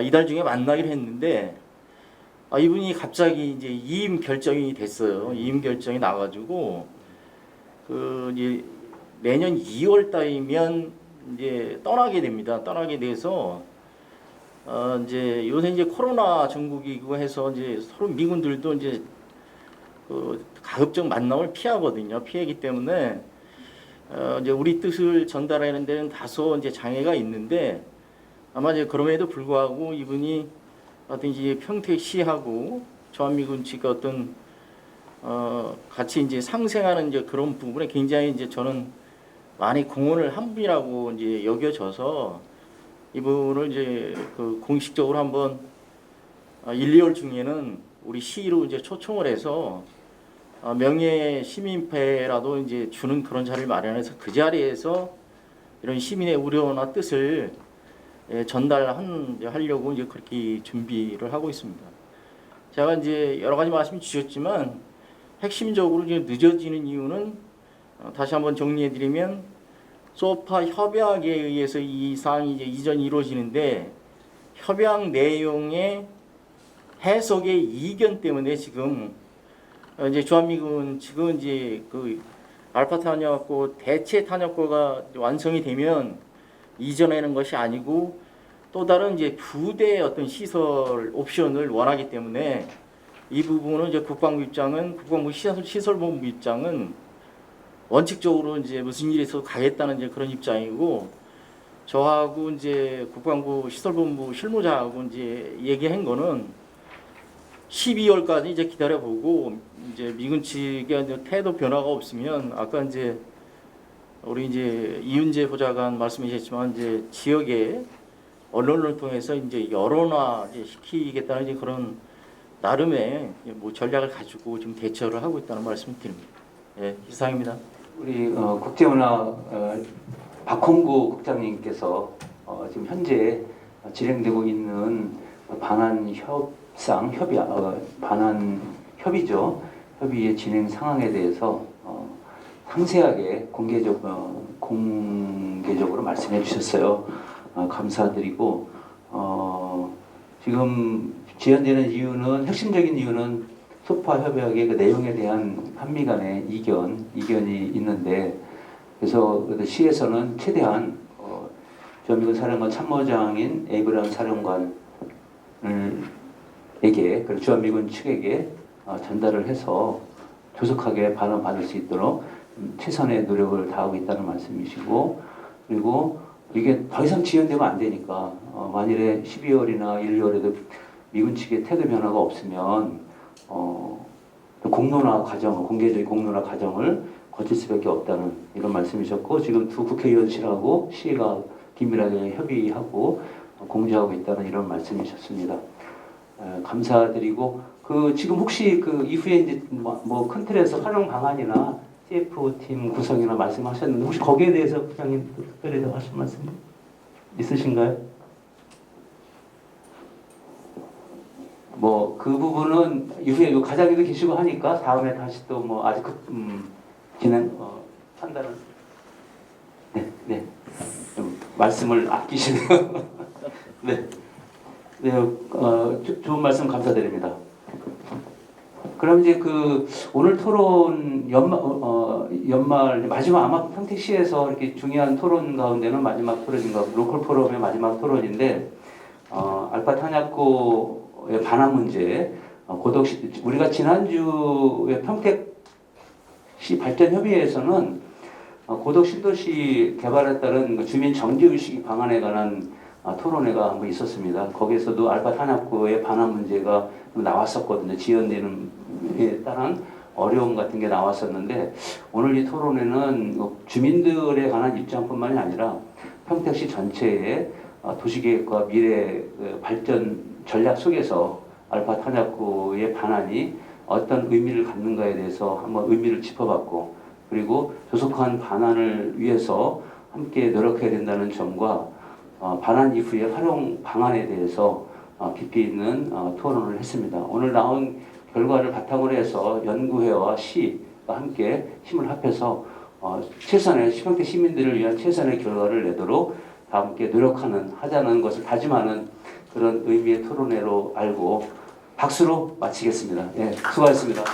이달 중에 만나기로 했는데 이분이 갑자기 이제 이임 결정이 됐어요. 이임 결정이 나가지고 그 이제 내년 2월 달이면 이제 떠나게 됩니다. 떠나게 돼서 이제 요새 이제 코로나 전국이고 해서 이제 서로 미군들도 이제 그 가급적 만남을 피하거든요. 피하기 때문에 이제 우리 뜻을 전달하는 데는 다소 이제 장애가 있는데 아마 이제 그럼에도 불구하고 이분이 어떤 이제 평택시하고 주한미군 측의 어떤 같이 이제 상생하는 이제 그런 부분에 굉장히 이제 저는 많이 공헌을 한 분이라고 이제 여겨져서 이분을 이제 그 공식적으로 한번 1, 2월 중에는 우리 시로 이제 초청을 해서 명예 시민패라도 이제 주는 그런 자리를 마련해서 그 자리에서 이런 시민의 우려나 뜻을 전달하려고 이제 그렇게 준비를 하고 있습니다. 제가 이제 여러 가지 말씀 주셨지만 핵심적으로 이제 늦어지는 이유는 다시 한번 정리해드리면 소파 협약에 의해서 이 사항이 이제 이전이 이루어지는데 협약 내용의 해석의 이견 때문에 지금 이제 주한미군 측은 이제 그 알파 탄약고 대체 탄약고가 완성이 되면 이전하는 것이 아니고 또 다른 이제 부대 어떤 시설 옵션을 원하기 때문에 이 부분은 이제 국방부 입장은 국방부 시설본부 입장은 원칙적으로 이제 무슨 일이 있어도 가겠다는 이제 그런 입장이고 저하고 이제 국방부 시설본부 실무자하고 이제 얘기한 거는 12월까지 이제 기다려보고 이제 미군 측의 이제 태도 변화가 없으면 아까 이제 우리 이제 이윤재 보좌관 말씀하셨지만 이제 지역의 언론을 통해서 이제 여론화 시키겠다는 이제 그런 나름의 뭐 전략을 가지고 지금 대처를 하고 있다는 말씀을 드립니다. 예, 이상입니다. 우리 국제문화 박홍구 국장님께서 지금 현재 진행되고 있는 반환 협상 반환 협의죠. 협의의 진행 상황에 대해서 상세하게 공개적으로 말씀해 주셨어요. 감사드리고 지금 지연되는 이유는 핵심적인 이유는 소파 협약의 그 내용에 대한 한미 간의 이견이 있는데 그래서 시에서는 최대한 주한미군 사령관 참모장인 에이브람 사령관에게 그리고 주한미군 측에게 전달을 해서 조속하게 반환받을 수 있도록 최선의 노력을 다하고 있다는 말씀이시고 그리고 이게 더 이상 지연되면 안 되니까 만일에 12월이나 1, 2월에도 미군 측의 태도 변화가 없으면 공론화 과정, 공개적인 공론화 과정을 거칠 수밖에 없다는 이런 말씀이셨고 지금 두 국회의원실하고 시가 긴밀하게 협의하고 공조하고 있다는 이런 말씀이셨습니다. 감사드리고 그 지금 혹시 그 이후에 이제 뭐 큰 틀에서 활용 방안이나 CF팀 구성이나 말씀하셨는데 혹시 거기에 대해서 부장님 특별히 더 하실 말씀 있으신가요? 뭐 그 부분은 이후에 요 과장님도 계시고 하니까 다음에 다시 또 뭐 아직 진행 판단을 네 좀 말씀을 아끼시네요. 네 좋은 말씀 감사드립니다. 그럼 이제 그 오늘 토론 연말 마지막 아마 평택시에서 이렇게 중요한 토론 가운데는 마지막 토론인가 로컬 포럼의 마지막 토론인데 알파 탄약고의 반환 문제 우리가 지난주에 평택시 발전 협의회에서는 고덕 신도시 개발에 따른 주민 정지의식 방안에 관한 토론회가 한번 있었습니다. 거기에서도 알파 탄약고의 반환 문제가 나왔었거든요. 지연되는 에 따른 어려움 같은 게 나왔었는데 오늘 이 토론회는 주민들에 관한 입장뿐만이 아니라 평택시 전체의 도시계획과 미래 발전 전략 속에서 알파 탄약고의 반환이 어떤 의미를 갖는가에 대해서 한번 의미를 짚어봤고 그리고 조속한 반환을 위해서 함께 노력해야 된다는 점과 반환 이후의 활용 방안에 대해서 깊이 있는 토론을 했습니다. 오늘 나온 결과를 바탕으로 해서 연구회와 시가 함께 힘을 합해서 최선의 평택 시민들을 위한 최선의 결과를 내도록 다 함께 하자는 것을 다짐하는 그런 의미의 토론회로 알고 박수로 마치겠습니다. 예, 수고하셨습니다.